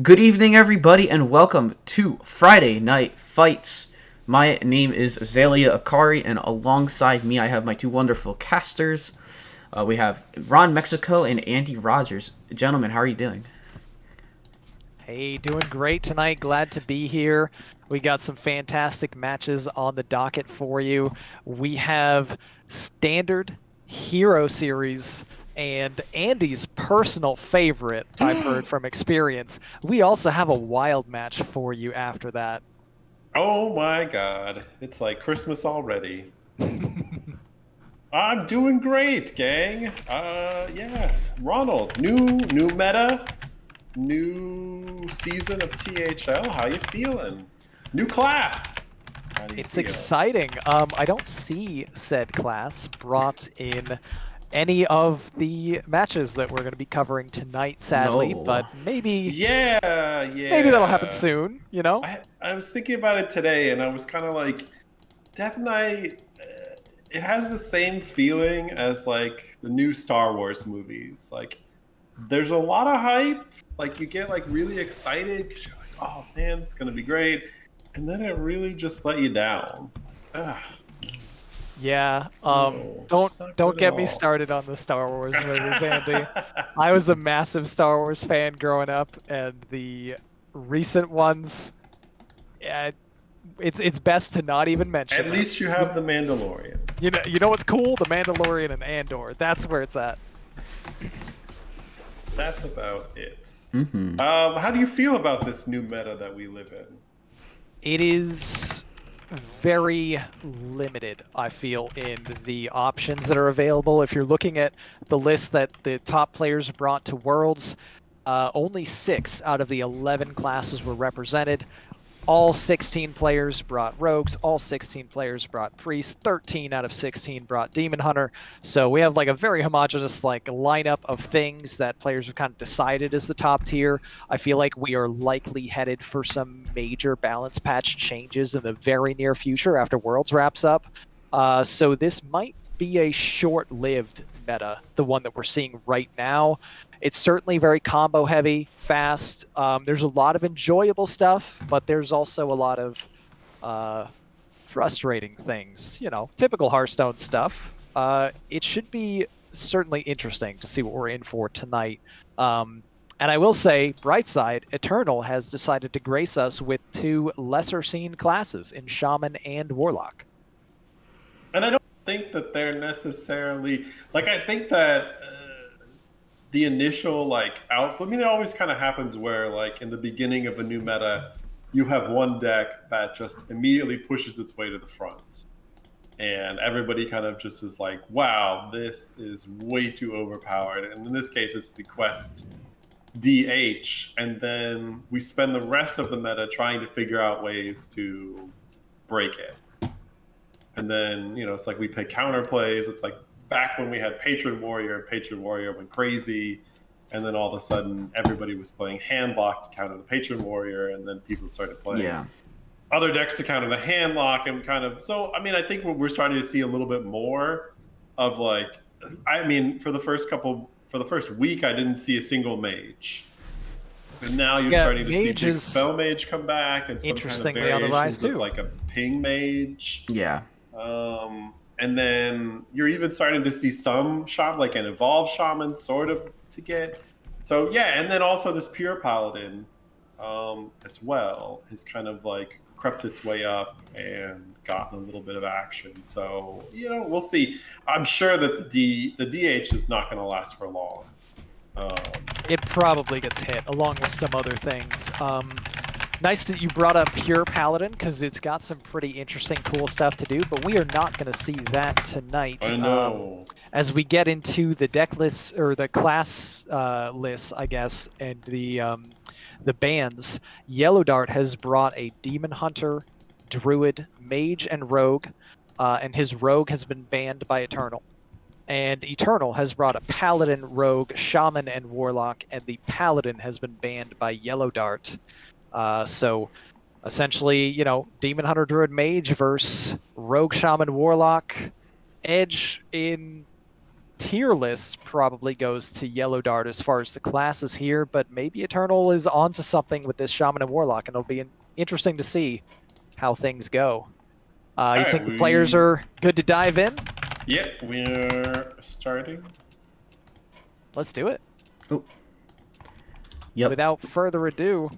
Good evening, everybody, and welcome to Friday Night Fights. My name is Azalea Akari, and alongside me, I have my two wonderful casters. We have Ron Mexico and Andy Rogers. Gentlemen, how are you doing? Hey, doing great tonight. Glad to be here. We got some fantastic matches on the docket for you. We have Standard, Hero Series, and Andy's personal favorite, I've heard from experience. We also have a wild match for you after that. Oh my god, it's like Christmas already. I'm doing great, gang. Yeah, Ronald, new meta, new season of THL. How you feeling? New class. How do you It's feel? exciting. I don't see said class brought in any of the matches that we're going to be covering tonight, sadly, No. but maybe Yeah. maybe that'll happen soon, you know? I was thinking about it today, and I was kind of like, Death Knight. It has the same feeling as like the new Star Wars movies. Like, there's a lot of hype. Like, you get like really excited because you're like, oh man, it's gonna be great, and then it really just let you down. Ah, Yeah, no, don't it's not don't good at get me all. started on the Star Wars movies, Andy. I was a massive Star Wars fan growing up, and the recent ones, yeah, it's best to not even mention At them. least you have the Mandalorian. You know what's cool? The Mandalorian and Andor. That's where it's at. That's about it. Mm-hmm. How do you feel about this new meta that we live in? It is very limited, I feel, in the options that are available. If you're looking at the list that the top players brought to Worlds, only 6 out of the 11 classes were represented. All 16 players brought rogues, all 16 players brought priests, 13 out of 16 brought demon hunter. So we have like a very homogenous like lineup of things that players have kind of decided is the top tier. I feel like we are likely headed for some major balance patch changes in the very near future after Worlds wraps up. So this might be a short-lived meta, the one that we're seeing right now. It's certainly very combo heavy, fast. There's a lot of enjoyable stuff, but there's also a lot of frustrating things. You know, typical Hearthstone stuff. It should be certainly interesting to see what we're in for tonight. And I will say, bright side, Eternal has decided to grace us with 2 lesser seen classes in Shaman and Warlock. And I don't think that they're necessarily like. I think that the initial like out. I mean, it always kind of happens where like in the beginning of a new meta, you have one deck that just immediately pushes its way to the front, and everybody kind of just was like, wow, this is way too overpowered. And in this case, it's the quest DH, and then we spend the rest of the meta trying to figure out ways to break it. And then, it's like we play counter plays. It's like back when we had Patron Warrior, and Patron Warrior went crazy. And then all of a sudden, everybody was playing Handlock to counter the Patron Warrior, and then people started playing other decks to counter the Handlock, and kind of. So, I mean, I think we're starting to see a little bit more of like, I mean, for the first week, I didn't see a single mage. And now you're starting to see big spell mage come back, and some kind of variations with like a ping mage. Yeah. And then you're even starting to see some like an evolved shaman sort of to get. So yeah, and then also this pure paladin as well has kind of like crept its way up and gotten a little bit of action. So, we'll see. I'm sure that the DH is not going to last for long. It probably gets hit along with some other things. Nice that you brought up Pure Paladin, because it's got some pretty interesting, cool stuff to do, but we are not going to see that tonight. I know. As we get into the deck lists, or the class lists, I guess, and the bans, Yellow Dart has brought a Demon Hunter, Druid, Mage, and Rogue, and his Rogue has been banned by Eternal. And Eternal has brought a Paladin, Rogue, Shaman, and Warlock, and the Paladin has been banned by Yellow Dart. So, essentially, Demon Hunter, Druid, Mage versus Rogue, Shaman, Warlock. Edge in tier lists probably goes to Yellow Dart as far as the classes here, but maybe Eternal is onto something with this Shaman and Warlock, and it'll be interesting to see how things go. You think the players are good to dive in? Yeah, we're starting. Let's do it. Oh. Yep. Without further ado,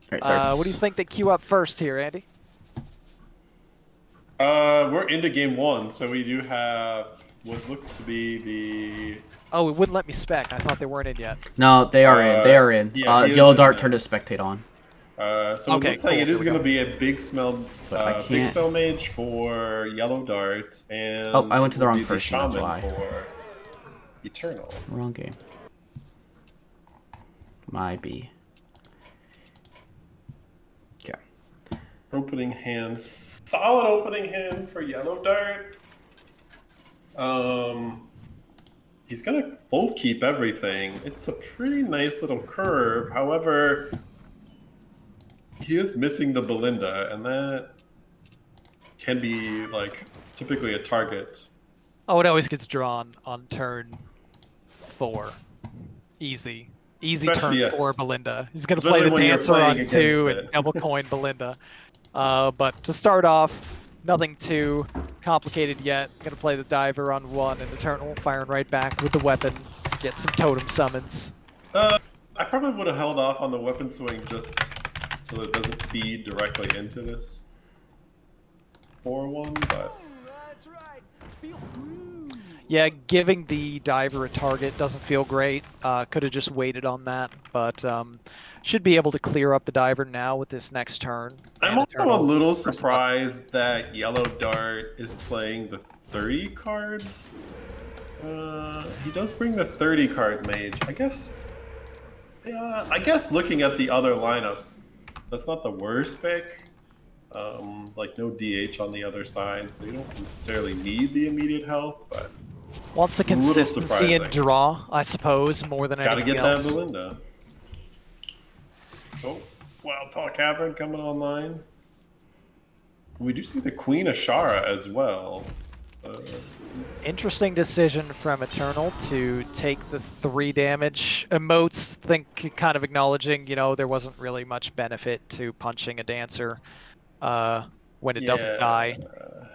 what do you think they queue up first here, Andy? We're into game one, so we do have what looks to be the... Oh, it wouldn't let me spec. I thought they weren't in yet. No, they are in. They are in. Yeah, Yellow Dart turned to spectate on. So it looks like it is going to be a big spell mage for Yellow Dart, and I went to the wrong person. That's why. For Eternal. Wrong game. Might be. Okay. Opening hand, solid opening hand for Yellow Dart. He's gonna full keep everything. It's a pretty nice little curve. However, he is missing the Belinda, and that can be like typically a target. Oh, it always gets drawn on turn 4. Easy Especially, turn 4 Belinda. He's gonna play the Dancer on 2 and double coin Belinda. But to start off, nothing too complicated yet. Gonna play the Diver on 1 and Eternal, firing right back with the weapon. Get some totem summons. I probably would have held off on the weapon swing just so that it doesn't feed directly into this 4-1, but... Yeah, giving the Diver a target doesn't feel great. Could have just waited on that, but should be able to clear up the Diver now with this next turn. I'm also a little surprised that Yellow Dart is playing the 30 card. He does bring the 30 card mage. I guess looking at the other lineups, that's not the worst pick. Like no DH on the other side, so you don't necessarily need the immediate health, but wants the consistency and draw, I suppose, more than anything else. Gotta get that Belinda. Oh, Wildpaw Cavern coming online. We do see the Queen Ashara as well. Interesting decision from Eternal to take the 3 damage. Emotes, kind of acknowledging, there wasn't really much benefit to punching a Dancer when it doesn't die.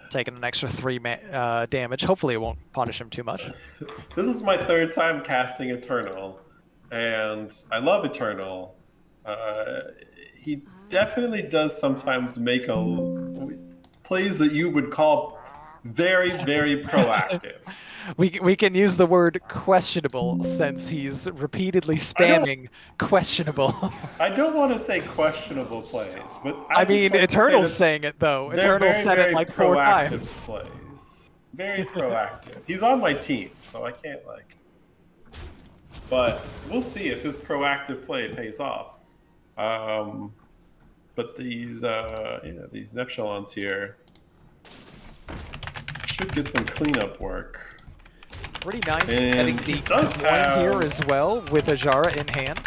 Taking an extra 3 damage. Hopefully it won't punish him too much. This is my 3rd time casting Eternal, and I love Eternal. He definitely does sometimes make plays that you would call very, very proactive. We can use the word questionable since he's repeatedly spamming questionable. I don't want to say questionable plays, but I mean, Eternal's saying it though. Eternal said it like 4 times. Plays. Very proactive. He's on my team, so I can't like. But we'll see if his proactive play pays off. But these these Neptulons here should get some cleanup work. Pretty nice And getting he the does coin here have- as well with Ajara in hand.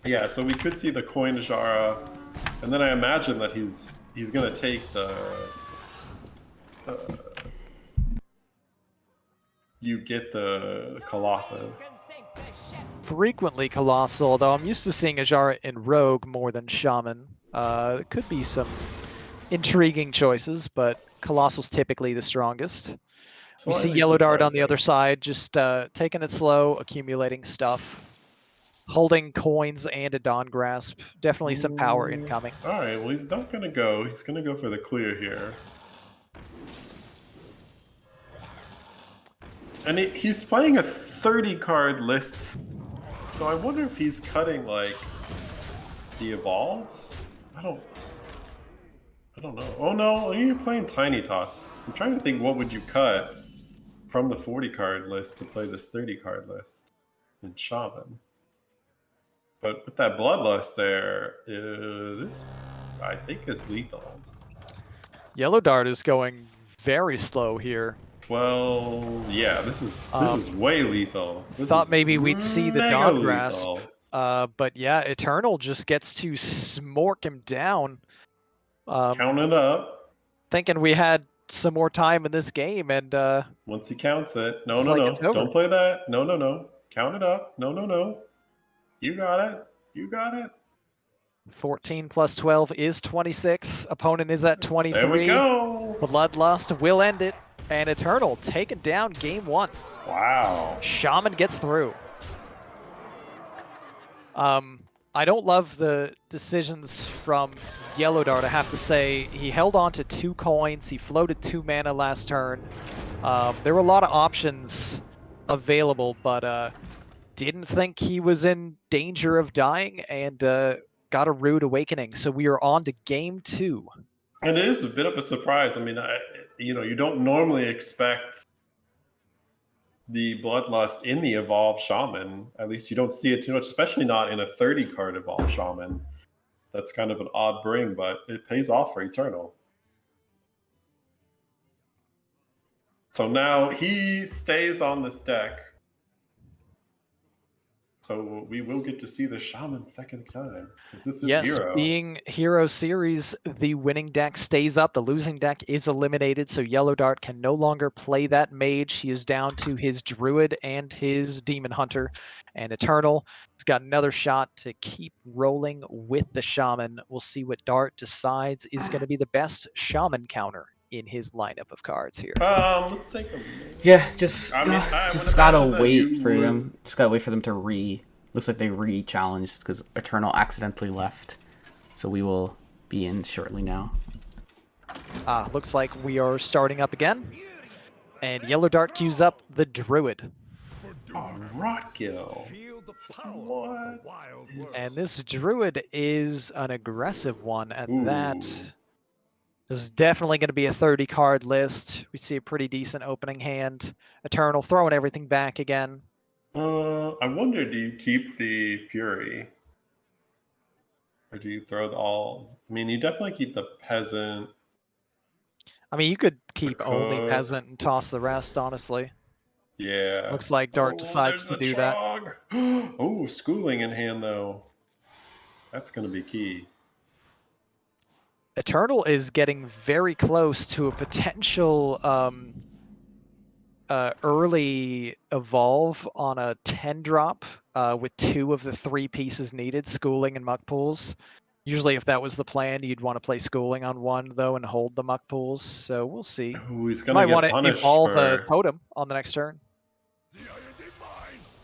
Yeah, so we could see the coin Jara, and then I imagine that he's gonna take the you get the Colossus. Frequently Colossal, though I'm used to seeing Ajara in Rogue more than Shaman. It could be some intriguing choices, but Colossal's typically the strongest. We see Slightly Yellow Dart on the surprising. other side, just taking it slow, accumulating stuff, holding coins and a Dawn Grasp. Definitely some power incoming. All right, well he's not gonna go. He's gonna go for the clear here. And he's playing a 30 card list, so I wonder if he's cutting like the evolves. I don't know. Oh no, you're playing Tiny Tots. I'm trying to think what would you cut from the 40 card list to play this 30 card list in Shaman. But with that Bloodlust there, this I think is lethal. Yellow Dart is going very slow here. Well, yeah, this is way lethal. This Thought is maybe we'd see the mega Dawn Grasp. lethal. But yeah, Eternal just gets to smork him down. Count it up. Thinking we had some more time in this game, and Once he counts it. No, it's no, like no. it's over. Don't play that. No, no, no. Count it up. No, no, no. You got it. You got it. 14 plus 12 is 26. Opponent is at 23. There we go. Bloodlust will end it. And Eternal taking down game 1. Wow. Shaman gets through. I don't love the decisions from Yellow Dart, I have to say. He held on to 2 coins. He floated 2 mana last turn. There were a lot of options available, but didn't think he was in danger of dying and got a rude awakening. So we are on to game 2. And it is a bit of a surprise. I mean, you don't normally expect the Bloodlust in the Evolved Shaman. At least you don't see it too much, especially not in a 30 card Evolved Shaman. That's kind of an odd bring, but it pays off for Eternal. So now he stays on this deck. So we will get to see the Shaman second time. Is this his hero? Being Hero Series, the winning deck stays up. The losing deck is eliminated, so Yellow Dart can no longer play that mage. He is down to his Druid and his Demon Hunter. And Eternal has got another shot to keep rolling with the Shaman. We'll see what Dart decides is going to be the best Shaman counter in his lineup of cards here. Let's take a Yeah, just I would gotta imagine that wait you for would- them. Just gotta wait for them to Looks like they re-challenged because Eternal accidentally left. So we will be in shortly now. Looks like we are starting up again. And Yellow Dart queues up the Druid. Oh, Rockgill. What? And this Druid is an aggressive one, and that is definitely going to be a 30 card list. We see a pretty decent opening hand. Eternal throwing everything back again. I wonder, do you keep the Fury? Or do you throw all? I mean, you definitely keep the Peasant. I mean, you could keep The only Cook. Peasant and toss the rest, honestly. Yeah. Looks like Dart decides to do that. Oh, Schooling in hand, though. That's going to be key. Eternal is getting very close to a potential early evolve on a 10 drop with 2 of the 3 pieces needed, Schooling and Muck Pools. Usually if that was the plan, you'd want to play Schooling on 1 though and hold the Muck Pools, so we'll see. Ooh, he's going Might to want get to punished evolve a for... Totem on the next turn.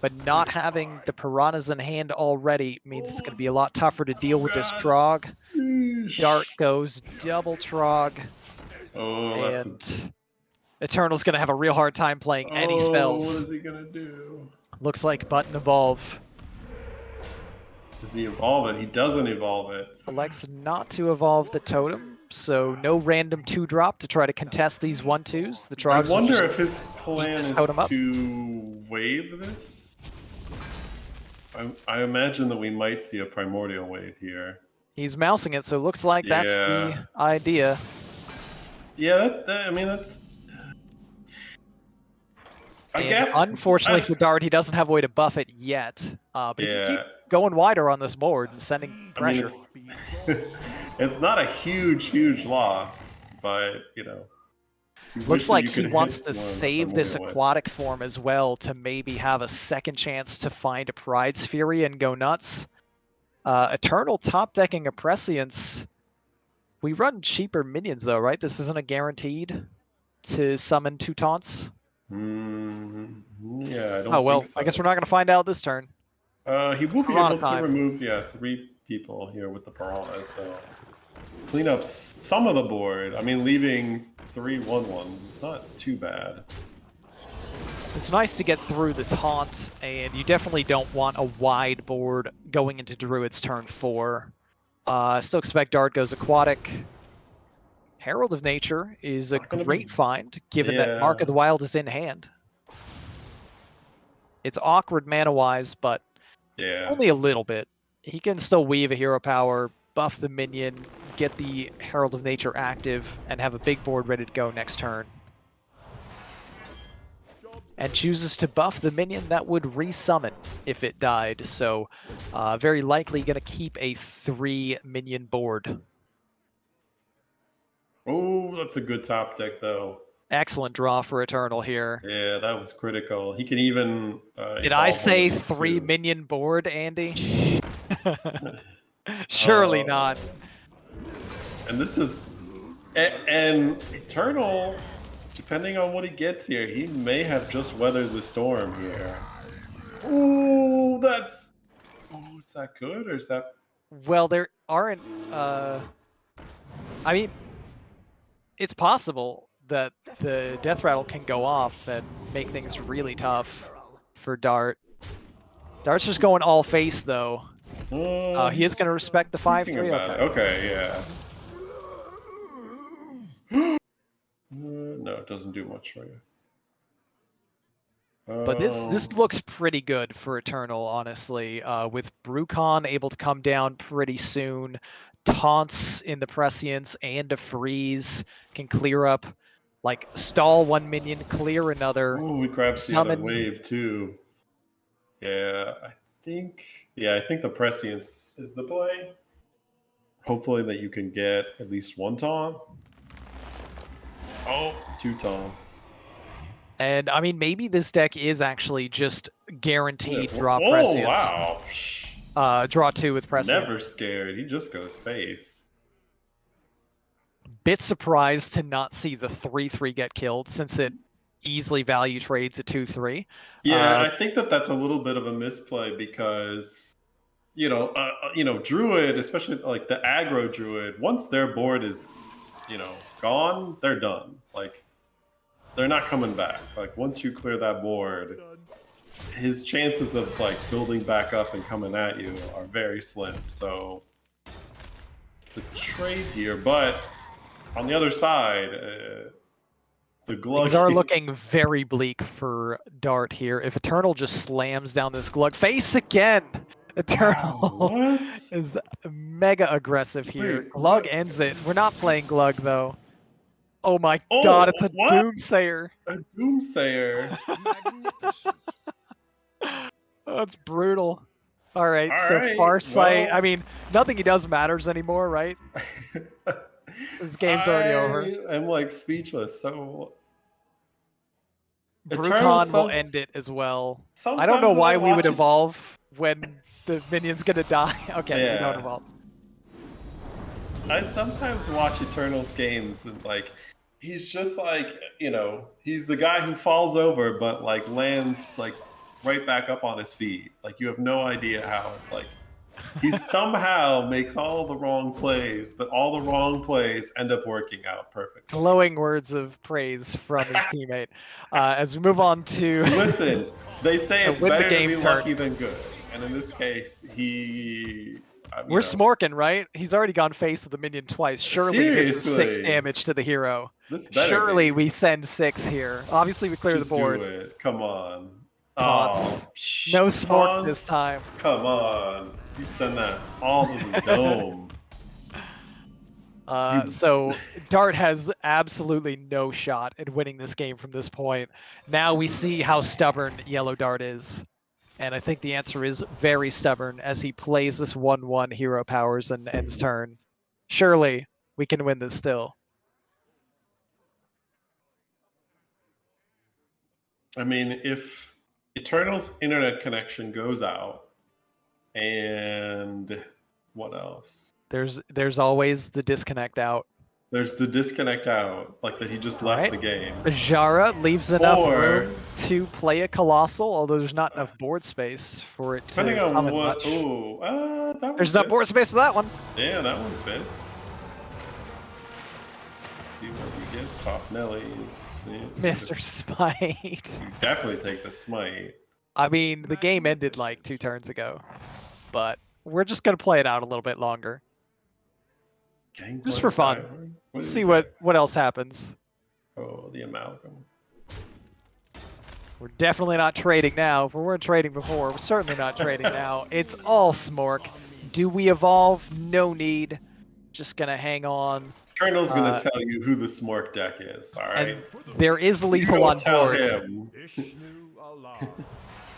But not having the Piranhas in hand already means it's going to be a lot tougher to deal with this Trog. Dart goes double Trog. Oh, that's And Eternal's going to have a real hard time playing any spells. What is he going to do? Looks like button evolve. Does he evolve it? He doesn't evolve it. Elects not to evolve the totem. so no random 2-drop to try to contest these 1-2s. The I Trogs will wonder just if his plan this is totem up. to wave this. I imagine that we might see a primordial wave here. He's mousing it, so it looks like that's the Yeah. idea. Yeah, I mean, that's. I And guess. unfortunately for Dart, he doesn't have a way to buff it yet. But he can keep Yeah. going wider on this board and sending I mean, pressure. it's not a huge loss, but you know. you wish Looks that like you he could wants hit to one save this primordial wave. aquatic form as well to maybe have a second chance to find a Pride's Fury and go nuts. Eternal top decking a Prescience. We run cheaper minions though, right? This isn't a guaranteed to summon 2 taunts. Yeah, I don't Oh well, think so. I guess we're not going to find out this turn. He will be Piranha able to time. remove 3 people here with the piranhas, so clean up some of the board. I mean, leaving 3 1/1s is not too bad. It's nice to get through the taunt, and you definitely don't want a wide board going into Druid's turn 4. Still expect Dart goes aquatic. Herald of Nature is a Not gonna great be- find, given that Yeah. Mark of the Wild is in hand. It's awkward mana-wise, but Yeah. only a little bit. He can still weave a hero power, buff the minion, get the Herald of Nature active, and have a big board ready to go next turn. And chooses to buff the minion that would resummon if it died, so very likely going to keep a 3-minion board. Oh, that's a good top deck, though. Excellent draw for Eternal here. Yeah, that was critical. He can even. Did I evolve one say of these 3-minion board, Andy? Surely not. And this is. And Eternal, depending on what he gets here, he may have just weathered the storm here. Ooh, that's. Oh, is that good or is that? Well, there aren't. I mean, it's possible that the Death Rattle can go off and make things really tough for Dart. Dart's just going all face, though. He is going to respect the 5-3. Okay. Okay, yeah. No, it doesn't do much for you. But this looks pretty good for Eternal, honestly. With Brucon able to come down pretty soon, taunts in the Prescience and a freeze can clear up, like stall 1 minion, clear another. Oh, we grabbed the summon. other wave too. Yeah, I think the Prescience is the play. Hopefully that you can get at least 1 taunt. Oh, 2 taunts. And I mean, maybe this deck is actually just guaranteed draw Oh, Prescience. wow. Draw 2 with Prescience. Never scared. He just goes face. Bit surprised to not see the 3-3 get killed, since it easily value trades at 2-3. Yeah, I think that's a little bit of a misplay because, Druid, especially like the aggro Druid, once their board is, gone, they're done. Like, they're not coming back. Like, once you clear that board, his chances of like building back up and coming at you are very slim. So the trade here, but on the other side, the Glug things are looking very bleak for Dart here. If Eternal just slams down this Glug face again, Eternal is mega aggressive here. Wait, Glug what? ends it. We're not playing Glug though. Oh my god, it's a what? Doomsayer. A Doomsayer. That's brutal. All right, All so right, Farsight. well- I mean, nothing he does matters anymore, right? This game's already over. I'm like speechless. So Brucon will end it as well. I sometimes don't know when why I we would watch it- evolve when the minion's gonna die. Okay, we Yeah. don't evolve. I sometimes watch Eternal's games and like he's just like, he's the guy who falls over but like lands like right back up on his feet. Like you have no idea how. It's like he somehow makes all the wrong plays, but all the wrong plays end up working out perfectly. Glowing words of praise from his teammate. As we move on to Listen, they say it's win the better to game be card. lucky than good. And in this case, he We're smorking, right? He's already gone face with the minion twice. Surely this is 6 damage to the hero. This better Surely be. we send 6 here. Obviously we clear Just the board. do it. Come on. Taunts. Oh, No smork taunts? this time. Come on. You send that all to the dome. So Dart has absolutely no shot at winning this game from this point. Now we see how stubborn Yellow Dart is. And I think the answer is very stubborn as he plays this 1-1 hero powers and ends turn. Surely we can win this still. I mean, if Eternal's internet connection goes out, and what else? There's always the disconnect out. There's the disconnect out, like that he just left the game. Jara leaves enough room to play a Colossal, although there's not enough board space for it to summon much. There's enough board space for that one. Yeah, that one fits. See what we get. Soft Nellies. Yeah, Mr. Smite. You definitely take the Smite. I mean, the game ended like 2 turns ago, but we're just going to play it out a little bit longer. Just for fun. See what else happens. Oh, the Amalgam. We're definitely not trading now. If we weren't trading before, we're certainly not trading now. It's all Smork. Do we evolve? No need. Just going to hang on. Colonel's going to tell you who the Smork deck is, all right? There is lethal on board. Him.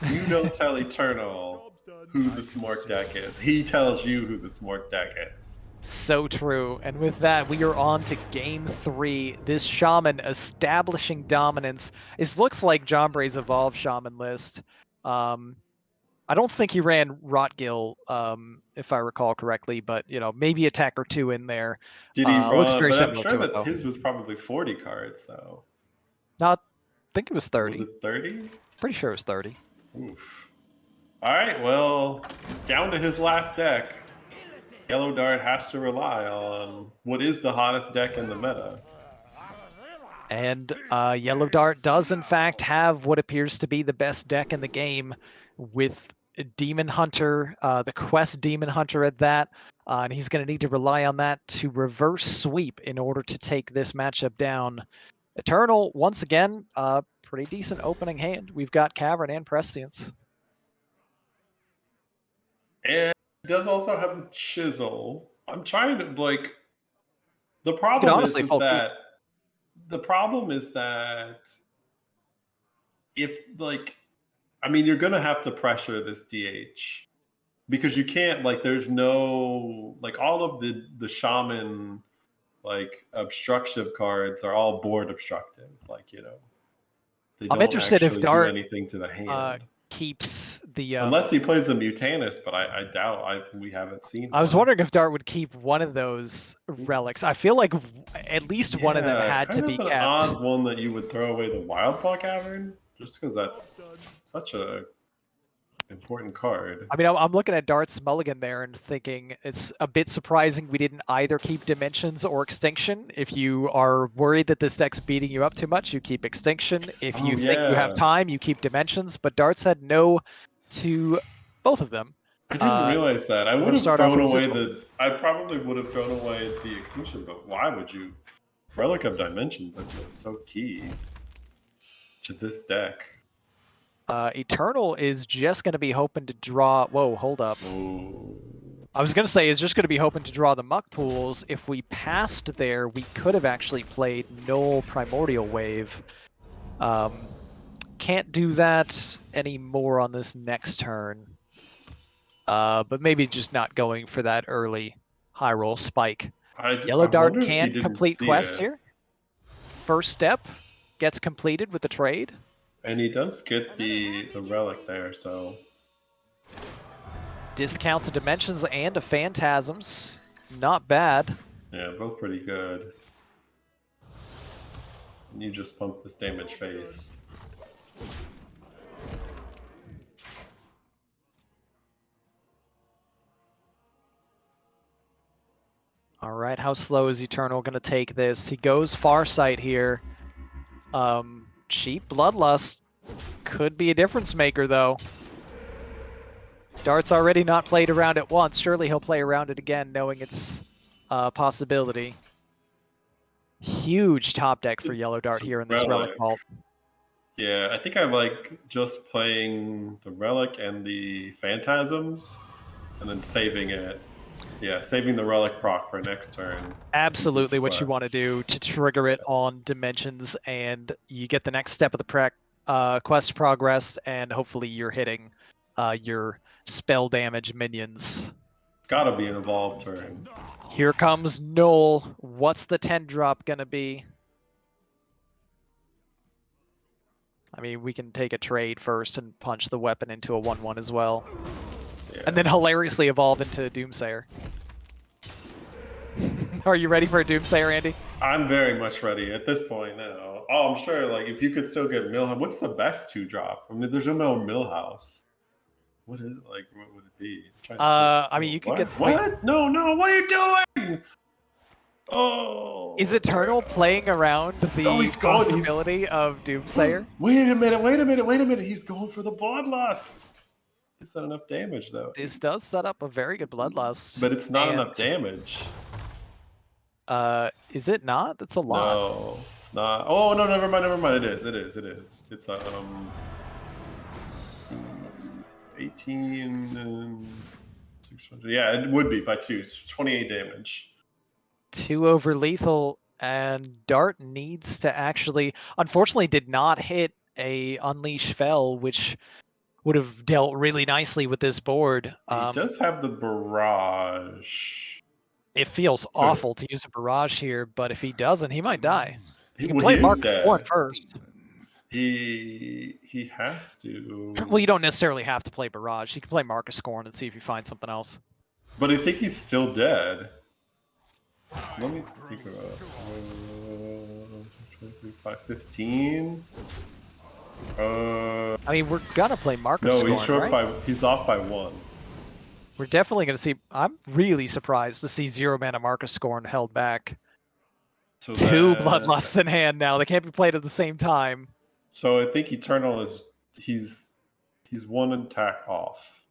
You don't tell Eternal who the Smork deck is. He tells you who the Smork deck is. So true. And with that, we are on to game 3. This Shaman establishing dominance. This looks like Jombray's evolved Shaman list. I don't think he ran Rotgill, if I recall correctly, but maybe a tech or 2 in there. Did he run? Looks very but I'm similar sure to that it, his was probably 40 cards, though. No, I think it was 30. Was it 30? Pretty sure it was 30. Oof. All right, well, down to his last deck. Yellow Dart has to rely on what is the hottest deck in the meta. And Yellow Dart does, in fact, have what appears to be the best deck in the game with Demon Hunter, the Quest Demon Hunter at that. And he's going to need to rely on that to reverse sweep in order to take this matchup down. Eternal, once again, pretty decent opening hand. We've got Cavern and Prescience. And he does also have the Chisel. I'm trying to, the problem is that if, you're going to have to pressure this DH because you can't, there's no, all of the Shaman, obstructive cards are all board obstructive. They I'm don't interested if Dart do anything to the hand. Keeps the unless he plays a Mutanus, but I doubt we haven't seen. I was wondering if Dart would keep one of those relics. I feel like at least one of them had to be kept. An odd one that you would throw away the Wildpaw Cavern, just because that's such a important card. I mean, I'm looking at Dart's mulligan there and thinking it's a bit surprising we didn't either keep Dimensions or Extinction. If you are worried that this deck's beating you up too much, you keep Extinction. If you think you have time, you keep Dimensions. But Dart said no to both of them. I didn't realize that. I would have thrown away I probably would have thrown away the Extinction, but why would you? Relic of Dimensions, I feel, is so key to this deck. Eternal is just going to be hoping to draw... Whoa, hold up. Ooh. I was going to say, is just going to be hoping to draw the Muck Pools. If we passed there, we could have actually played Null Primordial Wave. Can't do that anymore on this next turn. But maybe just not going for that early high roll spike. Yellow Dart can complete quests here. First step gets completed with the trade. And he does get the relic there, so... Discounts of Dimensions and of Phantasms. Not bad. Yeah, both pretty good. And you just pump this damage face. All right, how slow is Eternal going to take this? He goes Farsight here. Cheap Bloodlust could be a difference maker, though. Dart's already not played around it once. Surely he'll play around it again, knowing it's a possibility. Huge top deck for Yellow Dart here in this Relic Vault. Yeah, I think I like just playing the Relic and the Phantasms, and then saving it. Yeah, saving the Relic proc for next turn. Absolutely what you want to do to trigger it on Dimensions, and you get the next step of the quest progress, and hopefully you're hitting your spell damage minions. It's gotta be an evolved turn. Here comes Noel. What's the 10 drop gonna be? I mean, we can take a trade first and punch the weapon into a 1/1 as well. Yeah. And then hilariously evolve into Doomsayer. Are you ready for a Doomsayer, Andy? I'm very much ready at this point now. Oh, I'm sure, like, if you could still get Millhouse, what's the best 2-drop? I mean, there's no Millhouse. What is it? Like, what would it be? I mean, you could get... What? Wait. No, what are you doing? Oh. Is Eternal playing around the possibility of Doomsayer? Wait a minute. He's going for the Bloodlust. It's not enough damage, though. This does set up a very good Bloodlust. But it's not enough damage. Is it not? That's a lot. No, it's not. Oh, no, never mind. It is. It's 18 and 600. Yeah, it would be by 2. It's 28 damage. 2 over lethal, and Dart needs to actually... Unfortunately, did not hit a Unleash Fell, which would have dealt really nicely with this board. He does have the Barrage. It feels awful to use a Barrage here, but if he doesn't, he might die. He can play Marcus Scorn first. He has to. Well, you don't necessarily have to play Barrage. You can play Marcus Scorn and see if you find something else. But I think he's still dead. Let me think about it. 515. I mean, we're gonna play Marcus Scorn, he's short right? he's off by 1. We're definitely gonna see. I'm really surprised to see 0 mana Marcus Scorn held back. So 2 Bloodlusts in hand now. They can't be played at the same time. So I think Eternal is he's 1 attack off,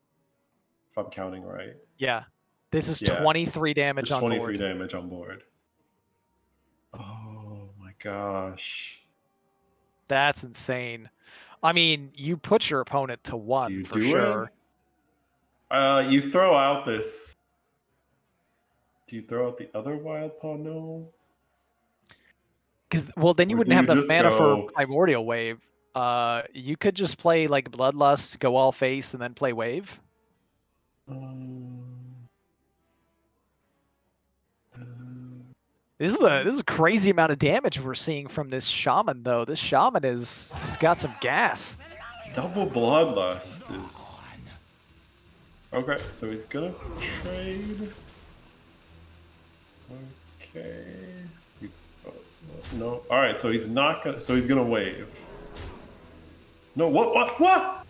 if I'm counting right. Yeah. This is 23 damage on board. 23 damage on board. Oh my gosh. That's insane. I mean, you put your opponent to 1 for sure. You throw out this. Do you throw out the other Wild Paw? No. Because, well, then you wouldn't have enough mana for Primordial Wave. You could just play like Bloodlust, go all face, and then play Wave. This is a crazy amount of damage we're seeing from this Shaman, though. This Shaman he's got some gas. Double Bloodlust is... Okay, so he's gonna trade. Okay. No. All right, so he's not gonna. So he's gonna wave. No. What? What?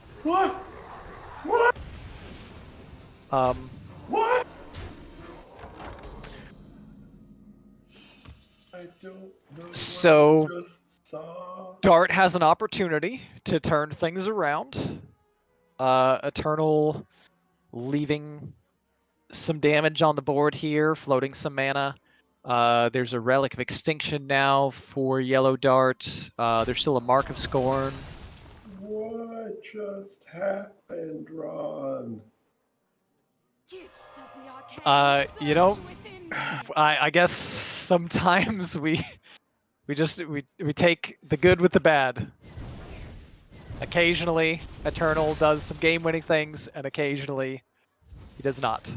I don't know. So what I just saw. Dart has an opportunity to turn things around. Eternal leaving some damage on the board here, floating some mana. There's a Relic of Extinction now for Yellow Dart. There's still a Mark of Scorn. What just happened, Ron? You know, I guess sometimes we take the good with the bad. Occasionally, Eternal does some game-winning things, and occasionally, he does not.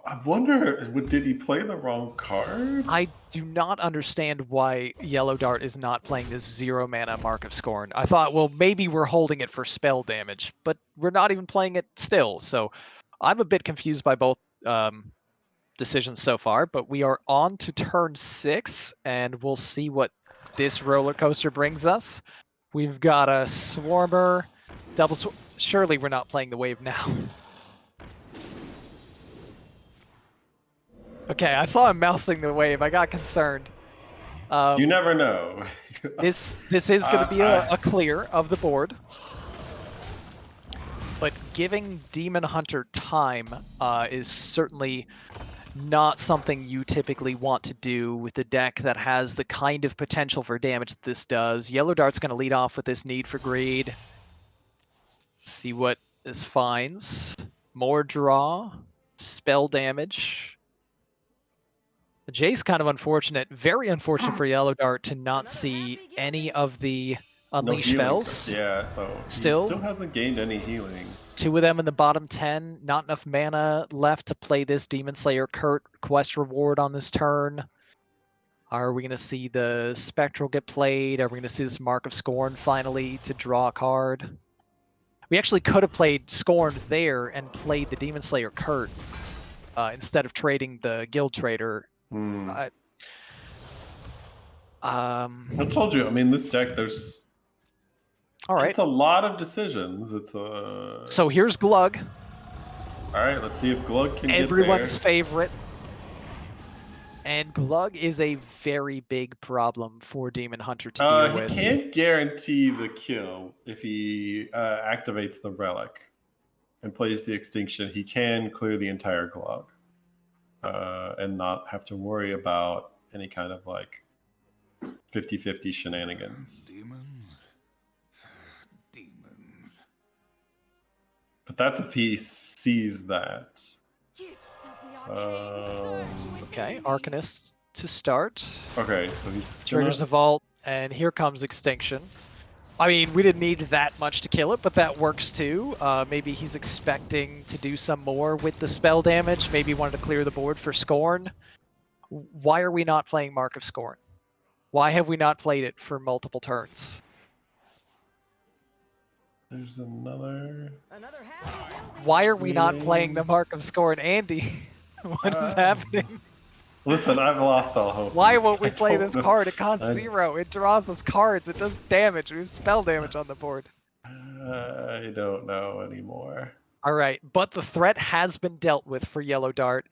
I wonder, did he play the wrong card? I do not understand why Yellow Dart is not playing this 0 mana Mark of Scorn. I thought, well, maybe we're holding it for spell damage, but we're not even playing it still. So I'm a bit confused by both decisions so far, but we are on to turn 6, and we'll see what this roller coaster brings us. We've got a Swarmer, surely we're not playing the wave now. Okay, I saw him mousing the wave. I got concerned. You never know. This is going to be a clear of the board. But giving Demon Hunter time is certainly not something you typically want to do with a deck that has the kind of potential for damage that this does. Yellow Dart's going to lead off with this Need for Greed. See what this finds. More draw. Spell damage. Jay's kind of unfortunate. Very unfortunate for Yellow Dart to not see any of the Unleash Fells. Yeah, so Still, he still hasn't gained any healing. 2 of them in the bottom 10. Not enough mana left to play this Demon Slayer Kurt quest reward on this turn. Are we going to see the Spectral get played? Are we going to see this Mark of Scorn finally to draw a card? We actually could have played Scorn there and played the Demon Slayer Kurt instead of trading the Guild Trader. I told you, I mean, this deck, there's... All right. It's a lot of decisions. It's a... So here's Glug. All right, let's see if Glug can Everyone's get there. favorite. And Glug is a very big problem for Demon Hunter to deal with. He can't guarantee the kill if he activates the Relic and plays the Extinction. He can clear the entire Glug and not have to worry about any kind of like 50-50 shenanigans. Demons. But that's if he sees that. Okay, Arcanist to start. Okay, so he's triggers a vault, and here comes Extinction. I mean, we didn't need that much to kill it, but that works too. Maybe he's expecting to do some more with the spell damage. Maybe he wanted to clear the board for Scorn. Why are we not playing Mark of Scorn? Why have we not played it for multiple turns? There's another... Why are we not playing the Mark of Scorn, Andy? What is happening? Listen, I've lost all hope. Why won't we play this card? It costs 0. It draws us cards. It does damage. We have spell damage on the board. I don't know anymore. All right, but the threat has been dealt with for Yellow Dart.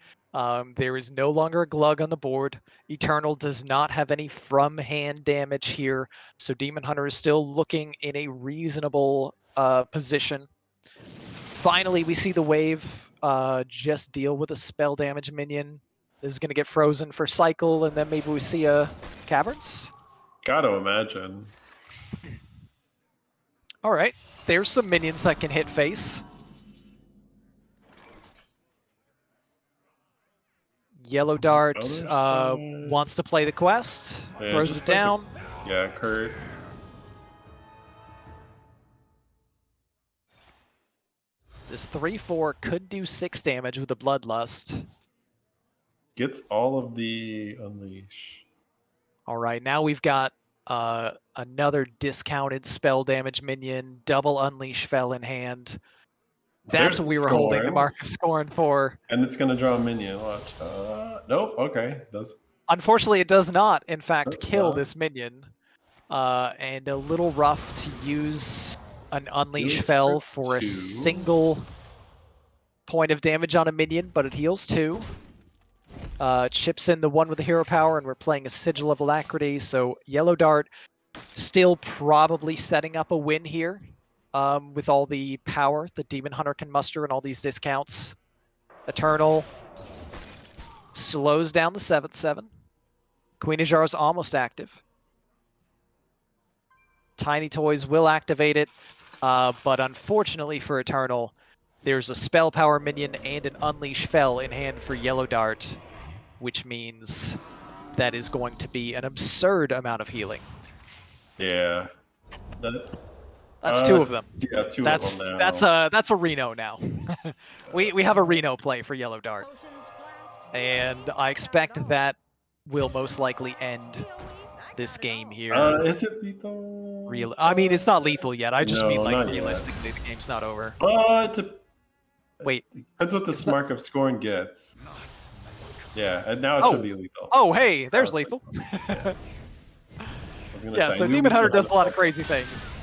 There is no longer a Glug on the board. Eternal does not have any from-hand damage here, so Demon Hunter is still looking in a reasonable position. Finally, we see the wave just deal with a spell damage minion. This is going to get frozen for cycle, and then maybe we see a Caverns? Gotta imagine. All right, there's some minions that can hit face. Yellow Dart wants to play the quest, throws it down. Yeah, Kurt. This 3/4 could do 6 damage with a Bloodlust. Gets all of the Unleash. All right, now we've got another discounted spell damage minion, double Unleash Fell in hand. That's what we were holding the Mark of Scorn for. And it's going to draw a minion. Watch. Nope. Okay. Does. Unfortunately, it does not, in fact, kill this minion. And a little rough to use an Unleash Fell for a single point of damage on a minion, but it heals 2. Chips in the one with the hero power, and we're playing a Sigil of Alacrity, so Yellow Dart still probably setting up a win here. With all the power that Demon Hunter can muster and all these discounts. Eternal slows down the 7/7. Queen of Jar is almost active. Tiny Toys will activate it, but unfortunately for Eternal, there's a Spell Power minion and an Unleash Fell in hand for Yellow Dart, which means that is going to be an absurd amount of healing. Yeah. That's 2 of them. Yeah, 2 of them now. That's a Reno now. we have a Reno play for Yellow Dart. And I expect that will most likely end this game here. Is it lethal? I mean, it's not lethal yet. I just mean, like, realistically, the game's not over. Wait. Depends what this Mark of Scorn gets. Yeah, and now it should be lethal. Oh, hey, there's lethal. Yeah, so Demon Hunter does a lot of crazy things.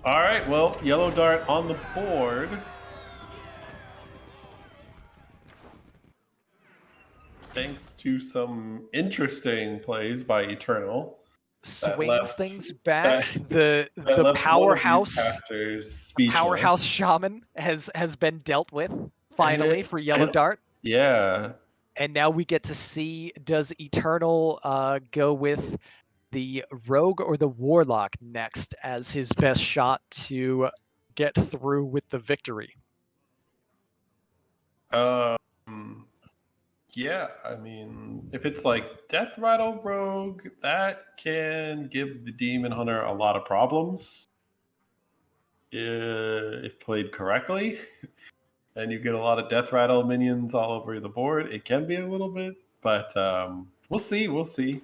All right, well, Yellow Dart on the board. thanks to some interesting plays by Eternal that Swings left things back. that, The that the left one of these powerhouse casters powerhouse speechless. shaman has been dealt with finally for Yellow And Dart. yeah, And now we get to see, does Eternal go with the Rogue or the Warlock next as his best shot to get through with the victory? yeah. I mean, if it's like Death Rattle Rogue, that can give the Demon Hunter a lot of problems if played correctly. And you get a lot of Death Rattle minions all over the board. It can be a little bit, but we'll see. We'll see.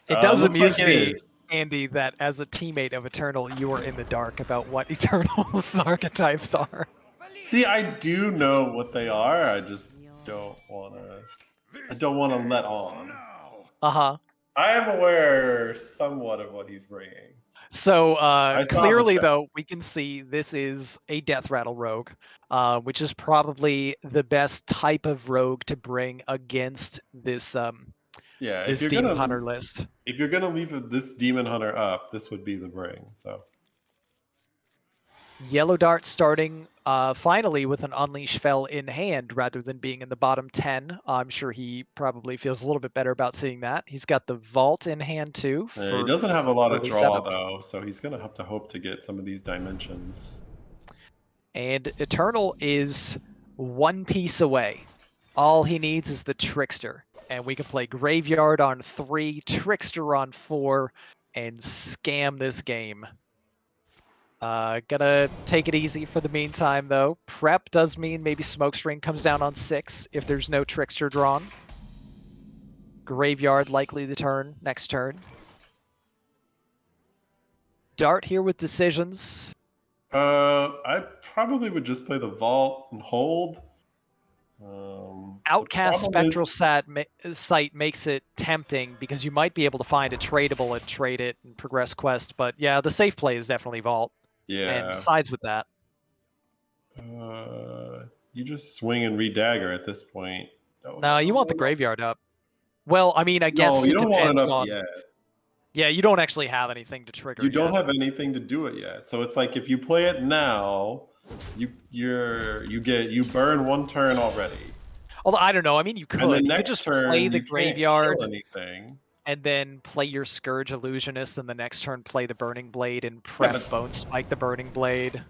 It does Looks like amuse it me, is. Andy, that as a teammate of Eternal, you are in the dark about what Eternal's archetypes are. See, I do know what they are. I just don't want to. I don't want to let on. Uh-huh. I am aware somewhat of what he's bringing. So I saw the clearly, chat. though, we can see this is a Death Rattle Rogue, which is probably the best type of rogue to bring against this Yeah, this Demon Hunter list. if you're gonna leave this Demon Hunter up, this would be the bring. So Yellow Dart starting finally with an Unleash Fell in hand rather than being in the bottom 10. I'm sure he probably feels a little bit better about seeing that. He's got the Vault in hand too he for doesn't have a lot of early draw setup. though, so he's gonna have to hope to get some of these dimensions. And Eternal is one piece away. All he needs is the Trickster. And we can play Graveyard on 3, Trickster on 4, and scam this game. Gonna take it easy for the meantime, though. Prep does mean maybe Smokescreen comes down on 6 if there's no Trickster drawn. Graveyard likely the turn, next turn. Dart here with decisions. I probably would just play the Vault and hold. Outcast the problem Spectral is, Sight makes it tempting because you might be able to find a tradable and trade it and progress quest, but yeah, the safe play is definitely Vault. yeah, And sides with that. you just swing and re-dagger at this point. No, you want the Graveyard up. Well, I mean, I guess No, you it don't want it depends up on. yet. Yeah, you don't actually have anything to trigger. You don't yet. have anything to do it yet. So it's like if you play it now, you burn one turn already. Although I don't know. I mean, you And the could. You could next just turn play the you can't Graveyard kill anything. and then play your Scourge Illusionist, and the next turn play the Burning Blade and Yeah, prep but Bone Spike the Burning Blade.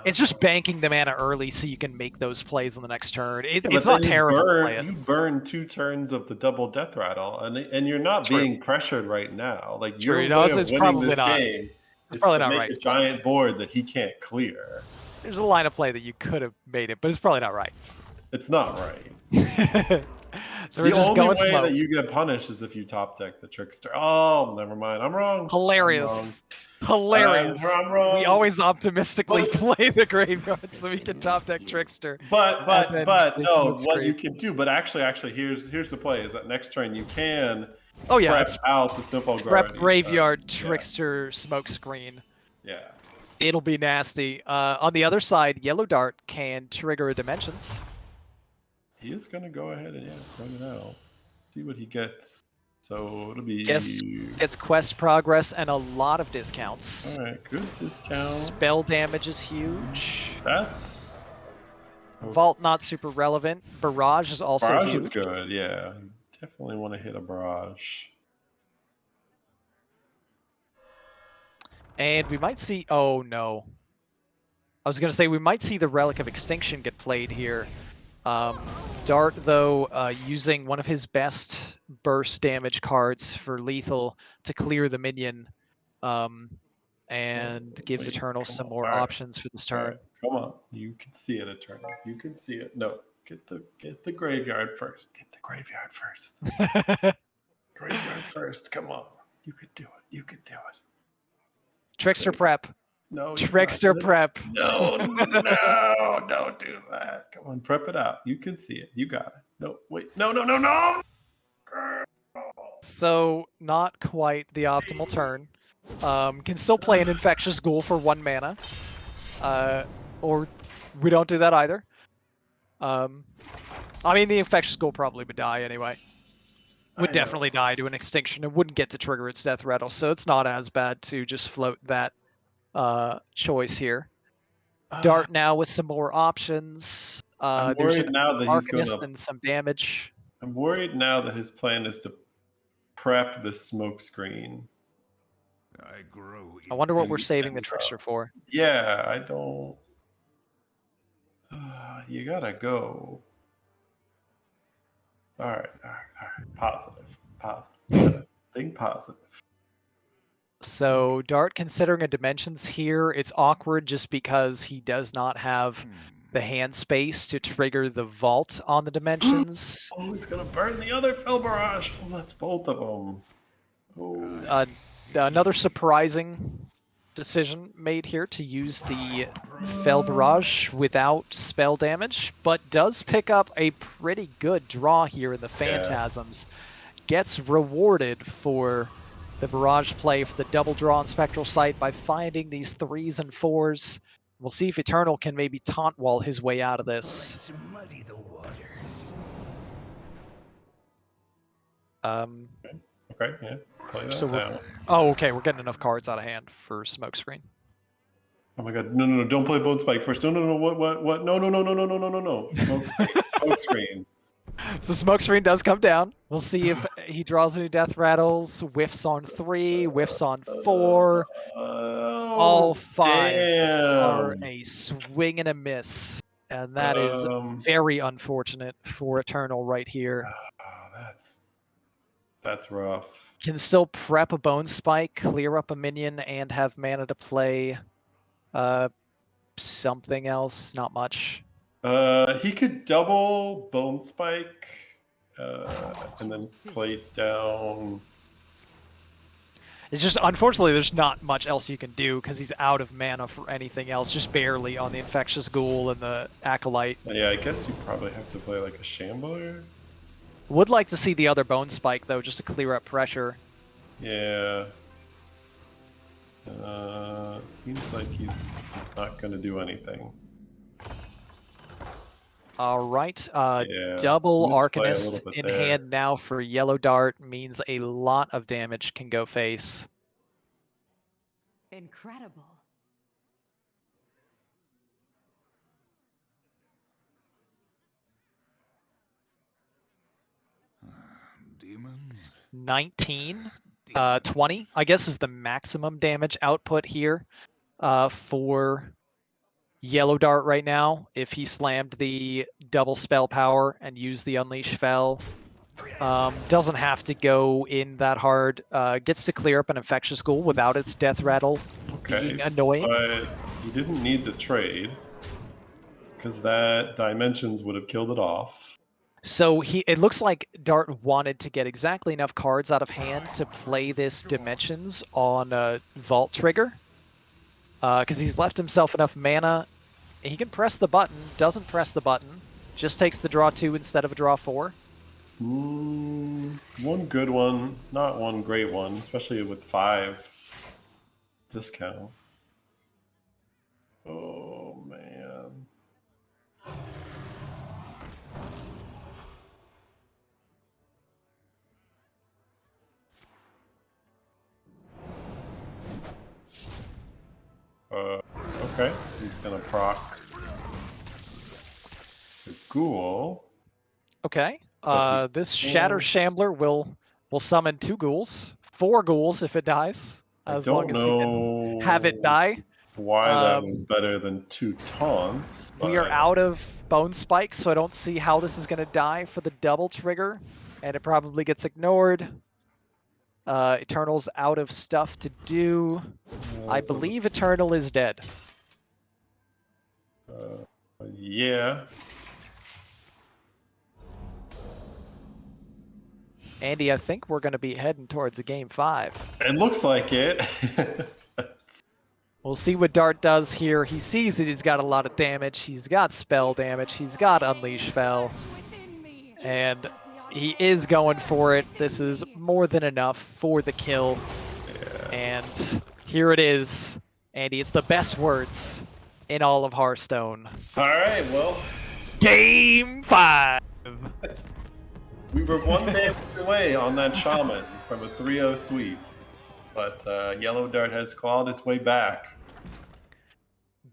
It's just banking the mana early so you can make those plays on the next turn. It's not terrible to play it. You burn 2 turns of the double death rattle, and you're not True. being pressured right now. Like True. your No, way it's of winning probably this not. game It's is probably to not make right. a giant board that he can't clear. There's a line of play that you could have made it, but it's probably not right. It's not right. So we're The just only going way slow. that you get punished is if you top deck the trickster. Oh, never mind. I'm wrong. Hilarious. Hilarious. I'm wrong. We always optimistically play the Graveyard so we can top deck Trickster. But no, what you Scream. can do. But actually, here's the play: is that next turn you can Oh yeah, prep it's out the Snowfall prep Guardian. Graveyard Trickster Smokescreen. Yeah. It'll be nasty. On the other side, Yellow Dart can trigger a Dimensions. He is going to go ahead and bring it out. See what he gets. So it'll be... Gets quest progress and a lot of discounts. Alright, good discount. Spell damage is huge. That's... Vault not super relevant. Barrage is also Barrage huge. is good, yeah. You definitely want to hit a Barrage. And we might see... Oh, no. I was going to say, we might see the Relic of Extinction get played here. Dart, though, using one of his best burst damage cards for lethal to clear the minion, and gives Eternal some more options for this turn. Right. Come on, you can see it, Eternal. You can see it. No, get the Graveyard first. Get the Graveyard first. Graveyard first. Come on, you could do it. You could do it. Trickster prep. No, Trickster prep. No, don't do that. Come on, prep it out. You can see it. You got it. No, wait. No. So, not quite the optimal turn. Can still play an Infectious Ghoul for 1 mana. Or we don't do that either. I mean, the Infectious Ghoul probably would die anyway. would definitely die to an extinction and wouldn't get to trigger its death rattle, so it's not as bad to just float that choice here. Dart now with some more options. I'm There's worried an now that he's Arcanist gonna. and some damage. I'm worried now that his plan is to prep the smoke screen. I wonder what we're These saving the things Trickster up. for. Yeah, I don't. You gotta go. All right. Positive. You gotta think positive. So Dart considering a dimensions here, it's awkward just because he does not have the hand space to trigger the vault on the dimensions. Oh, it's gonna burn the other Fel Barrage. Oh, that's both of them. Oh. Another surprising decision made here to use the Fel Barrage without spell damage, but does pick up a pretty good draw here in the Phantasms. Gets rewarded for the Barrage play for the double draw on Spectral Sight by finding these 3s and 4s. We'll see if Eternal can maybe taunt wall his way out of this. Muddy the waters. Okay, yeah. Play that So down. oh, okay, we're getting enough cards out of hand for Smokescreen. Oh my god, no, don't play Bone Spike first. No, what? No. Smoke screen. So Smokescreen does come down. We'll see if he draws any death rattles, whiffs on 3, whiffs on 4. All 5 are a swing and a miss. And that is very unfortunate for Eternal right here. That's rough. Can still prep a Bone Spike, clear up a minion, and have mana to play something else. Not much. He could double Bone Spike and then play down. It's just, unfortunately, there's not much else you can do because he's out of mana for anything else, just barely on the Infectious Ghoul and the Acolyte. Yeah, I guess you probably have to play like a Shambler. Would like to see the other Bone Spike, though, just to clear up pressure. Yeah. Seems like he's not going to do anything. All right. Yeah, Double just play a Arcanist little bit in there. hand now for Yellow Dart means a lot of damage can go face. Incredible. Demons. 19, 20, I guess is the maximum damage output here for Yellow Dart right now. If he slammed the double spell power and used the Unleash Fel, doesn't have to go in that hard. Gets to clear up an Infectious Ghoul without its death rattle being annoying. But he didn't need the trade because that Dimensions would have killed it off. So it looks like Dart wanted to get exactly enough cards out of hand to play this Dimensions on a Vault trigger. Because he's left himself enough mana. He can press the button, doesn't press the button, just takes the draw 2 instead of a draw 4. One good one, not one great one, especially with 5 discount. Oh man. Okay, he's gonna proc the Ghoul. Okay. This Shatter Shambler will summon 2 ghouls, 4 ghouls if it dies, as long as you can have it die. Why that was better than 2 taunts. We are out of Bone Spike, so I don't see how this is going to die for the double trigger, and it probably gets ignored. Eternal's out of stuff to do. I believe Eternal is dead. Yeah. Andy, I think we're going to be heading towards a game 5. It looks like it. We'll see what Dart does here. He sees that he's got a lot of damage. He's got spell damage. He's got Unleash Fel. And he is going for it. This is more than enough for the kill. Yeah. And here it is. Andy, it's the best words in all of Hearthstone. All right, well. Game 5. We were one damage away on that Shaman from a 3-0 sweep. But Yellow Dart has clawed his way back.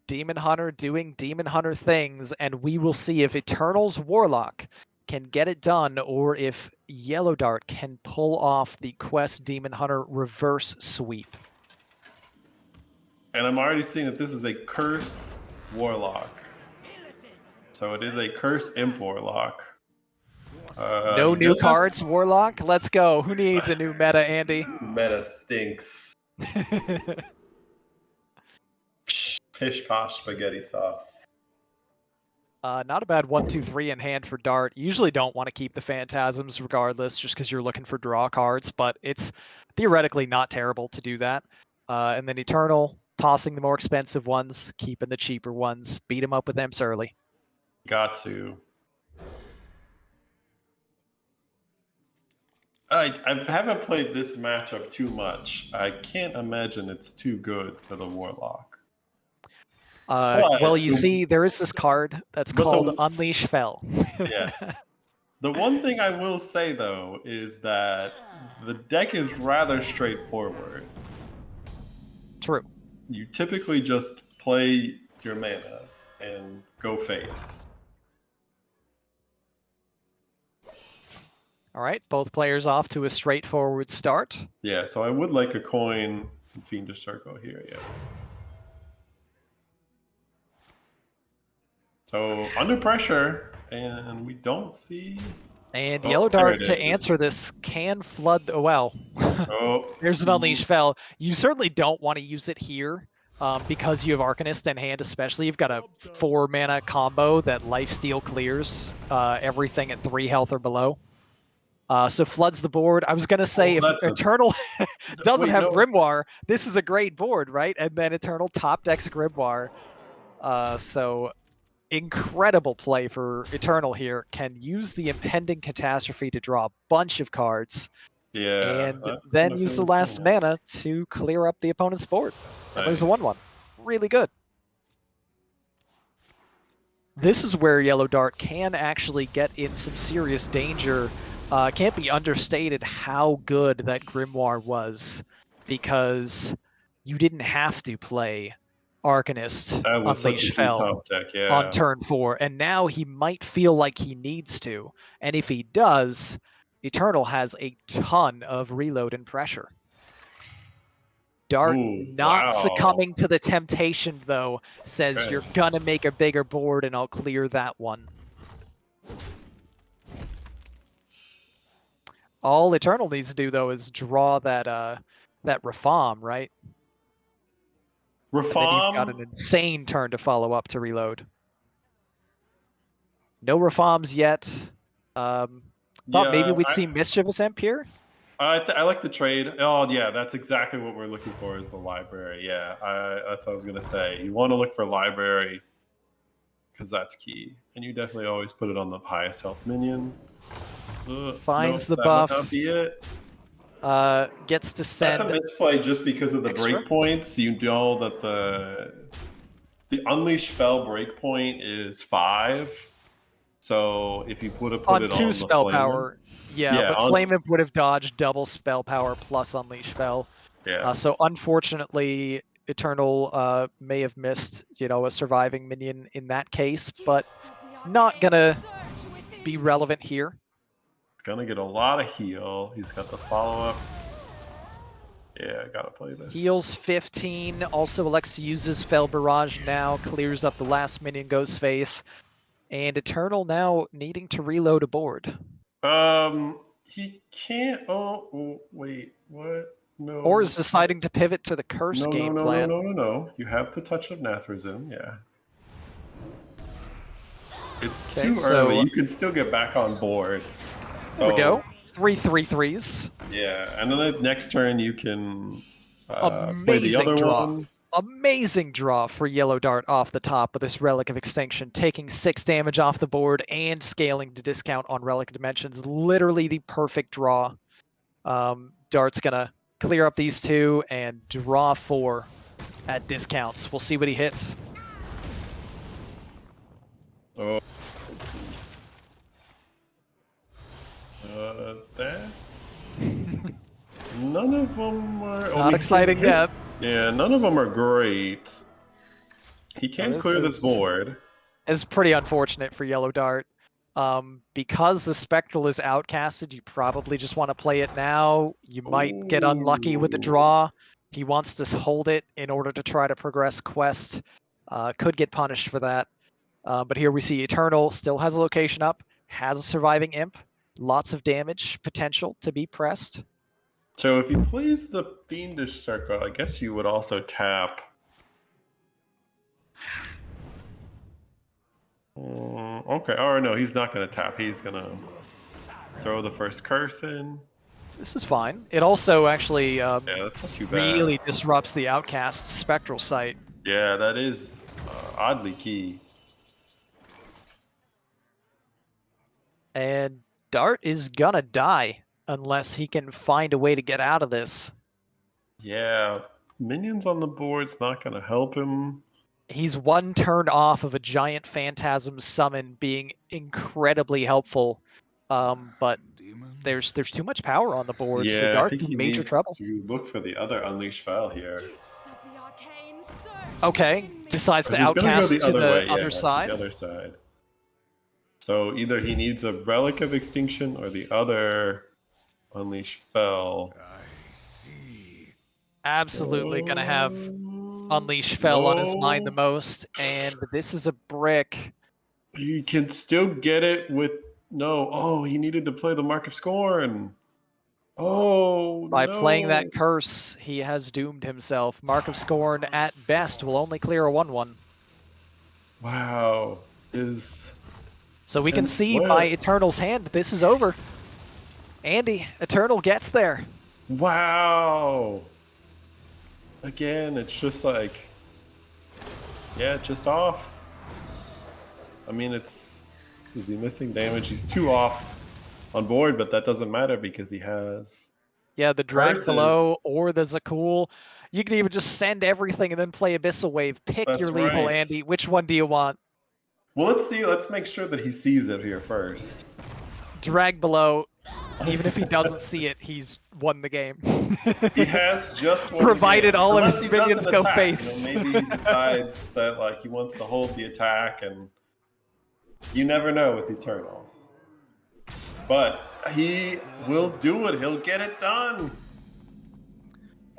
Demon Hunter doing Demon Hunter things, and we will see if Eternal's Warlock can get it done, or if Yellow Dart can pull off the Quest Demon Hunter reverse sweep. And I'm already seeing that this is a Curse Warlock. So it is a Curse Imp Warlock. No he new does have- cards, Warlock. Let's go. Who needs a new meta, Andy? Meta stinks. Pish posh spaghetti sauce. Not a bad 1-2-3 in hand for Dart. Usually don't want to keep the Phantasms regardless, just because you're looking for draw cards, but it's theoretically not terrible to do that. And then Eternal, tossing the more expensive ones, keeping the cheaper ones, beat them up with Imps early. Got to. I haven't played this matchup too much. I can't imagine it's too good for the Warlock. Well, you see, there is this card that's but called the- Unleash Fel. Yes. The one thing I will say, though, is that the deck is rather straightforward. True. You typically just play your mana and go face. All right, both players off to a straightforward start. Yeah, so I would like a coin and Fiendish Circle here, yeah. So, under pressure, and we don't see... And Oh, Yellow there Dart, it to is. answer this, can flood the well. Oh, There's an Unleash Fel. You certainly don't want to use it here because you have Arcanist in hand, especially. You've got a 4-mana combo that Lifesteal clears everything at 3 health or below. So floods the board. I was going to say, if that's a- Eternal doesn't Wait, have no. Grimoire, this is a great board, right? And then Eternal top decks Grimoire. So incredible play for Eternal here. Can use the Impending Catastrophe to draw a bunch of cards. Yeah. And that's then gonna use feel the last insane. mana to clear up the opponent's board. And there's a Nice. 1/1. Really good. This is where Yellow Dart can actually get in some serious danger. Can't be understated how good that Grimoire was, because you didn't have to play Arcanist That was such a Unleash key Fel top deck, yeah. on turn 4, and now he might feel like he needs to. And if he does, Eternal has a ton of reload and pressure. Dart Ooh, not wow. succumbing to the temptation, though, says Okay. you're gonna make a bigger board and I'll clear that one. All Eternal needs to do, though, is draw that Rafam, right? And then you've got an Rafam, insane turn to follow up to reload. No Rafams yet. Thought maybe we'd see Mischievous Imp here. I like the trade. Oh, yeah, that's exactly what we're looking for is the library. Yeah, that's what I was going to say. You want to look for library because that's key. And you definitely always put it on the highest health minion. Finds the that buff. would not be it. Gets to send... That's a misplay just because of the extra? breakpoints. You know that the Unleash Fel breakpoint is 5. So if you put it on on 2 the spell Flame power. Yeah, but on- Flame Imp would have dodged double spell power plus Unleash Fel. yeah. So unfortunately, Eternal may have missed, a surviving minion in that case, but not gonna be relevant here. Gonna get a lot of heal. He's got the follow-up. Yeah, gotta play this. Heals 15, also elects to use his Fel Barrage now, clears up the last minion, goes face. And Eternal now needing to reload a board. He can't. Oh, wait, what? No. Or is deciding to pivot to the curse game plan. No. You have the touch of Nathrazim, yeah. It's Okay, too so- early. You can still get back on board. There we So, go. 3/3/3s. Yeah, and then the next turn you can play the Amazing other draw. one. Amazing draw for Yellow Dart off the top with this Relic of Extinction, taking 6 damage off the board and scaling to discount on Relic of Dimensions. Literally the perfect draw. Dart's gonna clear up these 2 and draw 4 at discounts. We'll see what he hits. Oh. That's none of them are Not exciting yet. Yeah, none of them are great. He can clear this board. It's pretty unfortunate for Yellow Dart. Because the Spectral is outcasted, you probably just want to play it now. You might get unlucky with the draw. He wants to hold it in order to try to progress quest. Could get punished for that. But here we see Eternal still has a location up, has a surviving imp, lots of damage potential to be pressed. So if he plays the Fiendish Circle, I guess you would also tap. Okay, or no, he's not going to tap. He's going to throw the first curse in. This is fine. It also actually Yeah, that's not too bad. really disrupts the outcast Spectral site. Yeah, that is oddly key. And Dart is gonna die unless he can find a way to get out of this. Yeah, minions on the board's not going to help him. He's one turn off of a giant phantasm summon being incredibly helpful. But there's too much power on the board, so Yeah, I Dart's think he in major needs trouble. to look for the other Unleash Fell here. Okay, decides But to he's gonna go outcast the to other the way, other yeah, side. the other side. So either he needs a Relic of Extinction or the other Unleash Fell. Absolutely gonna have Unleash Fell on his mind the most, and this is a brick. He can still get it with no. Oh, he needed to play the Mark of Scorn. Oh, By no. playing that curse, he has doomed himself. Mark of Scorn, at best, will only clear a 1/1. Wow. So we can And see what? by Eternal's hand, this is over. Andy, Eternal gets there. Wow. Again, it's just like, yeah, just off. I mean, is he missing damage? He's 2 off on board, but that doesn't matter because he has. Yeah, the drag Curses. below or the Zakul. You can even just send everything and then play Abyssal Wave. Pick That's your lethal, right. Andy. Which one do you want? Well, let's see. Let's make sure that he sees it here first. Drag below. Even if he doesn't see it, he's won the game. He has just won Provided the game. all of Unless his he doesn't minions go attack, face. maybe he decides that like he wants to hold the attack, and you never know with Eternal. But he will do it. He'll get it done.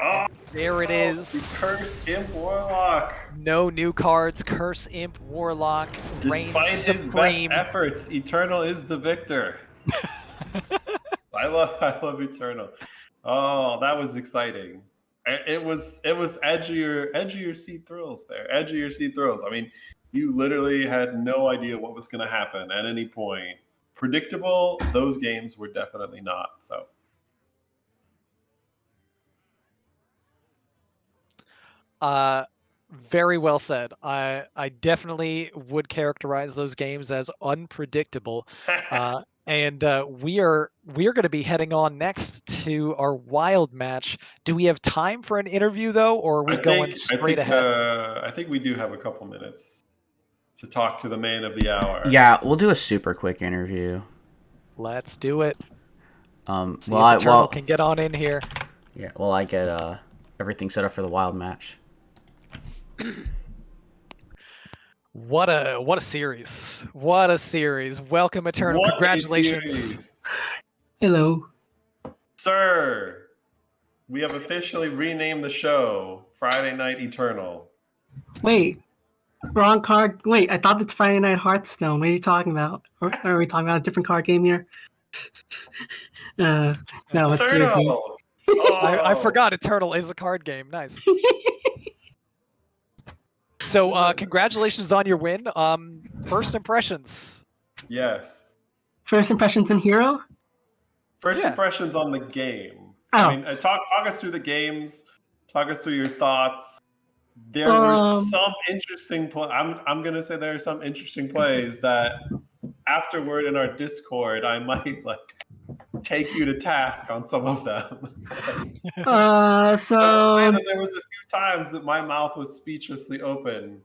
Oh, There it is. The Curse Imp Warlock. No new cards. Curse Imp Warlock reigns Despite his supreme. best efforts, Eternal is the victor. I love Eternal. Oh, that was exciting. It was edgier seed thrills there. Edgier seed thrills. I mean, you literally had no idea what was going to happen at any point. Predictable, those games were definitely not. So. Very well said. I definitely would characterize those games as unpredictable. And we are going to be heading on next to our wild match. Do we have time for an interview though, or are we going straight ahead? I think we do have a couple minutes to talk to the man of the hour. Yeah, we'll do a super quick interview. Let's do it. See well, if Eternal can get on in here. Yeah, well, I get everything set up for the wild match. What a series! What a series! Welcome, Eternal. What Congratulations. Hello. Sir, we have officially renamed the show Friday Night Eternal. Wait, wrong card. Wait, I thought it's Friday Night Hearthstone. What are you talking about? Or are we talking about a different card game here? No, it's seriously. Eternal! Oh. I forgot Eternal is a card game. Nice. So, congratulations on your win. First impressions. Yes. First impressions in Hero? First Yeah. impressions on the game. Oh. I mean, talk us through the games. Talk us through your thoughts. There were some interesting. I'm gonna say there are some interesting plays that afterward in our Discord, I might like take you to task on some of them. I'll say that there was a few times that my mouth was speechlessly open,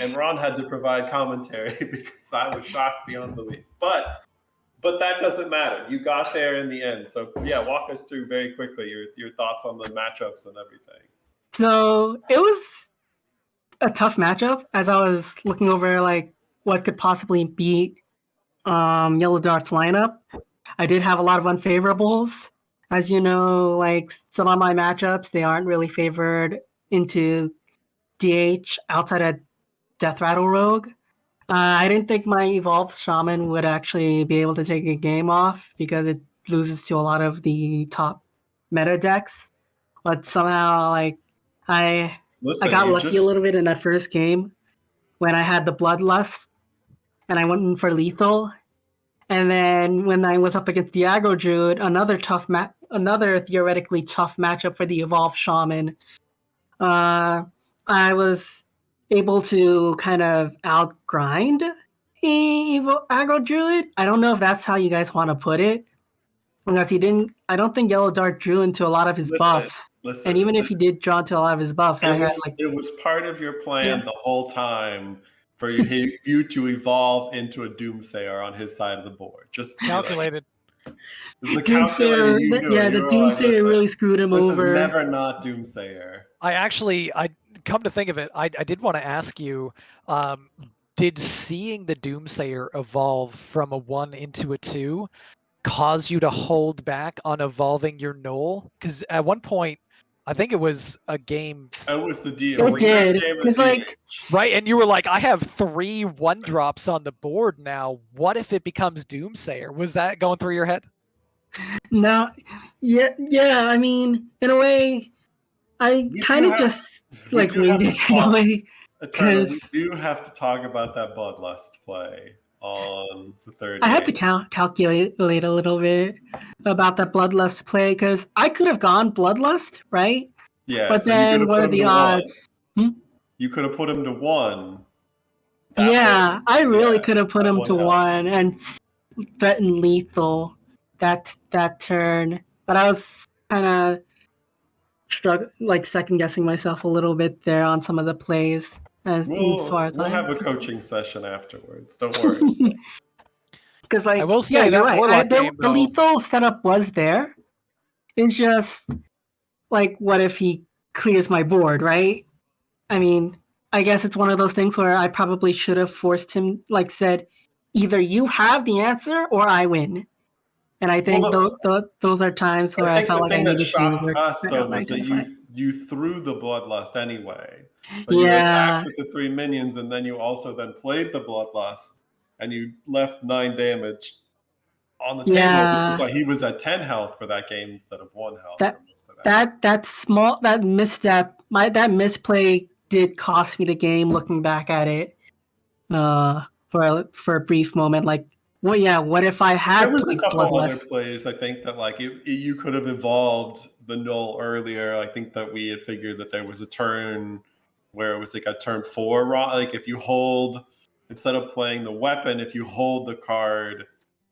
and Ron had to provide commentary because I was shocked beyond belief. But But that doesn't matter. You got there in the end. So yeah, walk us through very quickly your thoughts on the matchups and everything. So it was a tough matchup as I was looking over like what could possibly beat Yellow Dart's lineup. I did have a lot of unfavorables. As you know, like some of my matchups, they aren't really favored into DH outside of Death Rattle Rogue. I didn't think my Evolved Shaman would actually be able to take a game off because it loses to a lot of the top meta decks. But somehow, like, I Listen, got you lucky a just little bit in that first game when I had the Bloodlust and I went in for lethal. And then when I was up against the Aggro Druid, another theoretically tough matchup for the Evolved Shaman, I was able to kind of outgrind the Aggro Druid. I don't know if that's how you guys want to put it, because he didn't. I don't think Yellow Dart drew into a lot of his buffs. listen. And even if he did draw into a lot of his buffs, I had like It was part of your plan Yeah. the whole time for you to evolve into a Doomsayer on his side of the board. Just Calculated. It was a calculator you knew. Yeah, the Doomsayer really screwed him this over. is never not Doomsayer. I come to think of it, I did want to ask you, did seeing the Doomsayer evolve from a 1 into a 2 cause you to hold back on evolving your Knoll? Because at one point, I think it was a game, It was the deal. It did. It's like right? And you were like, I have 3 1-drops on the board now. What if it becomes Doomsayer? Was that going through your head? no, yeah. I mean, in a way, I We kind do of have- just we like do winged have it to in a talk. way. Eternal, we 'Cause- do have to talk about that Bloodlust play on the third. I had to game. calculate a little bit about that Bloodlust play because I could have gone Bloodlust, right? Yeah, But so you could then have what put are him the to 1. odds? You could have put him to 1. That Yeah, was- I really yeah, could have put that him one to helped. 1 and threatened lethal that turn. But I was kind of like second guessing myself a little bit there on some of the plays as far as We'll I'm have a coaching session afterwards. Don't worry. Because like I will yeah, say you're that right. Warlock The game, though, lethal setup was there. It's just like what if he clears my board, right? I mean, I guess it's one of those things where I probably should have forced him, like said, either you have the answer or I win. And I think those are times where I felt like I the thing that needed to shocked work us that though out, was that identify. you threw the Bloodlust anyway. But you Yeah, attacked with the 3 minions, and then you also then played the Bloodlust, and you left 9 damage on the table, which yeah. is why he was at 10 health for that game instead of 1 health. That- for most of that. that misstep, that misplay did cost me the game. Looking back at it, for a brief moment, like, well, yeah, what if I had There was a played couple other Bloodlust? plays, I think, that like you could have evolved the Null earlier. I think that we had figured that there was a turn where it was like a turn 4 like if you hold, instead of playing the weapon, if you hold the card,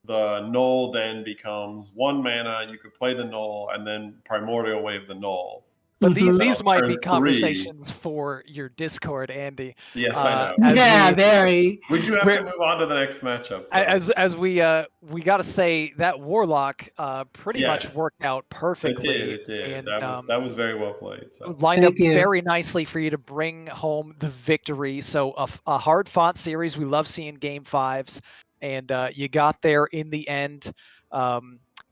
the Null then becomes 1 mana. You could play the Null and then Primordial Wave the Null. but Mhm. these might be Turn 3. conversations for your Discord, Andy. Yes, I know. As Yeah, we- very. We do have to move on to the next matchup. So. As we got to say that Warlock pretty much Yes. worked out perfectly. It did. And That was very well played. So. lined up Thank you. very nicely for you to bring home the victory. So a hard fought series. We love seeing game 5s, and you got there in the end.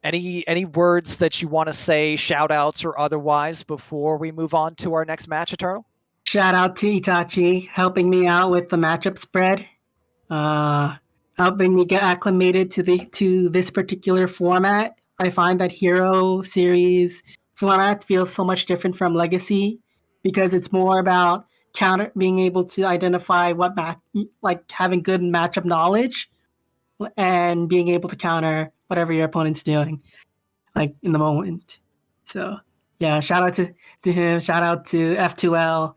Any words that you want to say, shout outs or otherwise, before we move on to our next match, Eternal? Shout out to Itachi helping me out with the matchup spread, helping me get acclimated to this particular format. I find that Hero series format feels so much different from Legacy because it's more about being able to identify what like having good matchup knowledge and being able to counter whatever your opponent's doing, like in the moment. So yeah, shout out to him. Shout out to F2L.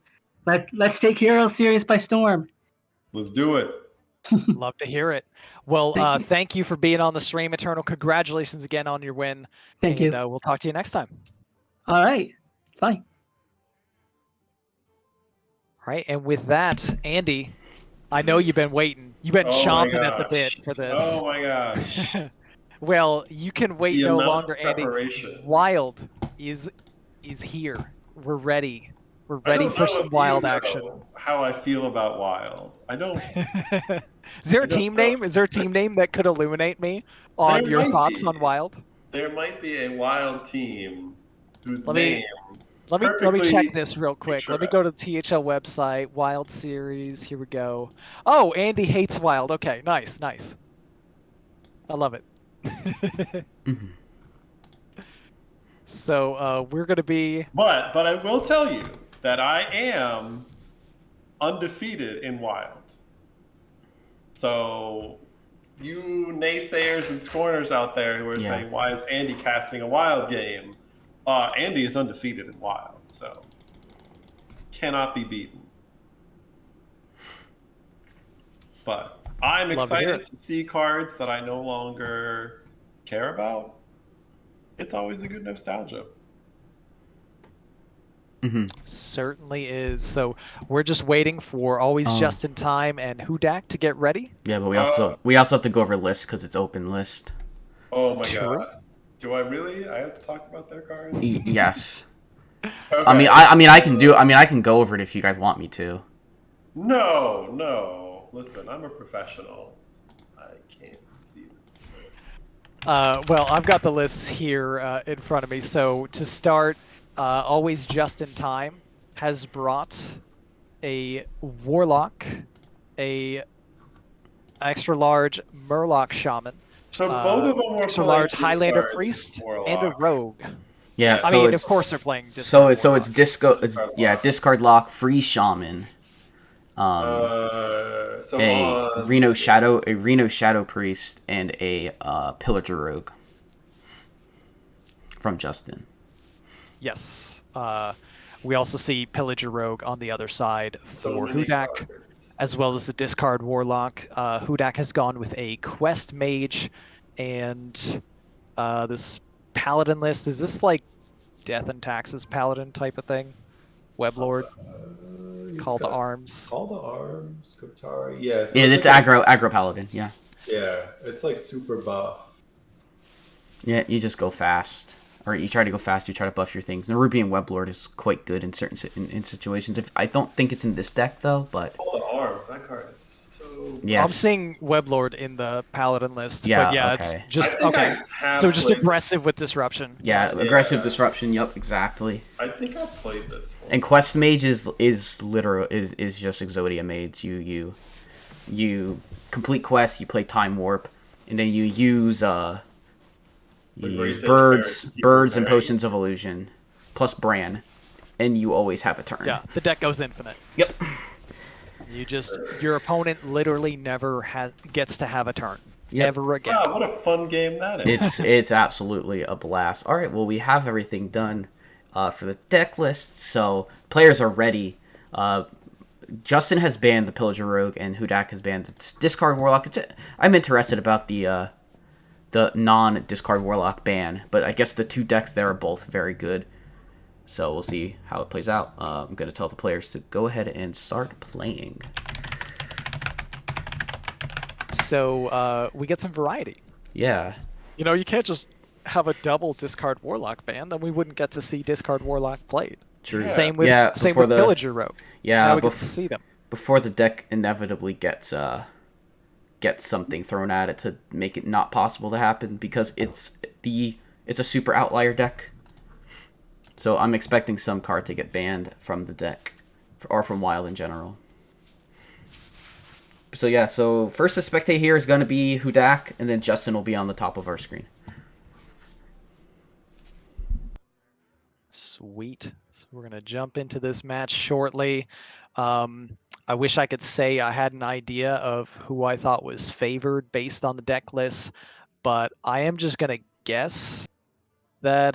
Let's take Hero series by storm. Let's do it. Love to hear it. Well, thank you for being on the stream, Eternal. Congratulations again on your win. Thank you. And we'll talk to you next time. All right, bye. All right, and with that, Andy, I know you've been waiting. You've been Oh my chomping at the bit gosh. for this. Oh my gosh. Well, you can wait The no amount longer, of Andy. preparation. Wild is here. We're ready. We're I ready don't for know some if you wild action. know how I feel about Wild. Is there I a don't team know. name? Is there a team name that could illuminate me on There your might thoughts be. on Wild? There might be a Wild team whose Let me name let me check perfectly this real quick. Let me picturesque. go to the THL website. Wild series. Here we go. Oh, Andy hates Wild. Okay, nice, nice. I love it. Mhm. So we're gonna be But I will tell you that I am undefeated in Wild. So you naysayers and scorners out there who are Yeah. saying, why is Andy casting a Wild game? Andy is undefeated in Wild, so cannot be beaten. But I'm love to hear excited it. to see cards that I no longer care about. It's always a good nostalgia. Mhm. Certainly is. So we're just waiting for always Oh. just in time and Hudak to get ready. Yeah, but Uh, we also have to go over lists because it's open list. oh my True. god. Do I really? I have to talk about their cards? Yes. Okay. I can go over it if you guys want me to. No. Listen, I'm a professional. I can't see this. Well, I've got the lists here in front of me. So to start, always just in time has brought a Warlock, a extra large Murloc Shaman, So both of them were extra playing large Highlander discard Priest, and a warlock. Rogue. Yeah, I so mean, it's of course they're playing so discard it's Warlock. Discard lock. discard lock, free shaman, um, So on a Reno Shadow Priest, and a Pillager Rogue from Justin. Yes. We also see Pillager Rogue on the other side so for many Hudak, cards. as well as the discard Warlock. Hudak has gone with a Quest Mage and this Paladin list. Is this like Death and Taxes Paladin type of thing? Weblord, He's Call to got Arms. Call to Arms, Katari. Yeah, so Yeah, it's it's like aggro paladin. Yeah, it's like super buff. yeah. You just go fast, or you try to go fast. You try to buff your things. And Ruby and Weblord is quite good in certain in situations. If I don't think it's in this deck though, but Call to Arms, that card is so. yes. I'm seeing Weblord in the Paladin list, Yeah, but yeah, okay. it's just I think okay. I have So just played. aggressive with disruption. Yeah, Got it. aggressive Yeah. disruption. Yup, exactly. I think I played this one. And Quest Mage is literal is just Exodia Mage. You complete quests, you play Time Warp, and then you use Grace Edge birds Parrot, keep birds and repairing. potions of illusion plus Bran, and you always have a turn. Yeah, the deck goes infinite. Yep. Your opponent literally never gets to have a turn Yep. ever again. Wow, what a fun game that is. It's absolutely a blast. All right, well we have everything done for the deck list, so players are ready. Justin has banned the Pillager Rogue, and Hudak has banned the Discard Warlock. I'm interested about the non-Discard Warlock ban, but I guess the two decks there are both very good. So we'll see how it plays out. I'm going to tell the players to go ahead and start playing. So we get some variety. Yeah. You know, you can't just have a double discard Warlock ban, then we wouldn't get to see discard Warlock played. True. Yeah. Same with Pillager Rogue. Yeah, so now we get to see them. Before the deck inevitably gets something thrown at it to make it not possible to happen, because it's a super outlier deck. So I'm expecting some card to get banned from the deck, or from Wild in general. So yeah, so first to spectate here is going to be Hudak, and then Justin will be on the top of our screen. Sweet. So we're going to jump into this match shortly. I wish I could say I had an idea of who I thought was favored based on the deck list, but I am just going to guess that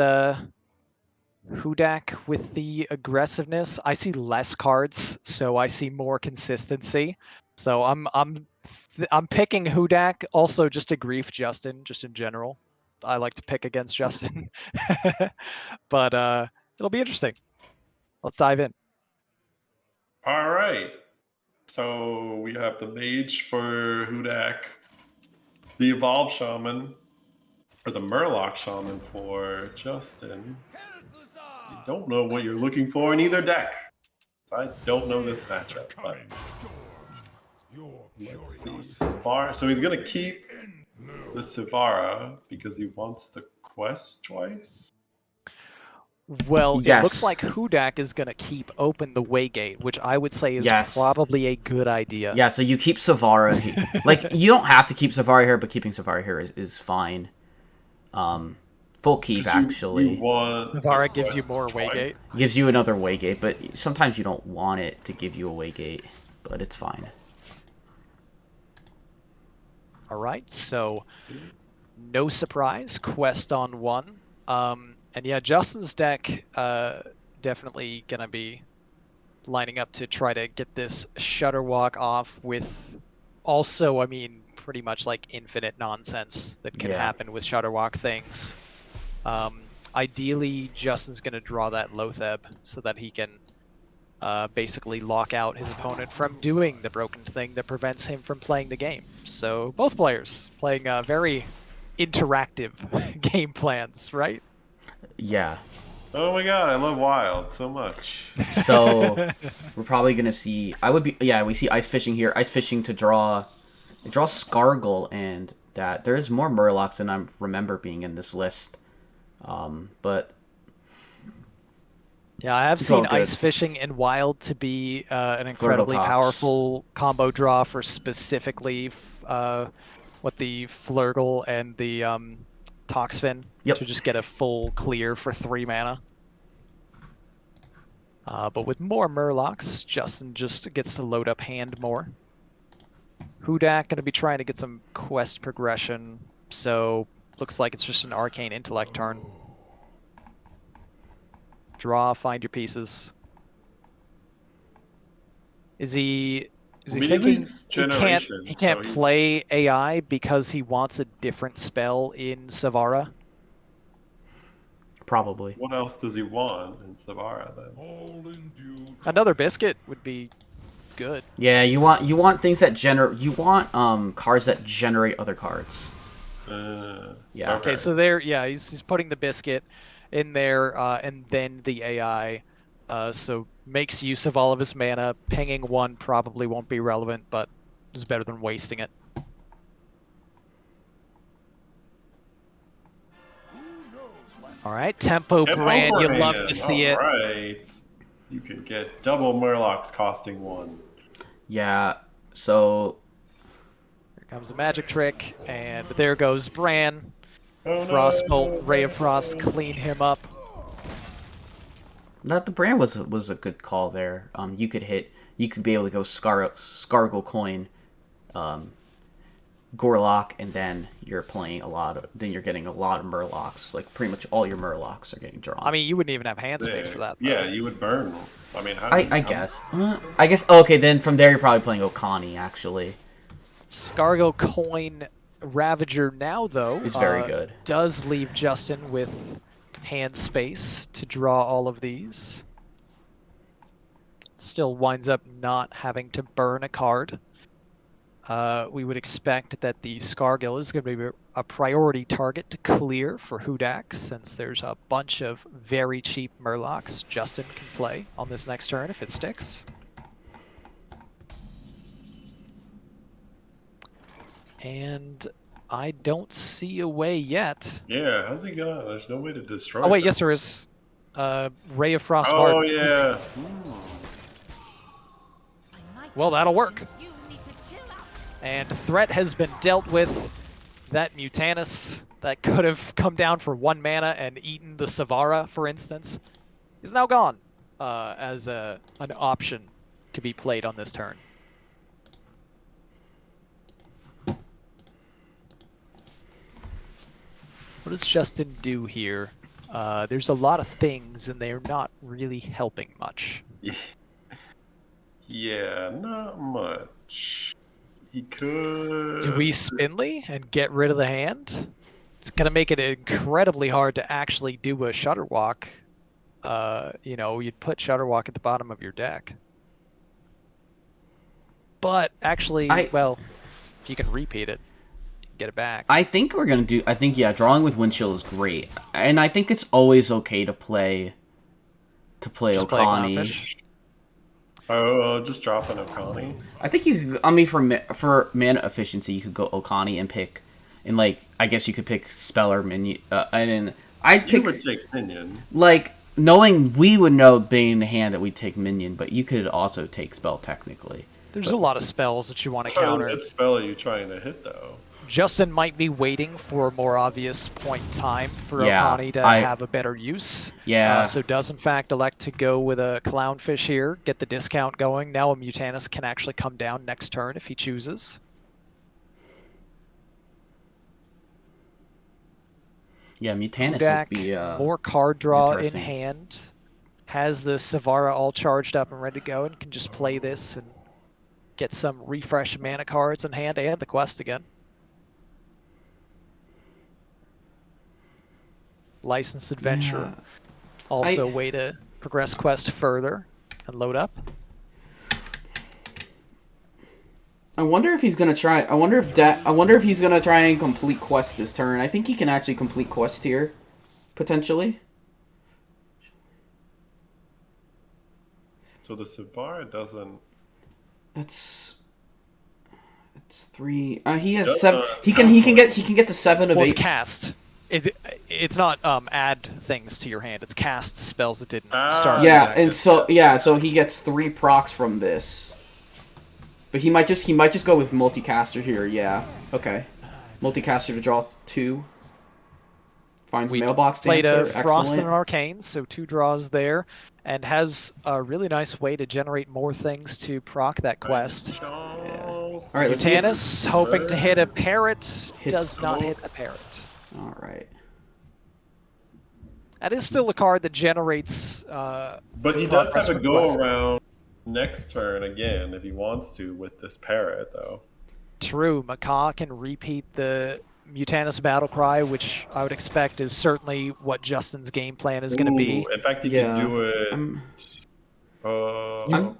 Hudak with the aggressiveness. I see less cards, so I see more consistency. So I'm picking Hudak. Also, just to grief Justin, just in general. I like to pick against Justin, but it'll be interesting. Let's dive in. All right. So we have the Mage for Hudak, the Evolved Shaman, for the Murloc Shaman for Justin. You don't know what you're looking for in either deck. I don't know this matchup, but let's see. Savara. So he's going to keep the Savara because he wants the quest twice. Well, it Yes. looks like Hudak is going to keep open the Waygate, which I would say is Yes. probably a good idea. Yeah, so you keep Savara. Like, you don't have to keep Savara here, but keeping Savara here is fine. Full keep, actually. You want Savara the gives you quest more twice. Waygate. Gives you another Waygate, but sometimes you don't want it to give you a Waygate, but it's fine. All right, so no surprise, quest on one. And yeah, Justin's deck definitely gonna be lining up to try to get this Shutterwalk off with also, I mean, pretty much like infinite nonsense that can Yeah. happen with Shutterwalk things. Ideally, Justin's gonna draw that Lotheb so that he can basically lock out his opponent from doing the broken thing that prevents him from playing the game. So both players playing very interactive game plans, right? Yeah. Oh my god, I love Wild so much. So we're probably gonna see. We see Ice Fishing here. Ice Fishing to draw. It draws Scargle, and that there's more Murlocs than I remember being in this list. But Yeah, I have It's all seen good. Ice Fishing in Wild to be an incredibly Tox. powerful combo draw for specifically what the Flurgle and the Toxfin Yep. to just get a full clear for 3 mana. But with more Murlocs, Justin just gets to load up hand more. Hudak going to be trying to get some quest progression, so looks like it's just an Arcane Intellect turn. Draw, find your pieces. Is he I mean, he thinking leads he can't generation, he can't so he's- play AI because he wants a different spell in Savara? probably. What else does he want in Savara then? Another biscuit would be good. Yeah, you want things that generate. You want cards that generate other cards. Yeah. Okay, so there, yeah, he's putting the biscuit in there, and then the AI, so makes use of all of his mana. Pinging one probably won't be relevant, but is better than wasting it. All right, Tempo Brand, you love to see it. Right. You can get double Murlocs costing 1. Yeah. So Here comes a magic trick, and there goes Bran. Oh, Frostbolt, no. Ray of Frost, clean him up. that the brand was a good call there. You could be able to go Scargle Coin, Gorlock, and then you're getting a lot of Murlocs. Like pretty much all your Murlocs are getting drawn. I mean, you wouldn't even have hand space for that. Though. Yeah, you would burn. I mean, I guess. I guess. Okay, then from there you're probably playing Okani actually. Scargo Coin Ravager now, though, Is very good. Does leave Justin with hand space to draw all of these. Still winds up not having to burn a card. We would expect that the Scargill is going to be a priority target to clear for Hudak, since there's a bunch of very cheap Murlocs Justin can play on this next turn if it sticks. And I don't see a way yet. Yeah, how's he gonna? There's no way to destroy. Oh wait, them. yes there is. Ray of Frost. Oh Heart. yeah. Well, that'll work. And threat has been dealt with. That Mutanus that could have come down for 1 mana and eaten the Savara, for instance, is now gone as an option to be played on this turn. What does Justin do here? There's a lot of things, and they're not really helping much. Yeah, not much. He could. Do we Spinley and get rid of the hand? It's going to make it incredibly hard to actually do a Shutterwalk. You'd put Shutterwalk at the bottom of your deck. But actually, well, if you can repeat it, get it back. I think we're gonna do. I think drawing with wind chill is great, and I think it's always okay to play. Just play Okani. Clownfish. Oh, just drop an Okani. I think you could, I mean, for mana efficiency, you could go Okani and pick, and like, I guess you could pick spell or minion. And then I'd You pick, would take minion. like, knowing we would know being in the hand that we'd take minion, but you could also take spell technically. There's a lot of spells that you want to So counter. what spell are you trying to hit, though? Justin might be waiting for a more obvious point in time for Yeah, Okani to have a better use. Yeah. So does in fact elect to go with a Clownfish here, get the discount going. Now a Mutanus can actually come down next turn if he chooses. Yeah, Mutanus Hudak, would be more card draw in interesting. hand. Has the Savara all charged up and ready to go and can just play this and get some refresh mana cards in hand and the quest again. Licensed Adventure. Yeah. Also a way to progress quest further and load up. I wonder if he's gonna try. I wonder if he's gonna try and complete quest this turn. I think he can actually complete quest here, potentially. So the Savara doesn't. It's 3. He has Does 7. not He can get to 7 of Well, 8. it's cast. It's not add things to your hand. It's cast spells that didn't start. Yeah, Okay. and so he gets 3 procs from this. But he might just go with multicaster here. Yeah. Okay. Multicaster to draw 2. Finds We mailbox played a dancer. Frost and Excellent. an Arcane, so 2 draws there, and has a really nice way to generate more things to proc that quest. All All right, let's see if- Mutanus hoping to hit a parrot, does not hit a parrot. All right. That is still a card that generates. But he does have progress a with go quest. around next turn again if he wants to with this parrot, though. True, Macaw can repeat the Mutanus battle cry, which I would expect is certainly what Justin's game plan is going to be. Ooh, in fact, he Yeah. can do it.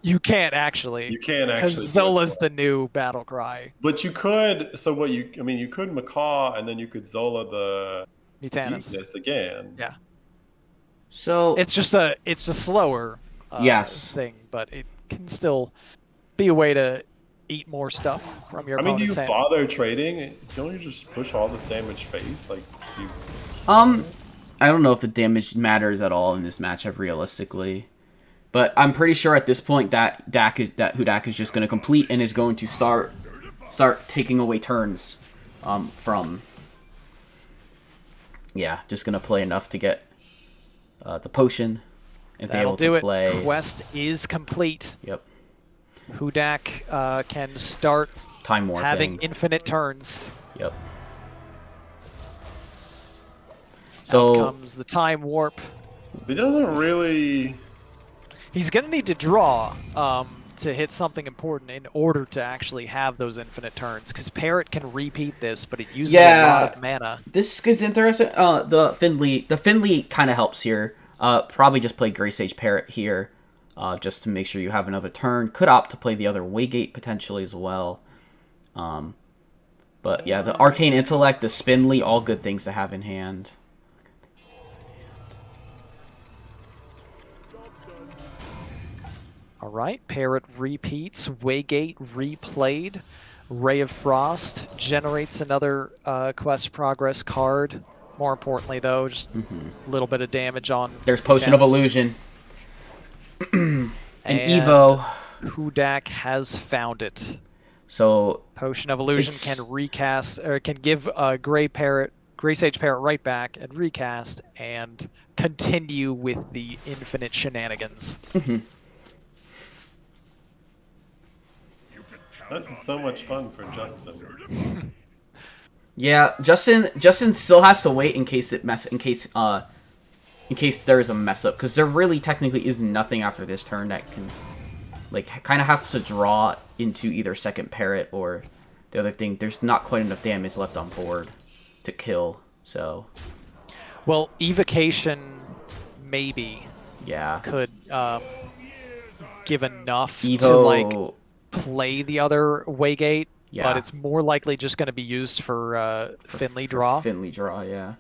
You can't actually. You can Because actually. do it Zola's for- the new battle cry. But you could. So what you? I mean, you could Macaw, and then you could Zola the Mutanus. weakness again. Yeah. So It's just a slower Yes. thing, but it can still be a way to eat more stuff from your I mean, do you opponent's hand. bother trading? Don't you just push all this damage face? Like, you. I don't know if the damage matters at all in this matchup realistically. But I'm pretty sure at this point that Hudak is just going to complete and is going to start taking away turns from. Yeah, just going to play enough to get the potion and be That'll able do to it. play. Quest is complete. Yep. Hudak can start Time warping. having infinite turns. Yep. Out So comes the time warp. He doesn't really. He's going to need to draw to hit something important in order to actually have those infinite turns, because Parrot can repeat this, but it uses a lot of mana. This is interesting. The Finley kind of helps here. Probably just play Grey Sage Parrot here, just to make sure you have another turn. Could opt to play the other Waygate potentially as well. But yeah, the Arcane Intellect, the Spinley, all good things to have in hand. All right, Parrot repeats, Waygate replayed, Ray of Frost generates another quest progress card. More importantly, though, just a little bit of damage on. There's Potion of Mutanus. Illusion. and And Evo. Hudak has found it. So Potion of Illusion It's- can recast, or can give Gray Sage Parrot right back and recast and continue with the infinite shenanigans. This is so much fun for Justin. yeah, Justin still has to wait in case in case there is a mess up, because there really technically is nothing after this turn that can, like, kind of has to draw into either second Parrot or the other thing. There's not quite enough damage left on board to kill, so Well, Evocation maybe yeah. could give enough Evo, to like play the other Waygate Yeah. but it's more likely just going to be used for Finley draw. Finley draw, yeah.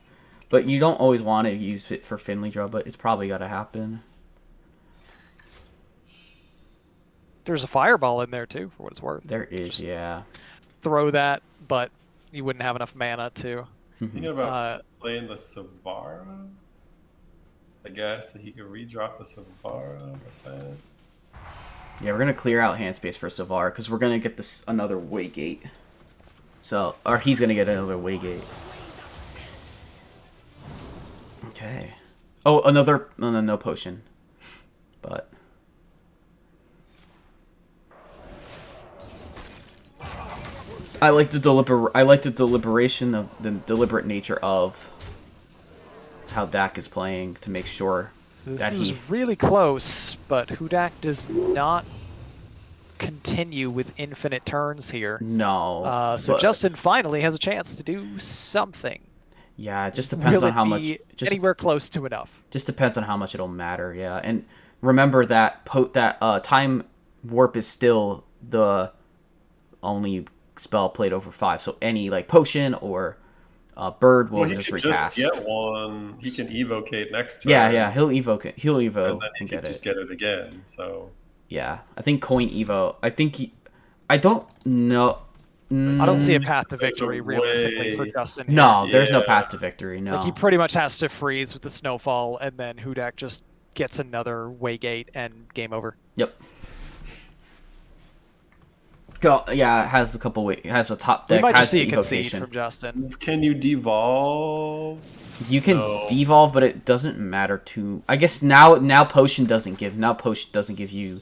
But you don't always want to use it for Finley draw, but it's probably got to happen. There's a fireball in there too, for what it's worth. There is, Just yeah. throw that, but you wouldn't have enough mana to. Thinking about playing the Savara. I guess he could redrop the Savara with that. Yeah, we're gonna clear out hand space for Savar because we're gonna get this another Waygate. So, or he's gonna get another Waygate. Okay. Oh, another no potion, but. I like the deliberation of the deliberate nature of how Dak is playing to make sure So this that is really close, but Hudak does not continue with infinite turns here. No. So but- Justin finally has a chance to do something. Yeah, it just depends Will on how it much. be Just, anywhere close to enough? just depends on how much it'll matter. Yeah, and remember that time warp is still the only spell played over 5. So any like potion or bird will He just can recast. just get one. He can evocate next turn. Yeah, he'll evoke it. He'll evo And then he and can get just it. get it again. So Yeah, I think coin evo. I don't know. I don't see a path to There's a victory realistically for way- Justin here. No, there's no Yeah. path to victory. No. Like he pretty much has to freeze with the snowfall, and then Hudak just gets another Waygate and game over. Yep. Yeah, it has a couple. It has a top We deck. might has just see a the concede evocation. from Justin. can you devolve? You can No. devolve, but it doesn't matter too. I guess now potion doesn't give you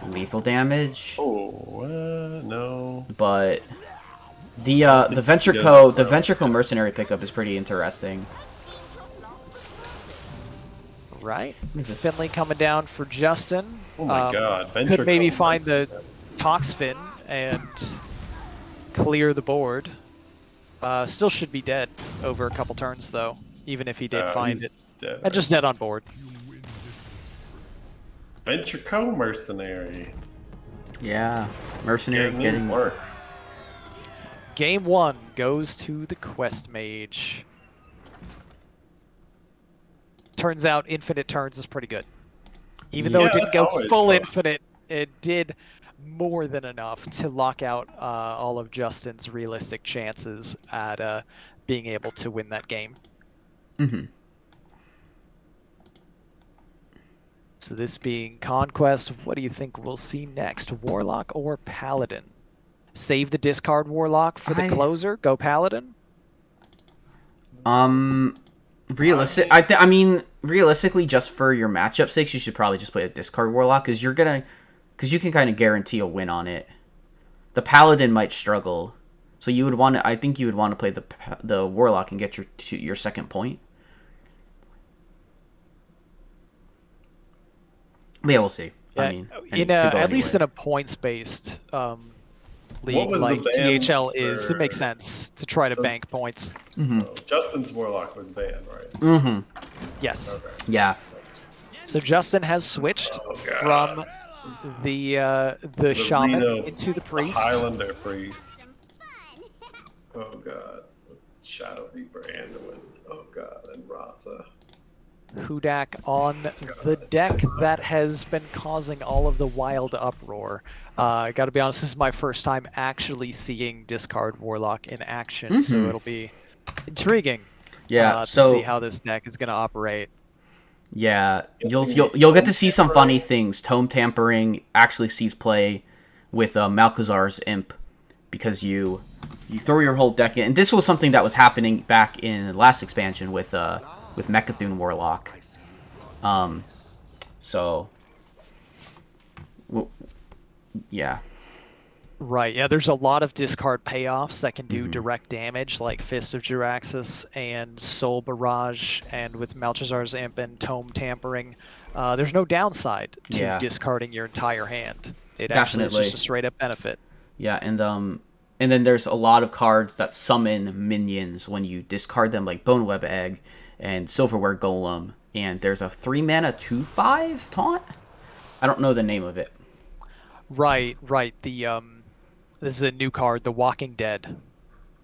lethal damage. Oh no. But the Venture Yeah, Co. no. The Venture Co. mercenary pickup is pretty interesting. Right? What is this? Finley coming down for Justin. Oh my God. Venture Could maybe Co- find the Toxfin and clear the board. Still should be dead over a couple turns though, even if he did find he's it. dead. And just dead on board. Venture Co. mercenary. Yeah, mercenary getting work. Game 1 goes to the Quest Mage. Turns out infinite turns is pretty good. Even though Yeah, it didn't that's go always full fun. infinite, it did more than enough to lock out all of Justin's realistic chances at being able to win that game. Mhm. So this being Conquest, what do you think we'll see next? Warlock or Paladin? Save the discard Warlock for the I- closer? Go Paladin? Realistically, just for your matchup sakes, you should probably just play a discard warlock because you can kind of guarantee a win on it. The paladin might struggle, so you would want to. I think you would want to play the warlock and get your second point. But yeah, we'll see. Yeah, I mean, and it could go at least in anywhere. a points-based league was the like ban THL is, it makes for- sense to try to So- bank points. Oh, Justin's Warlock was banned, right? Mm-hmm. Yes. Okay. Yeah. So Justin has switched Oh, from God. the shaman Reno- into the the priest. Highlander priest. Oh God. Shadow Reaper Anduin. Oh God, and Rasa. Hudak on the deck that has been causing all of the wild uproar. I gotta be honest, this is my first time actually seeing Discard Warlock in action, so Mhm. it'll be intriguing Yeah. to So see how this deck is gonna operate. yeah, Yes, you'll we you'll need you'll get tome to see some tampering. funny things. Tome tampering actually sees play with Malchazar's imp because you throw your whole deck in. And this was something that was happening back in the last expansion with Mechathune Warlock. So yeah. Right, yeah, there's a lot of discard payoffs that can do Mhm. direct damage, like Fist of Jiraxis and Soul Barrage, and with Malchazar's Imp and Tome Tampering, there's no downside to Yeah. discarding your entire hand. It actually is Definitely. just a straight up benefit. Yeah, and then there's a lot of cards that summon minions when you discard them, like Boneweb Egg and Silverware Golem. And there's a 3-mana 2/5 taunt. I don't know the name of it. Right. The This is a new card, The Walking Dead.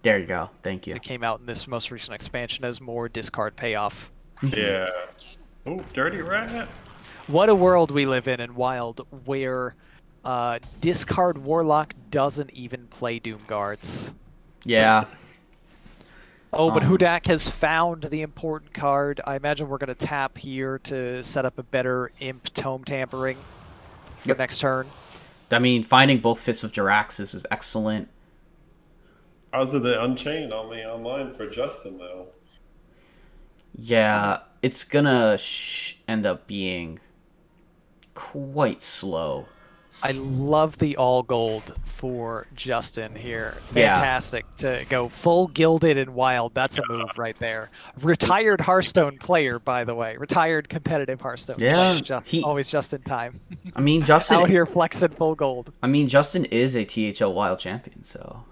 There you go. Thank you. It came out in this most recent expansion as more discard payoff. Yeah. Oh, dirty rat. What a world we live in Wild, where discard Warlock doesn't even play Doom Guards. Yeah. Oh, but Hudak has found the important card. I imagine we're going to tap here to set up a better Imp Tome Tampering for next turn. I mean, finding both Fists of Jaraxxus is excellent. How's it the Unchained on the online for Justin, though? Yeah, it's gonna end up being quite slow. I love the all gold for Justin here. Yeah. Fantastic to go full gilded and wild. That's a move right there. Retired Hearthstone player, by the way. Retired competitive Hearthstone Yeah, player. Always just in time. I mean, Justin out here flexing full gold. I mean, Justin is a THL Wild champion, so.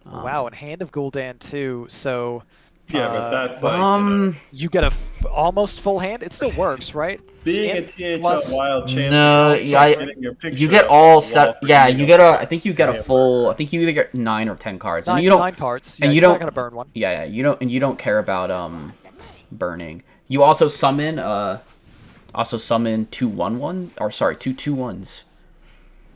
Wow, and Hand of Gul'dan too. So. Yeah, but that's like you get a almost full hand. It still works, right? Being a THL Wild champion. No, you get all set. Yeah, you get a. I think you get a full. I think you either get 9 or 10 cards. And you don't, 9 cards. Yeah, and you don't. Not gonna burn one. Yeah, you don't. And you don't care about burning. You also summon 2 1/1 or sorry 2 2/1s.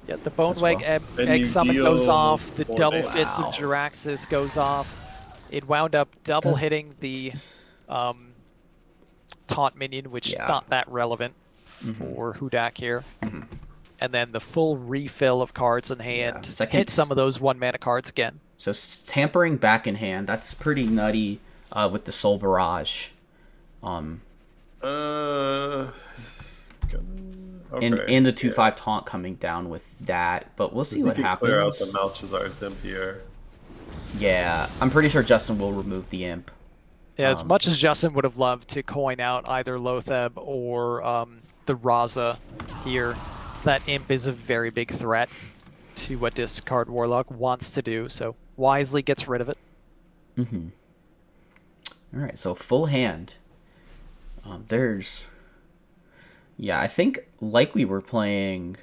Yeah, the Boneweg egg summon goes off. The double fist of Jaraxxus goes off. It wound up double hitting the taunt minion, which not that relevant for Hudak here. And then the full refill of cards in hand hit some of those 1-mana cards again. So tampering back in hand, that's pretty nutty with the Soul Barrage. Okay. And the 2/5 taunt coming down with that, but we'll see what happens. Clear out the Malchazar's Imp here. Yeah, I'm pretty sure Justin will remove the Imp. Yeah, as much as Justin would have loved to coin out either Lotheb or the Raza here, that Imp is a very big threat to what Discard Warlock wants to do, so wisely gets rid of it. Alright, so full hand. Yeah, I think likely we're playing...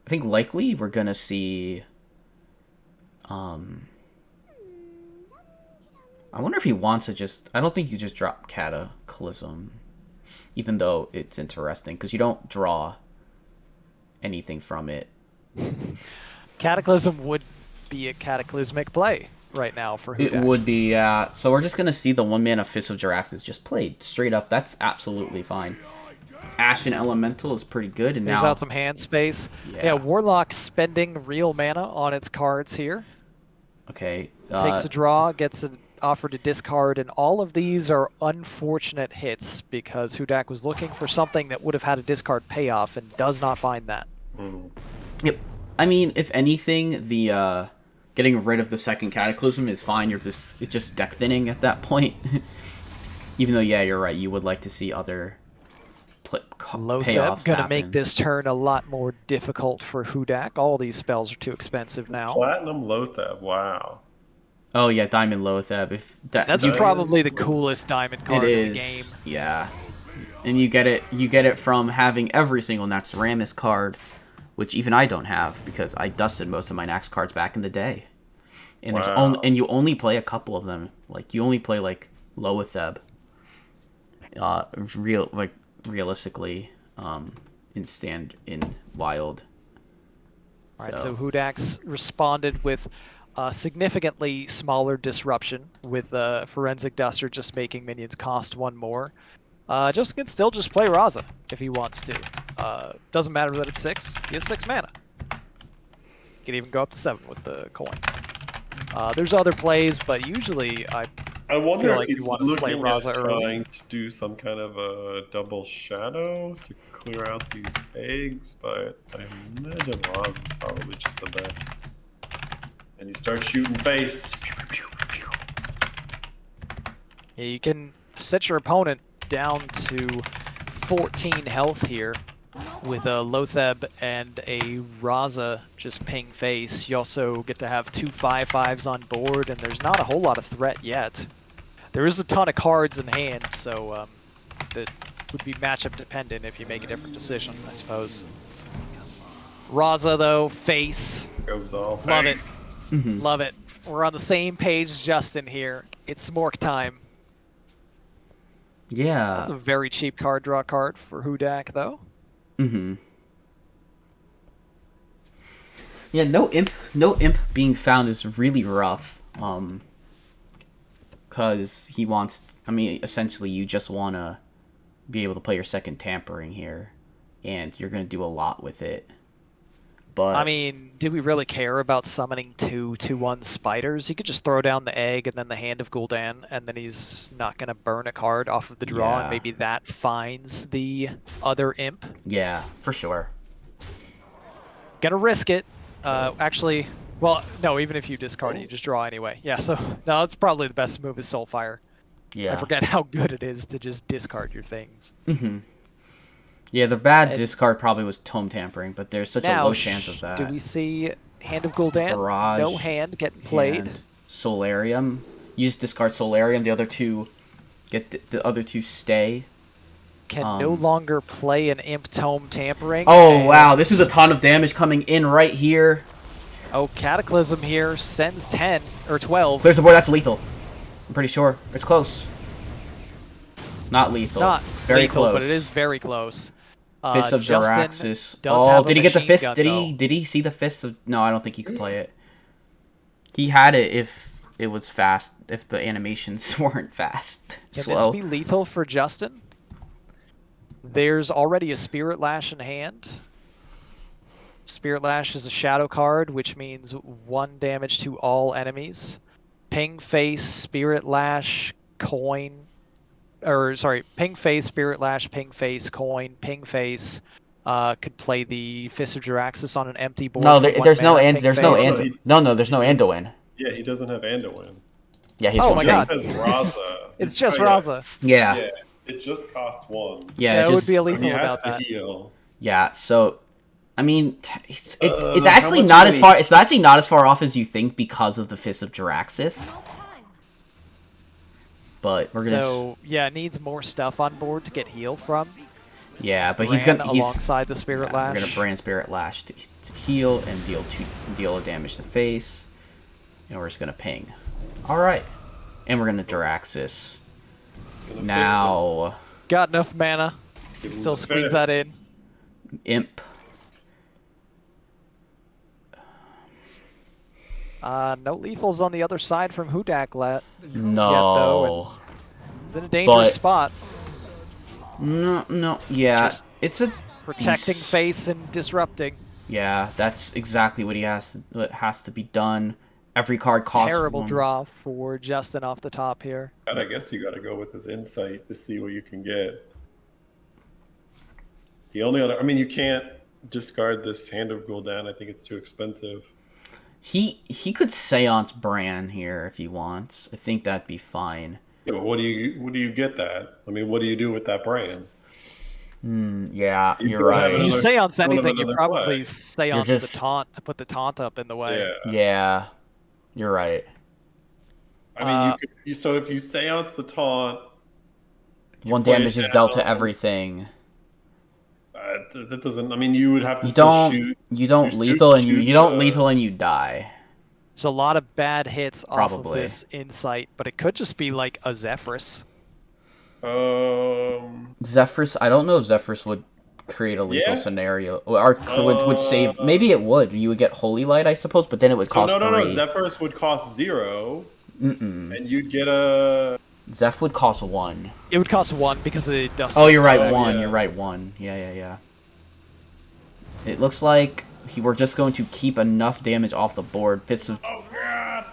I think likely we're gonna see... I wonder if he wants to just... I don't think you just drop Cataclysm. Even though it's interesting, because you don't draw anything from it. Cataclysm would be a cataclysmic play right now for Hudak. It would be, yeah. So we're just going to see the 1-mana Fist of Jaraxxus just played straight up. That's absolutely fine. Ashen Elemental is pretty good. And There's now out some hand space. Yeah, Warlock spending real mana on its cards here. Okay. Takes a draw, gets an offer to discard, and all of these are unfortunate hits because Hudak was looking for something that would have had a discard payoff and does not find that. Yep. I mean, if anything, the getting rid of the second Cataclysm is fine. It's just deck thinning at that point. Even though, yeah, you're right. You would like to see other payoffs gonna make this turn a lot more difficult for Hudak. All these spells are too expensive now. Platinum Lotheb, wow. Oh yeah, Diamond Lotheb. That's probably the coolest diamond card in the game. Yeah, and you get it from having every single Naxxramas card, which even I don't have because I dusted most of my Nax cards back in the day. And you only play a couple of them. Like you only play like Lotheb. Realistically, in Wild. All right, so Hudak's responded with a significantly smaller disruption with Forensic Duster just making minions cost 1 more. Just can still just play Raza if he wants to. Doesn't matter that it's 6. He has 6 mana. Can even go up to 7 with the coin. There's other plays, but usually I wonder if like he's you want to play looking Raza at early. trying to do some kind of a double shadow to clear out these eggs, but I imagine Raza is probably just the best. And you start shooting face. Yeah, you can set your opponent down to 14 health here with a Lotheb and a Raza just ping face. You also get to have 2 5/5s on board, and there's not a whole lot of threat yet. There is a ton of cards in hand, so that would be matchup dependent if you make a different decision, I suppose. Raza, though, face. Goes all Love it. face. Love it. We're on the same page, Justin, here. It's Smork time. Yeah. That's a very cheap card draw card for Hudak, though. Yeah, no imp being found is really rough. Because he wants, I mean, essentially you just want to be able to play your second tampering here, and you're going to do a lot with it. But I mean, do we really care about summoning 2/1 spiders? He could just throw down the egg and then the Hand of Gul'dan, and then he's not going to burn a card off of the draw, Yeah. and maybe that finds the other imp. yeah, for sure. Gonna risk it. Actually, well, no, even if you discard it, you just draw anyway. Yeah, so, no, it's probably the best move is Soulfire. Yeah. I forget how good it is to just discard your things. Yeah, the bad And- discard probably was Tome Tampering, but there's such a Now, low chance of that. do we see Hand of Gul'dan? Barrage, No hand getting played. And Solarium. You just discard Solarium, the other two get the other two stay. Can no longer play an Imp Tome Tampering. Oh, and- wow, this is a ton of damage coming in right here. Oh, Cataclysm here sends 10 or 12. Clears the board, that's lethal. I'm pretty sure. It's close. Not lethal. Not very lethal, close. but it is very close. Fist of Justin Jaraxxus. does Oh, have a did he get the machine fist? gun, Did though. he? Did he see the fist of? No, I don't think he could play it. He had it if it was fast. If the animations weren't fast, Can slow. this be lethal for Justin? There's already a Spirit Lash in hand. Spirit Lash is a shadow card, which means 1 damage to all enemies. Ping Face, Spirit Lash, Coin. Or, sorry, Ping Face, Spirit Lash, Ping Face, Coin, Ping Face. Could play the Fist of Jaraxxus on an empty board. No, for there, 1 there's no mana, and Ping there's no Face. and no there's no Anduin. Yeah, he doesn't have Anduin. Yeah, he's Oh one my It just- God. just says Raza. It's just yeah. Raza. Yeah, Yeah, it just costs 1. yeah. it It's would just, be a He lethal has about to that. heal. yeah. So, I mean, it's how actually much not do as we- far. It's actually not as far off as you think because of the Fist of Jaraxxus. But we're gonna. So, yeah, it needs more stuff on board to get heal from. Yeah, but Brand he's alongside the Spirit Lash. We're gonna brand Spirit Lash to heal and deal damage to face, and we're just gonna ping. All right, and we're gonna Jaraxxus. Gonna Now Got enough mana. Give him Still the squeeze fist. that in. Imp. No lethals on the other side from Hudak though, No. He's in a dangerous But- spot. No. Yeah, Just it's a Protecting dec- face and disrupting. Yeah, that's exactly what what has to be done. Every card costs Terrible 1. draw for Justin off the top here. God, I guess you got to go with his insight to see what you can get. The only other, I mean, you can't discard this Hand of Gul'dan. I think it's too expensive. He could Seance Bran here if he wants. I think that'd be fine. Yeah, but what do you get that? I mean, what do you do with that brand? Yeah, You you're don't have right. If you another- seance don't have anything, you another probably play. seance just- the taunt to put the taunt up in the way. Yeah. Yeah, you're right. I mean, so if you seance the taunt, One play it damage is dealt to down. everything. that doesn't. I mean, you would have to You still don't. shoot. You don't you lethal and you shoot don't the- lethal and you die. There's a lot of bad hits off of Probably. this insight, but it could just be like a Zephyrus. Zephyrus. I don't know if Zephyrus would create a lethal Yeah. scenario or would save. Maybe it would. You would get Holy Light, I suppose, but then it would So cost no. 3. Zephyrus would cost 0, and you'd get a. Zeph would cost 1. It would cost 1 because of the dust. Oh, you're right. Oh, 1. yeah. You're right. 1. Yeah. It looks like we're just going to keep enough damage off the board. Oh God!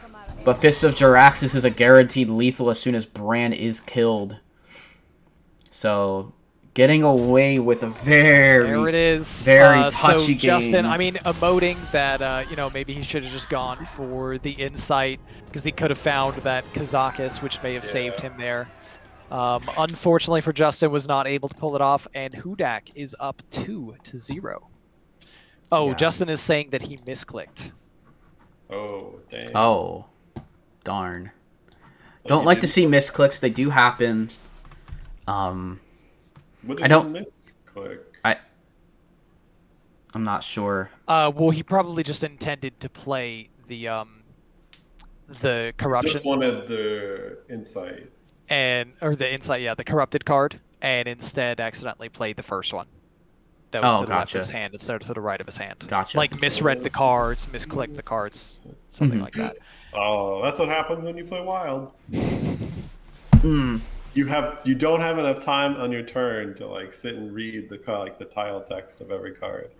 But Fist of Jaraxxus is a guaranteed lethal as soon as Bran is killed. So, getting away with a There it very... is. very So touchy Justin, game. I mean, emoting that, maybe he should have just gone for the insight because he could have found that Kazakis, which may have saved him there. Unfortunately for Justin, was not able to pull it off, and Hudak is up 2-0. Oh, Yeah. Justin is saying that he misclicked. Oh damn! Oh. Darn. Like Don't he like to didn't- see misclicks. They do happen. What did I don't- he misclick? I'm not sure. Well, he probably just intended to play the corruption Just wanted the insight. or the insight, yeah, the corrupted card, and instead accidentally played the first one. That was Oh, to the left of his gotcha. hand instead of to the right of his hand. Gotcha. Like misread the cards, misclicked the cards, something like that. Oh, that's what happens when you play Wild. Mm. You don't have enough time on your turn to like sit and read the tile text of every card.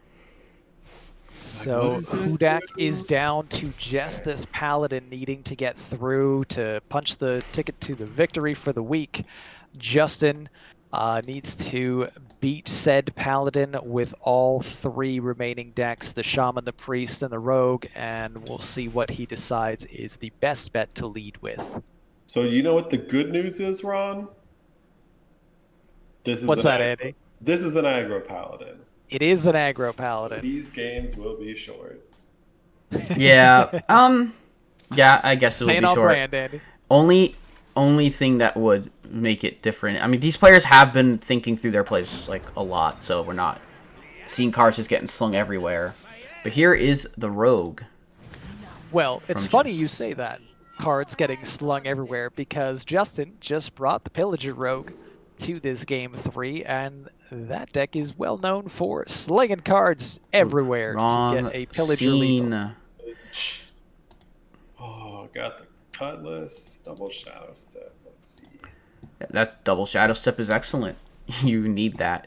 So what is this Hudak move? is down to just this paladin needing to get through to punch the ticket to the victory for the week. Justin needs to beat said paladin with all 3 remaining decks, the shaman, the priest, and the rogue, and we'll see what he decides is the best bet to lead with. So you know what the good news is, Ron? This is What's an that, aggro- Andy? This is an aggro paladin. It is an aggro paladin. These games will be short. Yeah. Yeah, I guess it would Staying be on short. brand, Andy. Only thing that would make it different. I mean, these players have been thinking through their plays like a lot, so we're not seeing cards just getting slung everywhere. But here is the rogue. Well, it's From funny Justin. you say that. Cards getting slung everywhere because Justin just brought the Pillager Rogue to this game 3, and that deck is well known for slinging cards everywhere Wrong to get a Pillager lethal. scene. Oh, got the Cutlass, double Shadow Step. Let's see. That double shadow step is excellent. You need that.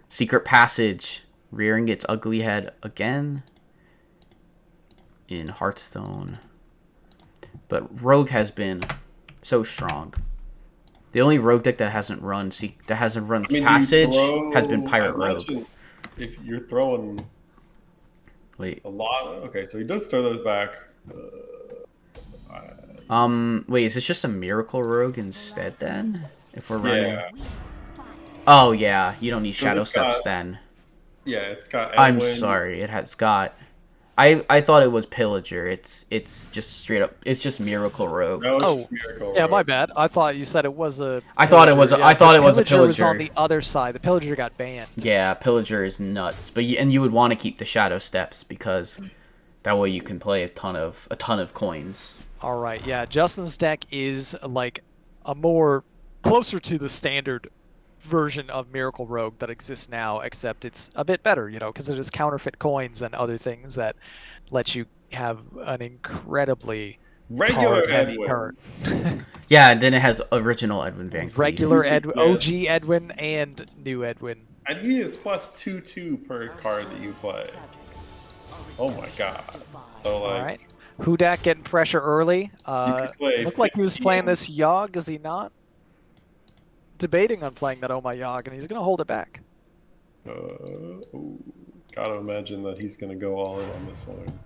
Secret Passage, rearing its ugly head again in Hearthstone. But Rogue has been so strong. The only Rogue deck that hasn't run I mean, Passage you has been Pirate I Rogue. imagine if you're throwing Wait, a lot, okay, so he does throw those back. wait, is this just a Miracle Rogue instead then? If we're running, Yeah, oh yeah, you don't need Shadow it's got Steps then. yeah, it's got. I'm Edwin. sorry, it has got. I thought it was Pillager. It's just straight up. It's just Miracle Rogue. No, it's Oh, just Miracle Yeah, Rogue. my bad. I thought you said it was a. I thought it was a- Pillager. I thought it was a Pillager was on Pillager. the other side. The Pillager got banned. Yeah, Pillager is nuts, but you would want to keep the Shadow Steps because that way you can play a ton of coins. All right, yeah. Justin's deck is like a more closer to the standard version of Miracle Rogue that exists now, except it's a bit better, because it is counterfeit coins and other things that let you have an incredibly Regular card-heavy Edwin. turn. Yeah, and then it has original Edwin Van Cleef. Regular Edwin, Yeah. OG Edwin, and new Edwin. And he is plus 2/2 per card that you play. Oh my god. So All like, right. Hudak getting pressure early. could play Looked like he was 15. playing this Yogg, is he not? Debating on playing that Oh My Yogg, and he's going to hold it back. ooh, gotta imagine that he's gonna go all in on this one.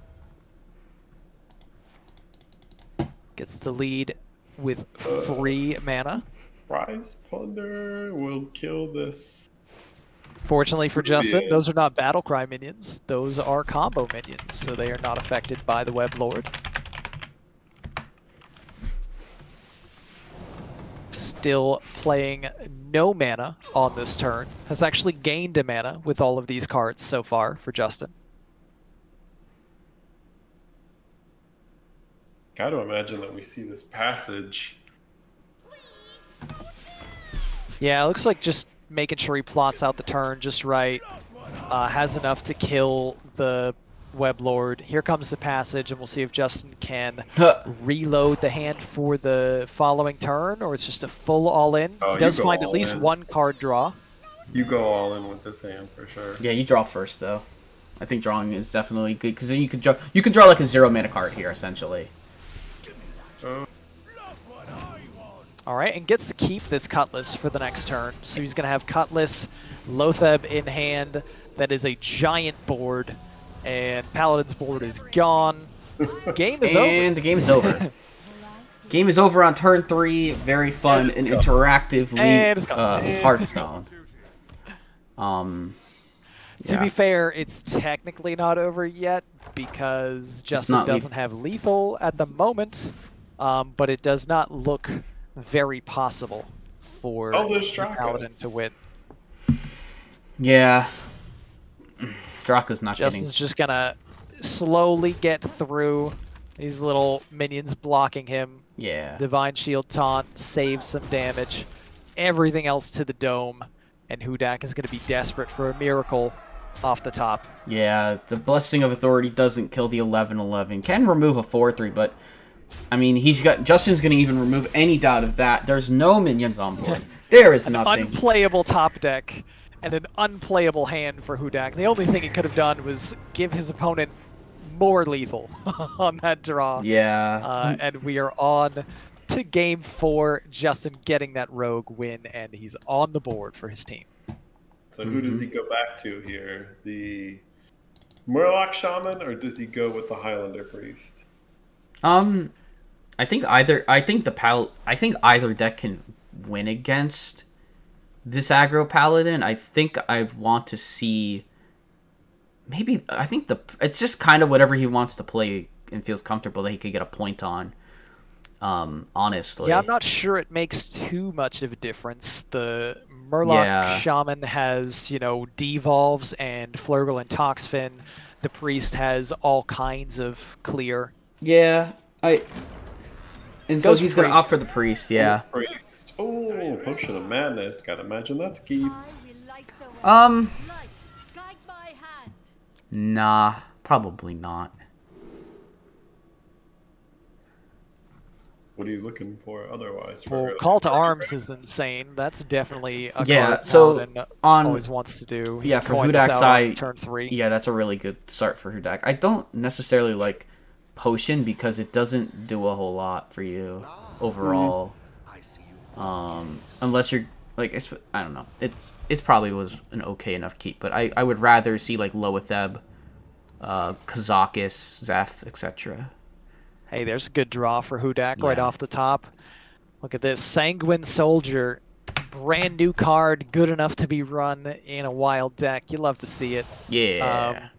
Gets the lead with 3 mana. Prize Plunder will kill this. Fortunately for Yeah. Justin, those are not Battlecry minions. Those are combo minions, so they are not affected by the Web Lord. Still playing no mana on this turn. Has actually gained a mana with all of these cards so far for Justin. Gotta imagine that we see this passage. Yeah, it looks like just making sure he plots out the turn just right. Has enough to kill the Web Lord. Here comes the passage, and we'll see if Justin can reload the hand for the following turn, or it's just a full all-in. Oh, He you does go find at all least in. one card draw. You go all in with this hand for sure. Yeah, you draw first though. I think drawing is definitely good because then you could draw like a 0 mana card here essentially. All right, and gets to keep this Cutlass for the next turn. So he's going to have Cutlass, Lotheb in hand. That is a giant board, and Paladin's board is gone. Game is over. And the game is over. Game is over on turn 3. Very fun and interactive And it's gone. Hearthstone. To be fair, it's technically not over yet because Justin not doesn't have lethal at the moment, but it does not look very possible for Oh, there's the Straka. Paladin to win. Yeah. Draka's not Justin's just gonna slowly get through these little minions blocking him. Yeah. Divine Shield taunt, saves some damage. Everything else to the dome. And Hudak is going to be desperate for a miracle off the top. Yeah, the Blessing of Authority doesn't kill the 11/11. Can remove a 4/3, but I mean, Justin's going to even remove any doubt of that. There's no minions on board. There is nothing. Unplayable top deck and an unplayable hand for Hudak. The only thing he could have done was give his opponent more lethal on that draw. Yeah. And we are on to game 4. Justin getting that rogue win, and he's on the board for his team. So who does he go back to here? The MotLK Shaman, or does he go with the Highlander Priest? I think either deck can win against this aggro Paladin. I think I want to see it's just kind of whatever he wants to play and feels comfortable that he could get a point on. Honestly. Yeah, I'm not sure it makes too much of a difference. The MotLK Shaman has, devolves and Flurgle and Toxfin. The Priest has all kinds of clear. Yeah, so he's going to opt for the Priest, yeah. Priest. Oh, Potion of Madness. Gotta imagine that's a keep. Nah, probably not. What are you looking for otherwise? Well, Call to Arms is insane. That's definitely a card so Paladin on always wants to do. Yeah, for Coin Hudak's this out side, on turn 3. Yeah, that's a really good start for Hudak. I don't necessarily like Potion because it doesn't do a whole lot for you overall. Unless you're like, I don't know. It's probably was an okay enough keep, but I would rather see like Loetheb, Kazakis, Zeph, etc. Hey, there's a good draw for Hudak right off the top. Look at this. Sanguine Soldier. Brand new card. Good enough to be run in a wild deck. You love to see it. Yeah.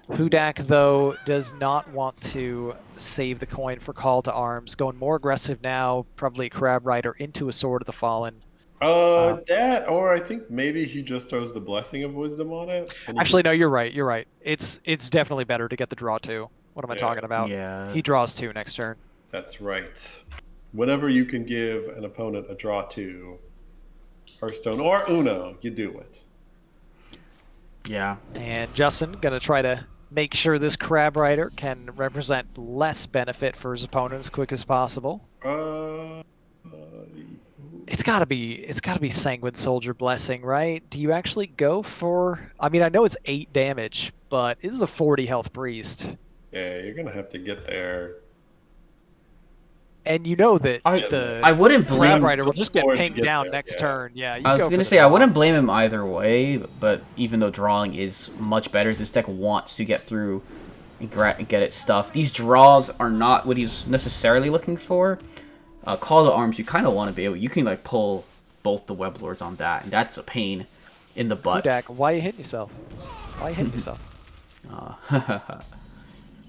Hudak, though, does not want to save the coin for Call to Arms. Going more aggressive now. Probably a Crab Rider into a Sword of the Fallen. That, or I think maybe he just throws the Blessing of Wisdom on it. Actually, no, you're right. You're right. It's definitely better to get the draw 2. What am I talking about? Yeah. He draws 2 next turn. That's right. Whenever you can give an opponent a draw 2, Hearthstone or Uno, you do it. Yeah. And Justin gonna try to make sure this Crab Rider can represent less benefit for his opponent as quick as possible. It's gotta be Sanguine Soldier Blessing, right? Do you actually go for? I mean, I know it's 8 damage, but this is a 40 health priest. Yeah, you're gonna have to get there. And you know that I wouldn't blame Crab Rider will just get pinged down there, next yeah. turn. Yeah, I was gonna say I wouldn't blame him either way, but even though drawing is much better, this deck wants to get through and get its stuff. These draws are not what he's necessarily looking for. Call to Arms, you kind of want to be able. You can like pull both the Web Lords on that, and that's a pain in the butt. Hudak, why you hitting yourself? Why you hitting yourself?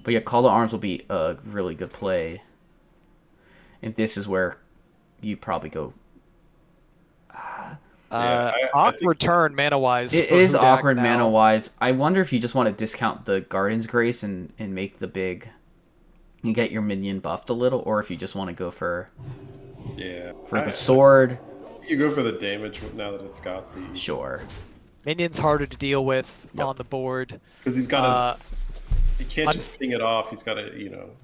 But yeah, Call to Arms will be a really good play. And this is where you probably go. Awkward turn mana-wise. It is awkward mana-wise. I wonder if you just want to discount the Garden's Grace and make the big... and get your minion buffed a little, or if you just want to go for the sword. You go for the damage now that it's got the... Sure. Minion's harder to deal with on the board. Because he's got to... He can't just ping it off. He's got to,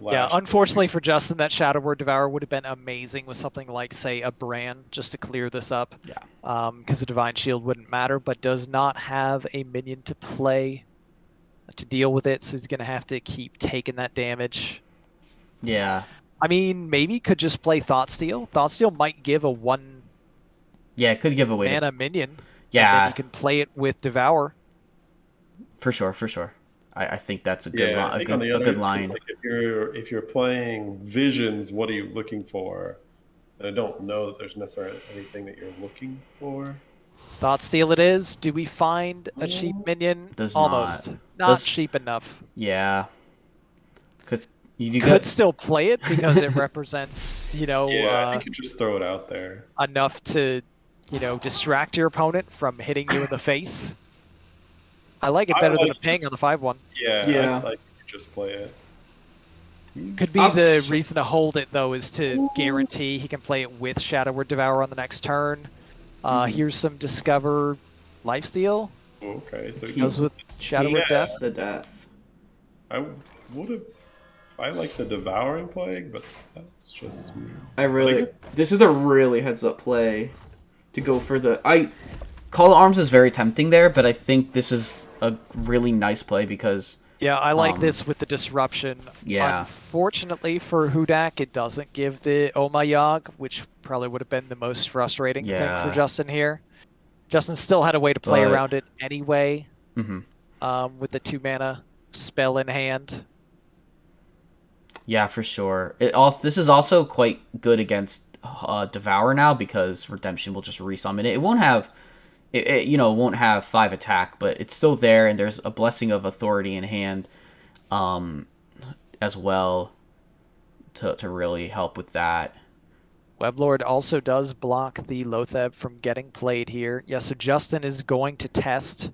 lash. Yeah, unfortunately for Justin, that Shadow Word Devourer would have been amazing with something like, say, a Bran, just to clear this up. Yeah. Because the Divine Shield wouldn't matter, but does not have a minion to play to deal with it, so he's going to have to keep taking that damage. Yeah. I mean, maybe could just play Thoughtsteal. Thoughtsteal might give a 1 Yeah, it could give away mana minion. Yeah. And then you can play it with Devour. For sure. I think that's a good Yeah, line. I think on the other hand, like if you're playing Visions, what are you looking for? And I don't know that there's necessarily anything that you're looking for. Thoughtsteal it is. Do we find a cheap minion? Almost. Not cheap enough. Yeah. You could still play it because it represents, I think you just throw it out there. Enough to, distract your opponent from hitting you in the face. I like it I better than a like ping just- on the 5-1. Yeah, Yeah. I like just play it. Could be I'm the s- reason to hold it, though, is to guarantee he can play it with Shadow Word Devourer on the next turn. Here's some Discover Lifesteal. Okay, so He- Goes with Shadow Word Yeah. Death. The death. I would have. I like the Devouring Plague, but that's just me. I really. guess- This is a really heads up play to go for the. Call to Arms is very tempting there, but I think this is a really nice play because. Yeah, I like this with the Disruption. Yeah. Unfortunately for Hudak, it doesn't give the Oh My Yogg, which probably would have been the most frustrating thing Yeah. for Justin here. Justin still had a way to play But- around it anyway, Mhm. with the 2-mana spell in hand. Yeah, for sure. This is also quite good against Devour now because Redemption will just resummon it. It won't have, won't have 5 attack, but it's still there, and there's a Blessing of Authority in hand, as well, to really help with that. Weblord also does block the Lotheb from getting played here. Yeah, so Justin is going to test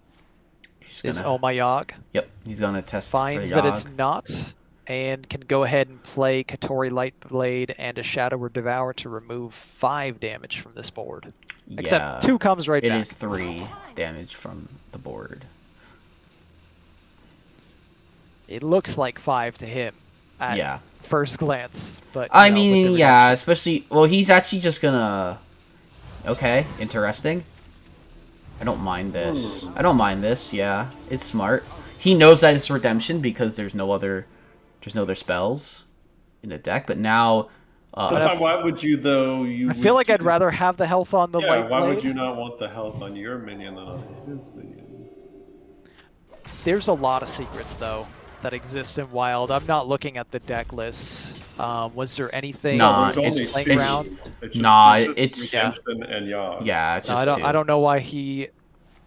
He's this gonna, Oh My Yogg. Yep, he's gonna test. Finds for that it's Yogg. not, and can go ahead and play Katori Lightblade and a Shadow Word Devour to remove 5 damage from this board. Yeah, Except 2 comes right It back. is 3 damage from the board. It looks like 5 to him at Yeah. first glance, but I with mean, the yeah, redemption. especially. Well, he's actually just gonna. Okay, interesting. I don't mind this. I don't mind this. Yeah, it's smart. He knows that it's redemption because there's no other spells in the deck. But now, This time, why would you though? I feel like I'd rather have the health on the Yeah, Lightblade. why would you not want the health on your minion than on his minion? There's a lot of secrets though that exist in Wild. I'm not looking at the deck lists. Was there anything Nah, There's only playing two. around? It's just, Nah, it's, just it's- redemption and Yogg. yeah, it's No, just I two. don't know why he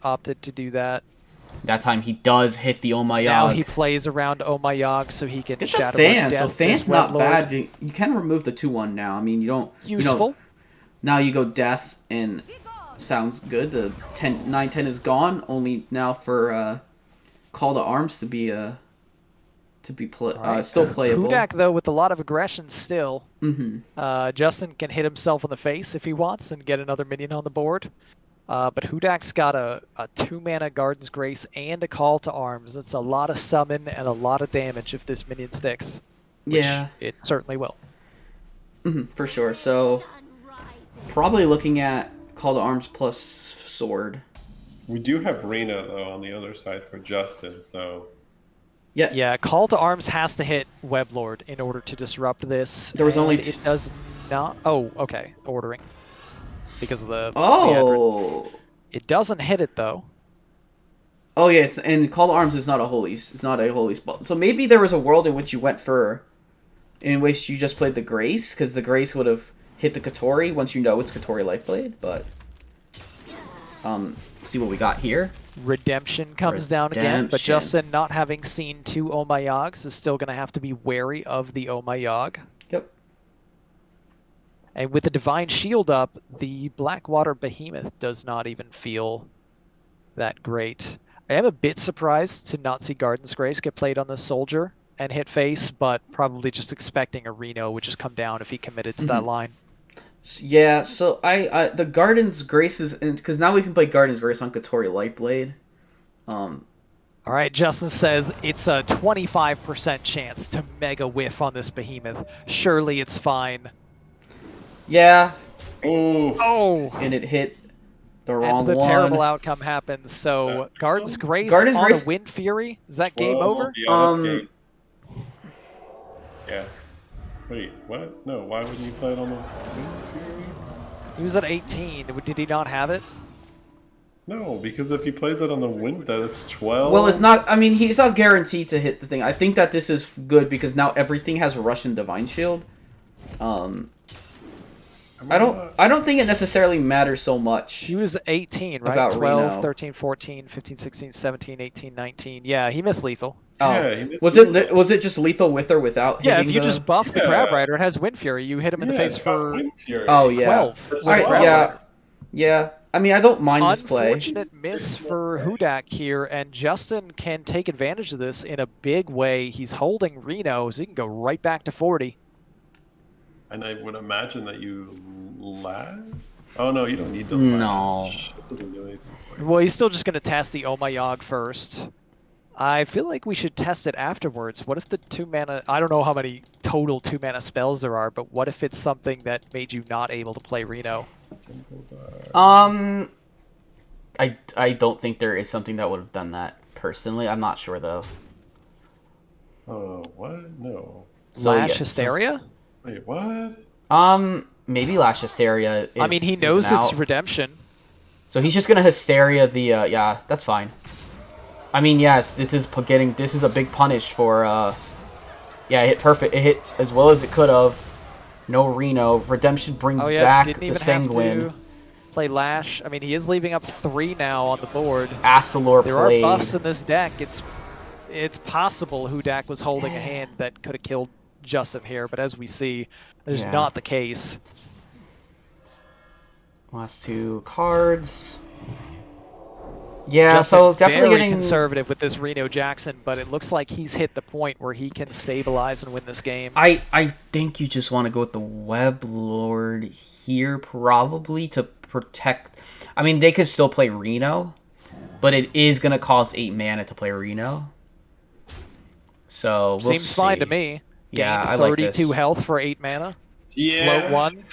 opted to do that. That time he does hit the Oh My Now Yogg. he plays around Oh My Yogg so he can Get the Shadow fan. Word So Death fan's this not Weblord. bad. You can remove the 2/1 now. I mean, you don't. Useful. Now you go death and sounds good. The 9/10 is gone. Only now for Call to Arms to be Alright. still playable. Hudak though with a lot of aggression still. Mm-hmm. Justin can hit himself in the face if he wants and get another minion on the board. But Hudak's got a 2-mana Garden's Grace and a Call to Arms. It's a lot of summon and a lot of damage if this minion sticks. Which Yeah, it certainly will. for sure. So probably looking at Call to Arms plus Sword. We do have Rena though on the other side for Justin, so Yeah. Yeah, Call to Arms has to hit Weblord in order to disrupt this. There was only and it does not. Oh, okay. Ordering. Because of the. The Oh. it doesn't hit it though. Oh yeah, and Call to Arms is not a holy. It's not a holy spell. So maybe there was a world in which you went for, in which you just played the Grace, because the Grace would have hit the Katori once you know it's Katori Lifeblade. But see what we got here. Redemption comes down again, but Redemption. Justin, not having seen 2 Oh My Yoggs, is still going to have to be wary of the Oh My Yogg. Yep. And with the Divine Shield up, the Blackwater Behemoth does not even feel that great. I am a bit surprised to not see Garden's Grace get played on the Soldier and hit face, but probably just expecting a Reno would just come down if he committed to that line. Yeah, so I the Garden's Grace is because now we can play Garden's Grace on Katori Lightblade. All right, Justin says it's a 25% chance to mega whiff on this Behemoth. Surely it's fine. Yeah, Oh! and it hit the wrong And the one. terrible outcome happens. So Garden's Grace Garden's on Grace- a Wind Fury? Is that game Well, over? Yeah, that's game. Yeah. Wait, what? No, why wouldn't you play it on the Wind Fury? He was at 18. Did he not have it? No, because if he plays it on the Wind, that's 12. Well, it's not. I mean, he's not guaranteed to hit the thing. I think that this is good because now everything has a Russian Divine Shield. I don't think it necessarily matters so much. He was 18, right? About 12, Reno. 13, 14, 15, 16, 17, 18, 19. Yeah, he missed lethal. Yeah, he missed was it. it just lethal with or without? Yeah, hitting if you the... just buff the Yeah. Crab Rider, it has Wind Fury. You hit him in the face it's got for Wind Fury. Oh yeah. 12. That's All right. Crab Yeah. Rider. Yeah. I mean, I don't mind this play. Unfortunate miss for Hudak here, and Justin can take advantage of this in a big way. He's holding Reno, so he can go right back to 40. And I would imagine that you lash. Oh no, you don't need to No. lash. It doesn't do anything for you. Well, he's still just going to test the Oh My Yogg first. I feel like we should test it afterwards. What if the 2-mana... I don't know how many total 2-mana spells there are, but what if it's something that made you not able to play Reno? I don't think there is something that would have done that personally. I'm not sure though. Oh, what? No. So, Lash yeah, Hysteria? Wait, what? Maybe Lash Hysteria. I mean, he knows it's redemption. So he's just gonna Hysteria the. Yeah, that's fine. I mean, yeah, this is a big punish for. Yeah, it hit perfect. It hit as well as it could have. No Reno. Redemption brings back didn't the even Sanguine. have to play Lash. I mean, he is leaving up 3 now on the board. Astalor There played. are buffs in this deck. It's possible Hudak was holding a hand that could have killed Justin here, but as we see, that is not the case. Last 2 cards. Yeah, Justin so definitely very getting conservative with this Reno Jackson, but it looks like he's hit the point where he can stabilize and win this game. I think you just want to go with the Web Lord here, probably to protect. I mean, they could still play Reno, but it is going to cost 8 mana to play Reno. So we'll Seems fine to me. Yeah, Gain I like 32 this. health for 8 mana. Yeah. Float 1.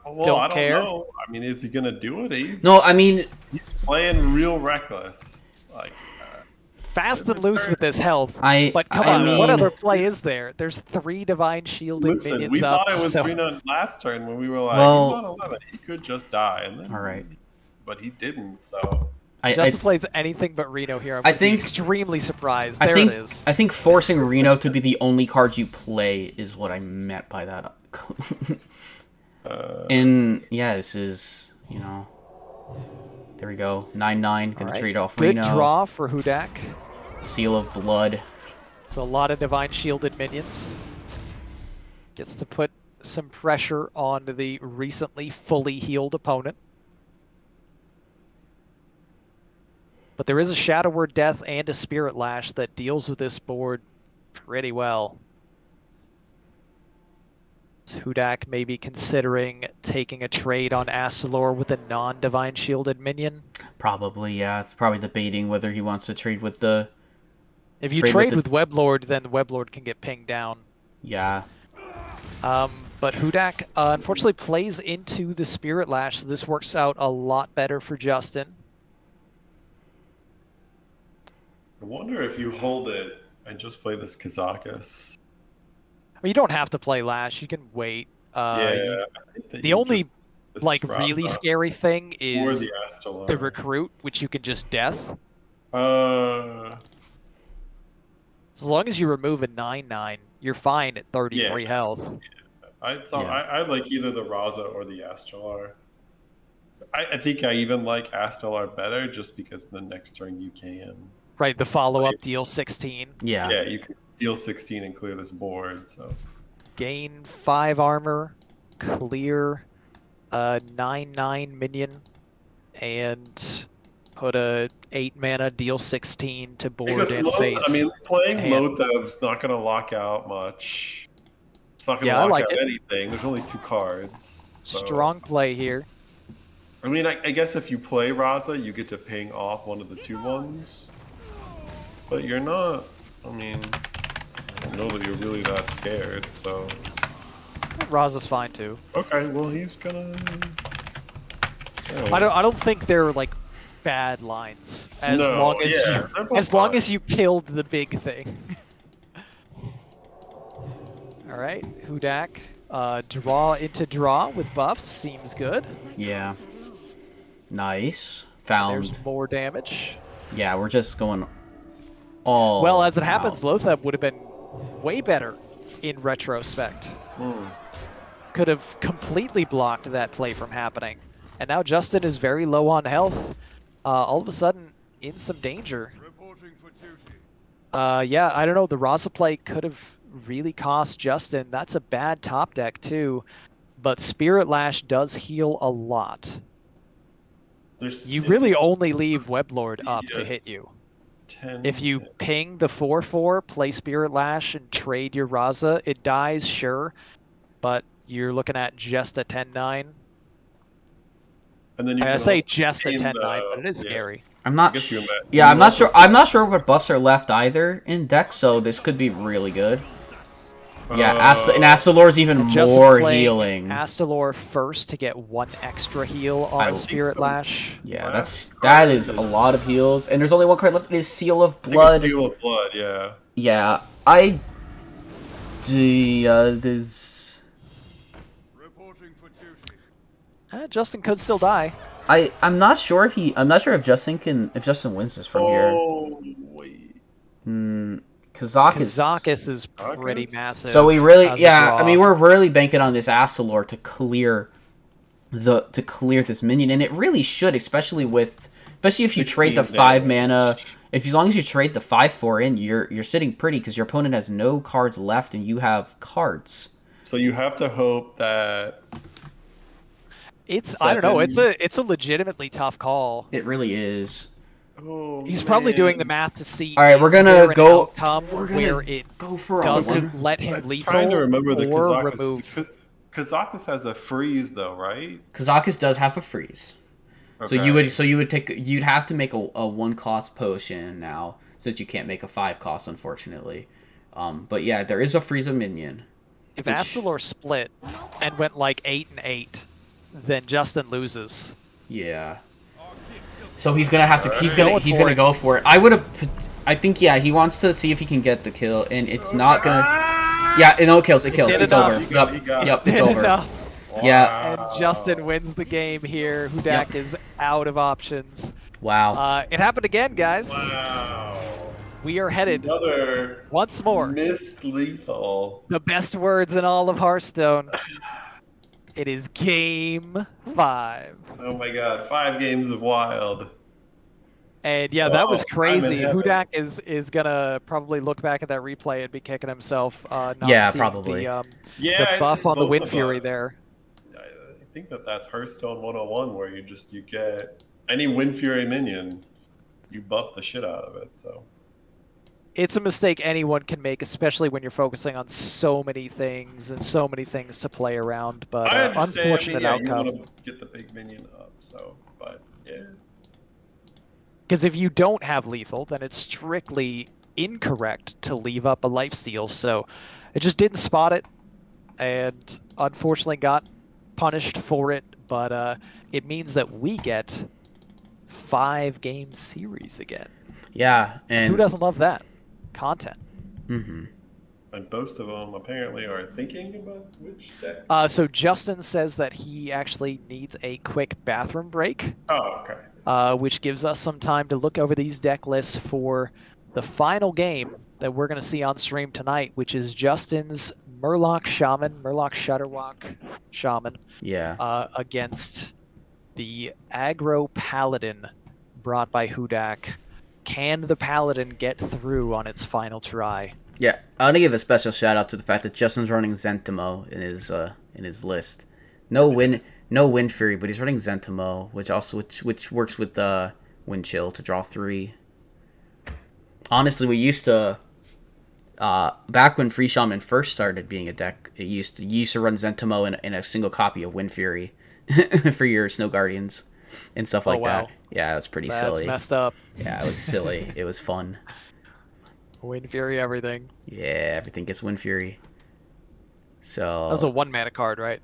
Well, I don't care. know. I mean, is he gonna do it? No, I mean, He's playing real reckless. Like, Fast and loose with this health. I But come I on, what mean- other play is there? There's 3 Divine Shielded listen, minions we up. thought it was so... Reno last turn when we were like, Well- he's on 11. He could just die, and then. All right. But he didn't. So. Justin plays anything but Reno here. I'm extremely surprised. There it is. I think forcing Reno to be the only card you play is what I meant by that. And yeah, this is, you know, there we go. 9/9, gonna trade off Good Reno. draw for Hudak. Seal of Blood. It's a lot of Divine Shielded minions. Gets to put some pressure on the recently fully healed opponent. But there is a Shadow Word Death and a Spirit Lash that deals with this board pretty well. Hudak may be considering taking a trade on Astalor with a non-Divine Shielded minion. Probably, yeah. It's probably debating whether he wants to trade with the... If you trade with Weblord, then the Weblord can get pinged down. Yeah. But Hudak, unfortunately, plays into the Spirit Lash, so this works out a lot better for Justin. I wonder if you hold it and just play this Kazakus. I mean, you don't have to play Lash. You can wait. Yeah. The only really scary thing is the Astalor. the Recruit, which you can just death. Uh. As long as you remove a 9/9, you're fine at 33 health. I like either the Raza or the Astalar. I think I even like Astalar better just because the next turn you can. Right, the follow-up deal 16. Yeah. Yeah, you can deal 16 and clear this board. So Gain 5 armor, clear a 9/9 minion, and put a 8 mana deal 16 to board because and face. I mean, playing hand. Lotheb's not going to lock out much. It's not going to lock out anything. There's only 2 cards. So. Strong play here. I mean, I guess if you play Raza, you get to ping off one of the 2/1s. But you're not. I mean, I don't know that you're really that scared. So. Raza's fine too. Okay, well he's gonna. I don't think they're like bad lines as long as you killed the big thing. All right, Hudak, draw into draw with buffs seems good. Yeah. Nice. Found. There's more damage. Yeah, we're just going all Well, as it happens, out. Lotheb would have been way better in retrospect. Could have completely blocked that play from happening. And now Justin is very low on health. All of a sudden, in some danger. Yeah, I don't know. The Raza play could have really cost Justin. That's a bad top deck, too. But Spirit Lash does heal a lot. There's You still really only leave Weblord up to Yeah. hit you. 10. If you 10. ping the 4/4, play Spirit Lash, and trade your Raza, it dies, sure, but you're looking at just a 10-9. And then you I can say also just a gain 10-9, but it is yeah. scary. I'm I not. guess you Yeah, I'm not also- sure. I'm not sure what buffs are left either in deck, so this could be really good. Yeah, and Astalor's even And Justin more playing healing. Astalor first to get 1 extra heal I- on Spirit Lash. Yeah, Last that card is a lot of heals, and there's only one card left. It is Seal of I think it's Blood. Seal of Blood, yeah. Yeah, this. Justin could still die. I'm not sure if I'm not sure if Justin wins this from here. Oh, wait. Kazakus is pretty Kazakus? massive. So we really, as a yeah, I draw. mean, we're really banking on this Astalor to clear this minion, and it really should, especially if you trade the 5 mana. If as long as you trade the 5/4 in, you're sitting pretty because your opponent has no cards left and you have cards. So you have to hope that I don't know. It's a legitimately tough call. It really is. He's probably doing the math to see. All right, we're gonna there an go. outcome where it go for doesn't let him I'm lethal trying to remember the or Kazakus. remove. Kazakus has a freeze though, right? Kazakus does have a freeze. Okay. So you'd have to make a 1-cost potion now, since you can't make a 5-cost, unfortunately. But yeah, there is a freeze of minion. If Astalor split and went like 8-8, then Justin loses. Yeah. So he's gonna have to. He's Going gonna for it. go for it. I think yeah. He wants to see if he can get the kill, and it's not gonna. Yeah, it kills. It kills. did It's enough. over. He got Yep. It's Did over. enough. Yeah. And Justin wins the game here. Hudak is out of options. Wow. It happened again, guys. Wow. We are headed Another once more. missed lethal. The best words in all of Hearthstone. It is game 5. Oh my god, 5 games of wild. And yeah, that was Wow, I'm crazy. in heaven. Hudak is gonna probably look back at that replay and be kicking himself. Not Yeah, seeing probably. The buff on the both Wind of Fury us. there. I think that's Hearthstone 101, where you get any Wind Fury minion, you buff the shit out of it. So It's a mistake anyone can make, especially when you're focusing on so many things and so many things to play around. But I understand. unfortunate outcome. You want to get the big minion up. So, but yeah. Because if you don't have lethal, then it's strictly incorrect to leave up a lifesteal. So it just didn't spot it, and unfortunately got punished for it. But it means that we get 5-game series again. Yeah. And Who doesn't love that content? Mm-hmm. And most of them apparently are thinking about which deck. So Justin says that he actually needs a quick bathroom break. Oh, okay. Which gives us some time to look over these deck lists for the final game that we're going to see on stream tonight, which is Justin's Murloc Shutterwalk Shaman, Yeah. against the Aggro Paladin brought by Hudak. Can the Paladin get through on its final try? Yeah. I want to give a special shout out to the fact that Justin's running Zentimo in his list. No Wind Fury, but he's running Zentimo, which works with Wind Chill to draw 3. Honestly, we used to back when Free Shaman first started being a deck, you used to run Zentimo in a single copy of Wind Fury for your Snow Guardians and stuff like wow. that. Yeah, it was pretty That's silly. messed up. Yeah, it was silly. It was fun. Wind Fury, everything. Yeah, everything gets Wind Fury. So That was a 1-mana card, right?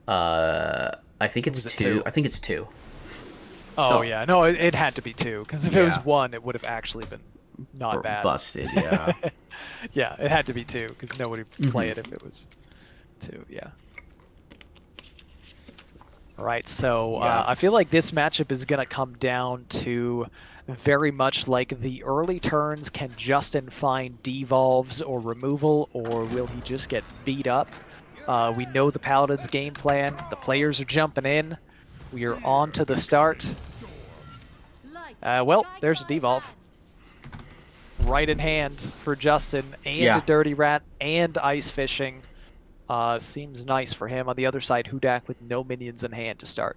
I think it's Was it 2. two? I think it's 2. Oh, So- yeah. No, it had to be 2, because if it was Yeah. 1, it would have actually been not bad. Busted, yeah. Yeah, it had to be 2, because nobody would Mm-hmm. play it if it was 2, yeah. Alright, so Yeah. I feel like this matchup is going to come down to very much like the early turns. Can Justin find devolves or removal, or will he just get beat up? We know the Paladin's game plan. The players are jumping in. We are on to the start. Well, there's a devolve. Right in hand for Justin, and Yeah. a Dirty Rat, and Ice Fishing. Seems nice for him. On the other side, Hudak with no minions in hand to start.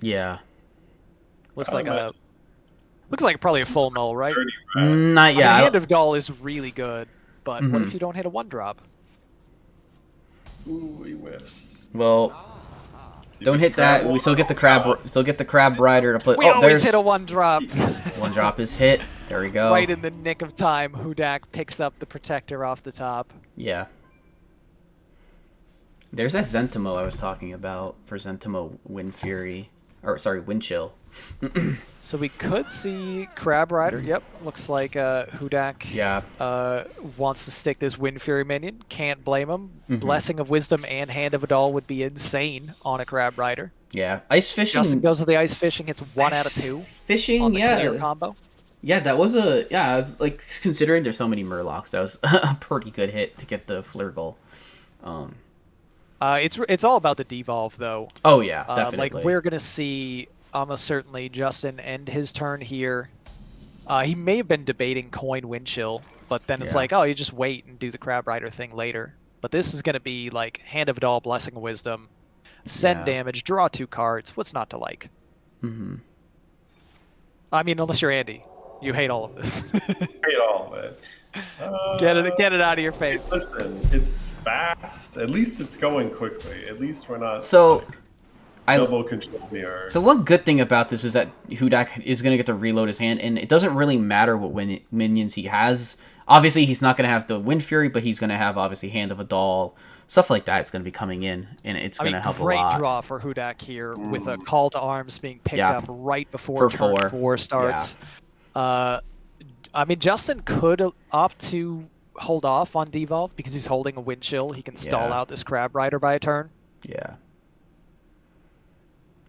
Yeah. Looks like probably a full null, right? Dirty rat. Not I mean, yeah. Hand of Doll is really good, but what Mhm. if you don't hit a 1-drop? Ooh, he whiffs. Well, See don't the hit that. crab We still get the walk? crab. Still get the crab rider to play. We Oh, always there's hit a 1-drop. one drop is hit. There we go. Right in the nick of time, Hudak picks up the Protector off the top. Yeah. There's that Zentimo I was talking about for Zentimo Wind Fury. Or, sorry, Wind Chill. So we could see Crab Rider. Yep, looks like Hudak Yeah. wants to stick this Wind Fury minion. Can't blame him. Mhm. Blessing of Wisdom and Hand of Adal would be insane on a Crab Rider. Yeah. Ice Fishing. Justin goes with the Ice Fishing, hits 1 out of 2 Fishing, on the yeah. clear combo. Yeah, that was a... Yeah, I was, like, considering there's so many Murlocs, that was a pretty good hit to get the Flurgle. It's all about the devolve, though. Oh, yeah, definitely. Like, we're going to see almost certainly Justin end his turn here. He may have been debating Coin Windchill, but then it's Yeah. like, oh, you just wait and do the Crab Rider thing later. But this is going to be like Hand of Adal, Blessing of Wisdom, send Yeah. damage, draw 2 cards. What's not to like? Mm-hmm. I mean, unless you're Andy. You hate all of this. Hate all of it. Get it out of your face. Listen, it's fast. At least it's going quickly. At least we're not So, double control here. the one good thing about this is that Hudak is going to get to reload his hand, and it doesn't really matter what minions he has. Obviously, he's not going to have the Wind Fury, but he's going to have, obviously, Hand of a Doll. Stuff like that is going to be coming in, and it's going to help a great lot. draw for Hudak here with a Call to Arms being picked Yeah. up right before For turn 4. 4 starts. I mean, Justin could opt to hold off on devolve because he's holding a Wind Chill. He can stall Yeah. out this Crab Rider by a turn. Yeah.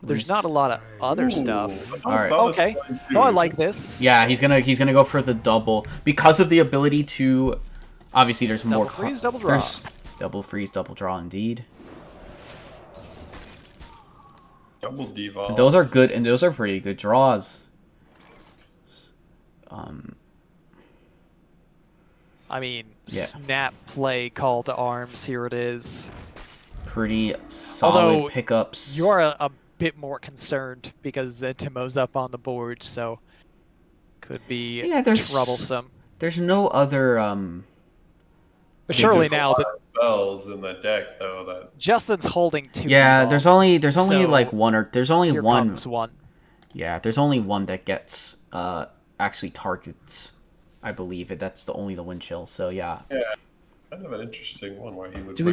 There's not a lot of other stuff. All right. Okay. Oh, I like this. Yeah, he's gonna go for the double because of the ability to. Obviously, there's Double more. freeze, double draw. There's double freeze, double draw, indeed. Double devolve. Those are good, and those are pretty good draws. I mean, Yeah. snap play, Call to Arms. Here it is. Pretty solid Although, pickups. You're a bit more concerned because Zentimo's up on the board, so could be troublesome. There's no other But surely There's a now lot that of spells in the deck though that Justin's holding 2 Yeah, there's only so like one or there's only here one. comes one. Yeah, there's only one that gets actually targets. I believe it. That's only the Wind Chill. So yeah. kind of an interesting one where he would. Do we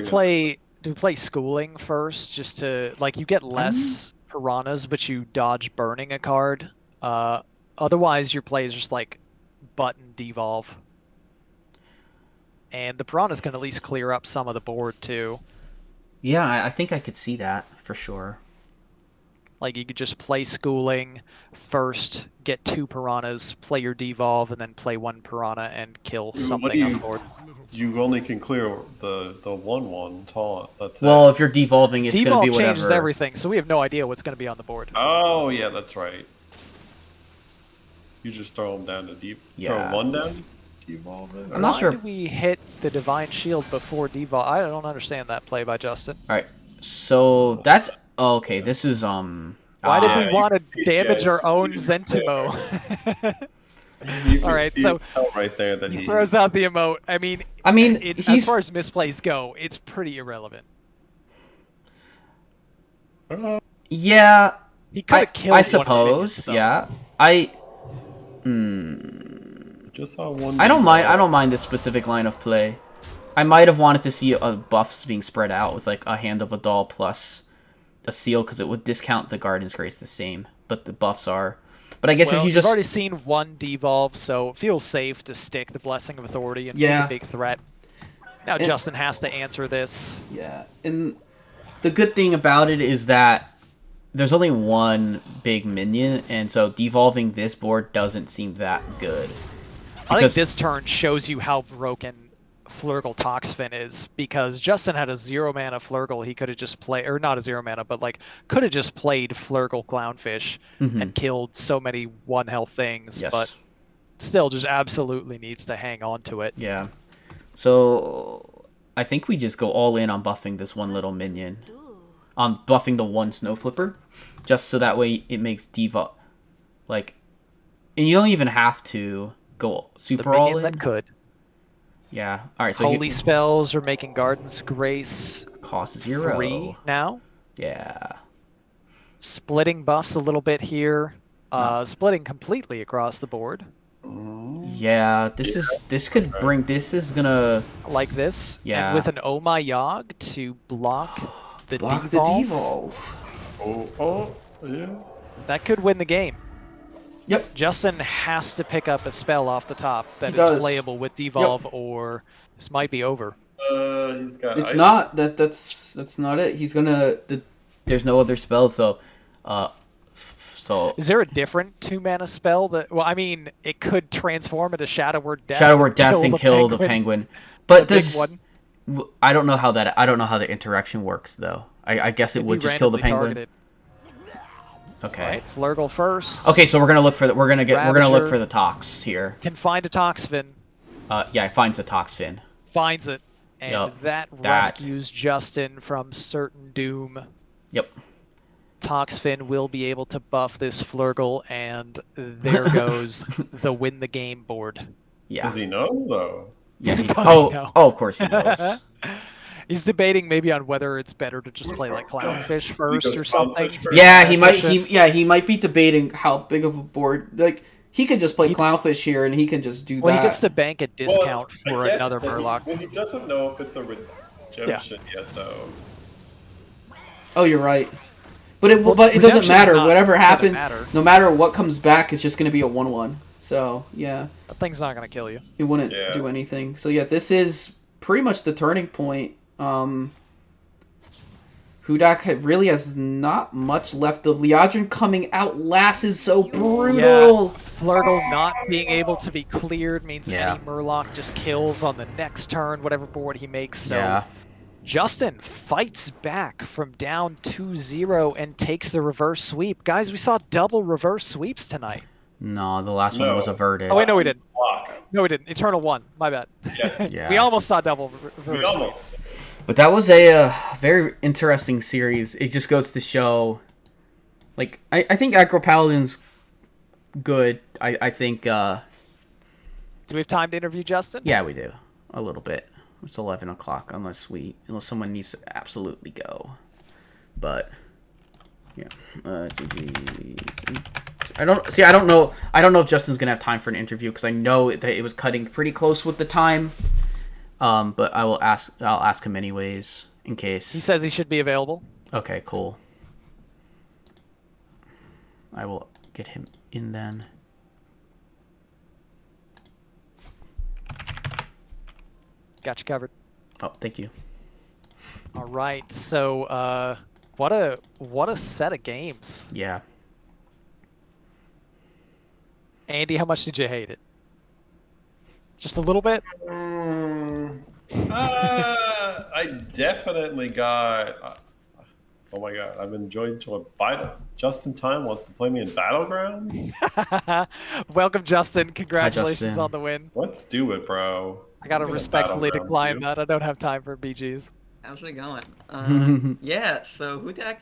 bring play schooling first just to like you get less piranhas but you dodge burning a card. Otherwise your play is just like button devolve. And the piranhas can at least clear up some of the board too. Yeah, I think I could see that for sure. Like you could just play schooling first, get 2 piranhas, play your devolve, and then play 1 piranha and kill What something do you- on the board. You only can clear the 1/1 taunt. That's Well, it. if you're devolving, it's going to Devolve be whatever. changes everything, so we have no idea what's going to be on the board. Oh yeah, that's right. You just throw them down to deep. Yeah. Throw 1 down to devolve it. I'm not Why sure. do we hit the Divine Shield before devolve? I don't understand that play by Justin. All right. So that's okay. This is Why did yeah, we you want can to see- damage yeah, our you own can see it Zentimo? You can All right, see- so tell right there that he he throws out the emote. I mean, as he's far as misplays go, it's pretty irrelevant. yeah. He could have killed. I one of the suppose. minions, though. Yeah. Just saw one. I don't mind. devolve. I don't mind this specific line of play. I might have wanted to see buffs being spread out with like a Hand of a Doll plus a seal because it would discount the Garden's Grace the same, but the buffs are. But I guess Well, if you you've just already seen 1 devolve, so it feels safe to stick the Blessing of Authority and Yeah. make a big threat. Now And- Justin has to answer this. yeah, and the good thing about it is that there's only one big minion, and so devolving this board doesn't seem that good. I think Because- this turn shows you how broken Flurgle Toxfin is, because Justin had a 0 mana Flurgle he could have just played, or not a 0 mana, but like could have just played Flurgle Clownfish and killed so many 1 health things, Yes. but still just absolutely needs to hang on to it. Yeah. So I think we just go all in on buffing this one little minion. on buffing the one Snow Flipper, just so that way it makes Diva like, and you don't even have to go The super all minion in. that could. Yeah. All right. So Holy spells are making Garden's Grace cost 0. 3 now. Yeah. Splitting buffs a little bit here. Splitting completely across the board. Yeah. This is gonna Like this. Yeah. And with an Oh My Yogg to block the block devolve. the devolve. Oh, yeah. That could win the game. Yep. Justin has to pick up a spell off the top that He is does. playable with devolve, or this might be over. He's got It's ice. not that's not it. He's gonna. There's no other spells, so. So Is there a different 2-mana spell that? Well, I mean, it could transform into Shadow Word Death. Shadow Word Death and kill the penguin. But The big does one. I don't know how the interaction works though. I guess it It'd would be just kill the randomly penguin. targeted. Okay. All right, Flurgle first. Okay, so we're gonna look for the we're gonna look Ravager. for the Tox here. Can find a Toxfin. Yeah, it finds the Tox fin. Finds it, and Yup, that that. rescues Justin from certain doom. Yep. Toxfin will be able to buff this Flurgle, and there goes the win the game board. Yeah. Does he know though? Yeah. Does he know? Of course he knows. He's debating maybe on whether it's better to just play like Clownfish first Because or something. Clownfish first. Yeah, he might. Efficient. He might be debating how big of a board. Like he could just play Clownfish here, and he can just do Well, that. he gets to bank a discount Well, for I guess another that Murloc. He doesn't know if it's a redemption yet, though. Oh, you're right. But it Well, but it doesn't redemption's matter. not Whatever gonna happens, matter. no matter what comes back, it's just gonna be a 1/1. So yeah, That thing's not gonna kill you. it wouldn't Yeah. do anything. So yeah, this is pretty much the turning point. Hudak really has not much left of Liadrin coming out last is so brutal. Flurgle not being able to be cleared means Yeah. any Murloc just kills on the next turn, whatever board he makes. So Yeah. Justin fights back from down 2-0 and takes the reverse sweep. Guys, we saw double reverse sweeps tonight. No, the last one No. was averted. Oh, wait, no, we didn't. Block. No, we didn't. Eternal 1. My bad. Yes. Yeah. We almost saw double reverse We almost. But that was a very interesting series. It just goes to show, like, I think Aggro Paladin's good. I think, Do we have time to interview Justin? yeah, we do. A little bit. It's 11 o'clock unless someone needs to absolutely go. But, yeah. GG's. I don't know if Justin's going to have time for an interview because I know that it was cutting pretty close with the time. But I'll ask him anyways in case. He says he should be available. Okay, cool. I will get him in then. Got you covered. Oh, thank you. All right. So, what a set of games. Yeah. Andy, how much did you hate it? Just a little bit? I definitely got. Oh my god, I've enjoyed Justin Time wants to play me in Battlegrounds. Welcome, Justin. Congratulations Justin. on the win. Let's do it, bro. I gotta I'm gonna respectfully Battlegrounds decline you. that. I don't have time for BGs. How's it going? Yeah, so Hudak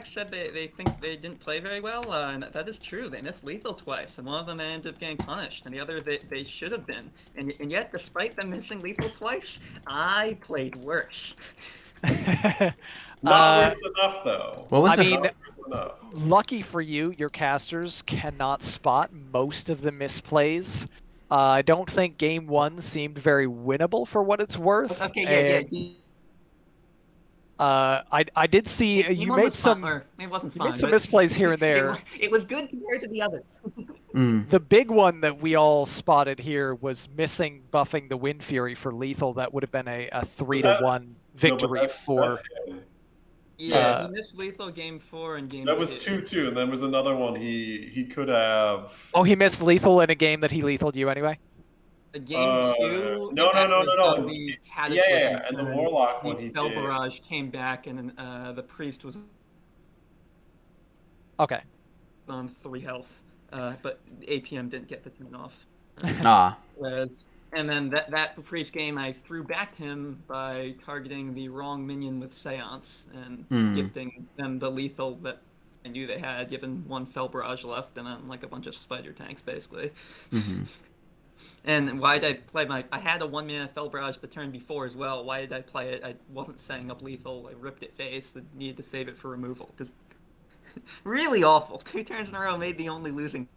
said they think they didn't play very well, and that is true. They missed lethal twice, and one of them ended up getting punished, and the other they should have been. And yet, despite them missing lethal twice, I played worse. Not worse enough, though. What was I the mean, Not worse enough. lucky for you, your casters cannot spot most of the misplays. I don't think game 1 seemed very winnable for what it's worth. Okay, and, I did see you made some. It wasn't You fun. made some but misplays here and there. It was good compared to the other. The big one that we all spotted here was missing buffing the Wind Fury for lethal. That would have been a 3-1 victory that's for. him. Yeah, he missed lethal game 4 and game 2. That was 2-2, and then was another one he could have. Oh, he missed lethal in a game that he lethaled you anyway. Game 2. No. The Yeah, and the turn, Warlock one the he Bell did. Barrage came back, and then the Priest was Okay. on 3 health, but APM didn't get the turn off. Ah. Whereas And then that priest game, I threw back him by targeting the wrong minion with Seance and gifting them the lethal that I knew they had, given one Fell Barrage left and then like a bunch of spider tanks, basically. And why did I play I had a 1-mana Fell Barrage the turn before as well. Why did I play it? I wasn't setting up lethal. I ripped it face and needed to save it for removal. Really awful. 2 turns in a row made the only losing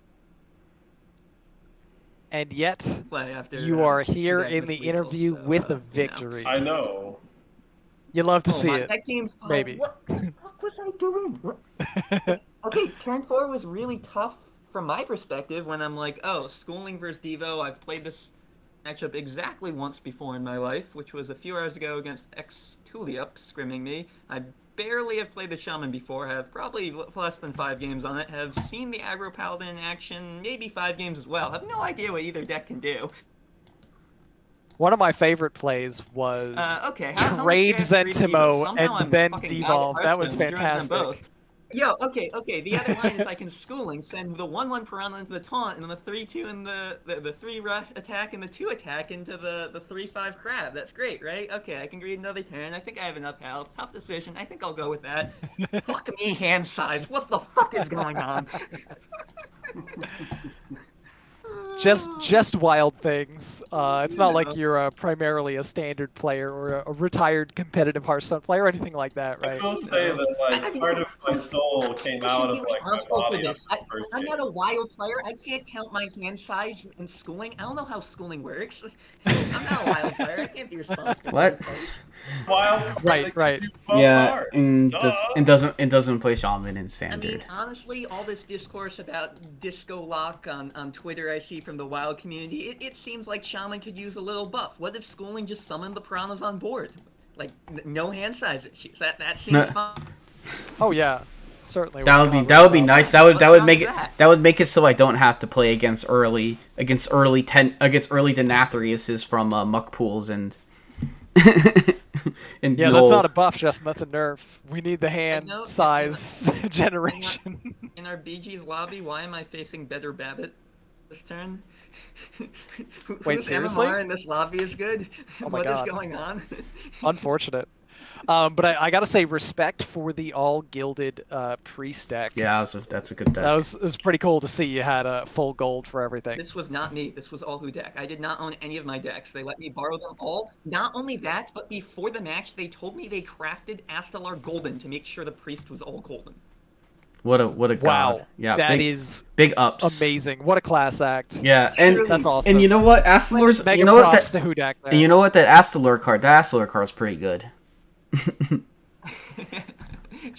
And yet, play after you are here in the lethal, interview so, with a you know. victory. I know. You love to see my it. That game 5, Maybe. What the fuck was I doing? Okay, turn 4 was really tough from my perspective when I'm like, oh, Schooling versus Devo, I've played this matchup exactly once before in my life, which was a few hours ago against Tuliup scrimming me. I barely have played the Shaman before, have probably less than 5 games on it, have seen the Aggro Paladin in action, maybe 5 games as well, have no idea what either deck can do. One of my favorite plays was Okay, how much trade do you have to read Devo? Zentimo Somehow I'm and then fucking bad at devolve. That was Hearthstone, joining them fantastic. both. Yo, okay. The other line is I can Schooling, send the 1/1 Piranha into the taunt, and then the 3/2 and the 3 rush attack and the 2 attack into the 3/5 crab. That's great, right? Okay, I can read another turn. I think I have enough health. Tough decision. I think I'll go with that. Fuck me, hand size. What the fuck is going on? Just wild things. It's not like you're primarily a standard player or a retired competitive Hearthstone player or anything like that, right? I will say that like part of my soul came out of like my body on the first I'm game. not a wild player. I can't count my hand size in Schooling. I don't know how Schooling works. I'm not a wild player. I can't be responsible. What? Wild card Right, that right. gives you buff Yeah, art. and Duh. it doesn't play Shaman in I mean, standard. honestly, all this discourse about Disco Lock on Twitter I see from the WoW community, it seems like Shaman could use a little buff. What if Schooling just summoned the Piranhas on board? Like, no hand size issues. That seems fine. Oh yeah, certainly. That would be nice. That would make it so I don't have to play against early Denathriuses from Muck Pools and and Yeah, Yule. that's not a buff, Justin. That's a nerf. We need the hand know, size generation. In our BG's lobby, why am I facing Better Babbitt this turn? Wait, Whose seriously? MMR in this lobby is good? Oh my What is God. going on? Unfortunate. But I gotta say, respect for the all gilded priest deck. Yeah, that's a good deck. That was pretty cool to see you had a full gold for everything. This was not me. This was all who deck. I did not own any of my decks. They let me borrow them all. Not only that, but before the match, they told me they crafted Astalar Golden to make sure the priest was all golden. What a god. Wow. Yeah, that is big ups. amazing. What a class act. Yeah, and That's awesome. and you know what, Astalor's Mega you know what props that to Hudak there. and you know what that Astalor card's pretty good.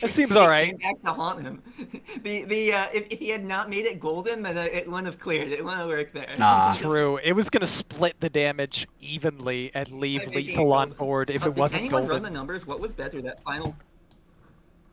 It seems all right. Came back to haunt him. If he had not made it golden, then it wouldn't have cleared. It wouldn't have worked there. Nah. True. It was gonna split the damage evenly and leave lethal on board if it wasn't Did anyone run golden. the numbers? What was better, that final?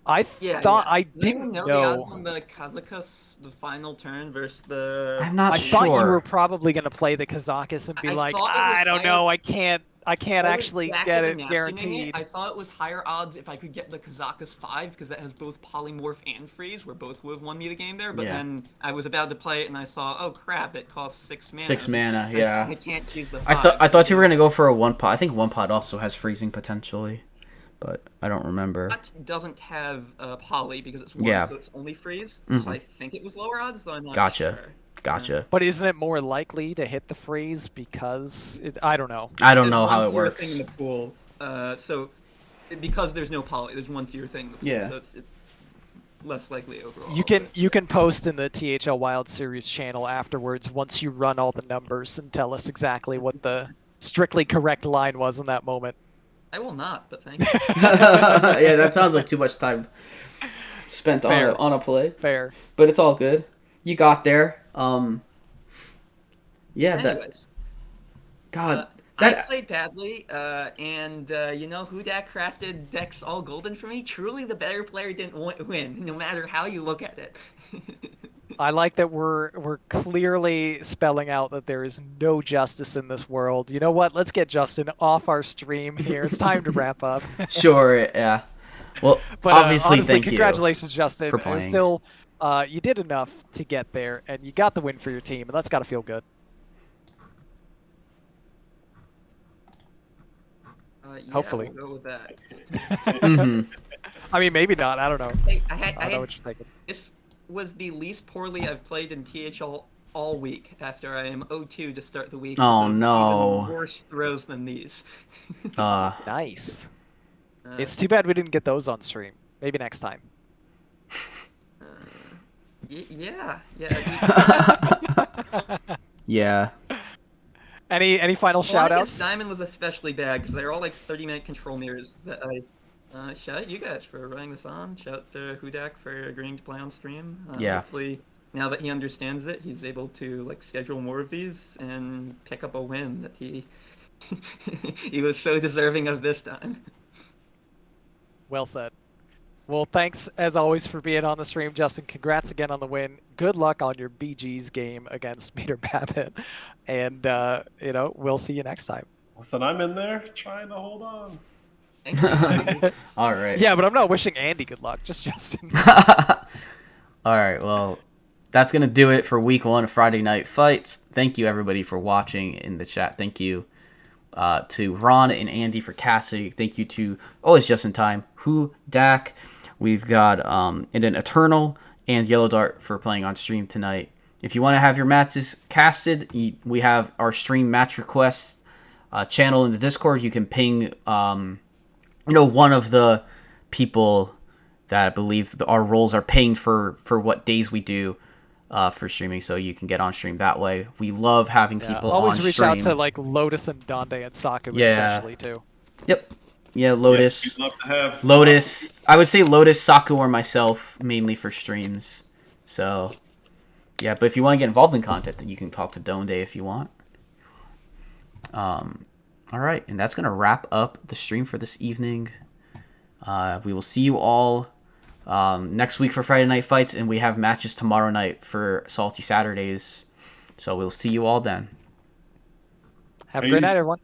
I thought I Did anyone didn't know the odds know. on the Kazakus, the final turn versus the. I'm not I sure. thought you were probably gonna play the Kazakus and be I like, thought it was I don't higher- know, I can't I was actually back get at it the napkining guaranteed. I thought it was higher odds if I could get the Kazakus 5 because that has both Polymorph and Freeze, where both would have won me the game there. But Yeah. then I was about to play it and I saw, oh crap, it costs 6 mana. 6 mana, yeah. I can't choose the 5. I thought you were gonna go for a 1-pot. I think 1-pot also has freezing potentially, but I don't remember. That doesn't have Poly because it's 1, Yeah. so it's only Freeze. Mhm. So I think it was lower odds, though I'm not Gotcha. sure. Gotcha. But isn't it more likely to hit the freeze because I don't know. I don't There's know how one it fewer works. thing in the pool. So because there's no Poly, there's one fewer thing in the pool. Yeah. So it's less likely overall. You can post in the THL Wild Series channel afterwards once you run all the numbers and tell us exactly what the strictly correct line was in that moment. I will not, but thank you. Yeah, that sounds like too much time spent Fair. on a play, Fair. but it's all good. You got there. Yeah, Anyways, God, I that played badly, and you know who that crafted decks all golden for me? Truly, the better player didn't win, no matter how you look at it. I like that we're clearly spelling out that there is no justice in this world. You know what? Let's get Justin off our stream here. It's time to wrap up. sure, yeah. Well, But obviously, honestly, thank congratulations, Justin. for playing. Still, you did enough to get there, and you got the win for your team, and that's got to feel good. Yeah, Hopefully. we'll go with that. I mean, maybe not. I don't know. Hey, I don't know what you're thinking. This was the least poorly I've played in THL all week after I am 0-2 to start the week. Oh, with no. Even worse throws than these. Nice. Uh, It's too bad we didn't get those on stream. Maybe next time. yeah. Yeah. Any final shout outs? Diamond was especially bad because they're all like 30-minute control mirrors that I shout out you guys for running this on. Shout out to Hudak for agreeing to play on stream. Yeah. Hopefully, now that he understands it, he's able to like schedule more of these and pick up a win that he he was so deserving of this time. Well said. Well, thanks as always for being on the stream, Justin. Congrats again on the win. Good luck on your BG's game against Meter Babbitt. And, we'll see you next time. Listen, I'm in there trying to hold on. Thanks, everybody. All right. Yeah, but I'm not wishing Andy good luck, just Justin. All right, well, that's going to do it for week 1 of Friday Night Fights. Thank you, everybody, for watching in the chat. Thank you to Ron and Andy for casting. Thank you to, always just in time, Dak. We've got an Eternal and Yellow Dart for playing on stream tonight. If you want to have your matches casted, we have our stream match requests channel in the Discord. You can ping one of the people that I believe our roles are paying for what days we do for streaming, so you can get on stream that way. We love having people always on reach stream. out to like Lotus and Donde and Saku especially too. Yep. Yeah, Lotus. Yes, we'd love to have Lotus. I would say Lotus, Saku, or myself mainly for streams. So, yeah, but if you want to get involved in content, then you can talk to Donde if you want. All right, and that's going to wrap up the stream for this evening. We will see you all next week for Friday Night Fights, and we have matches tomorrow night for Salty Saturdays. So we'll see you all then. Have a great night, everyone.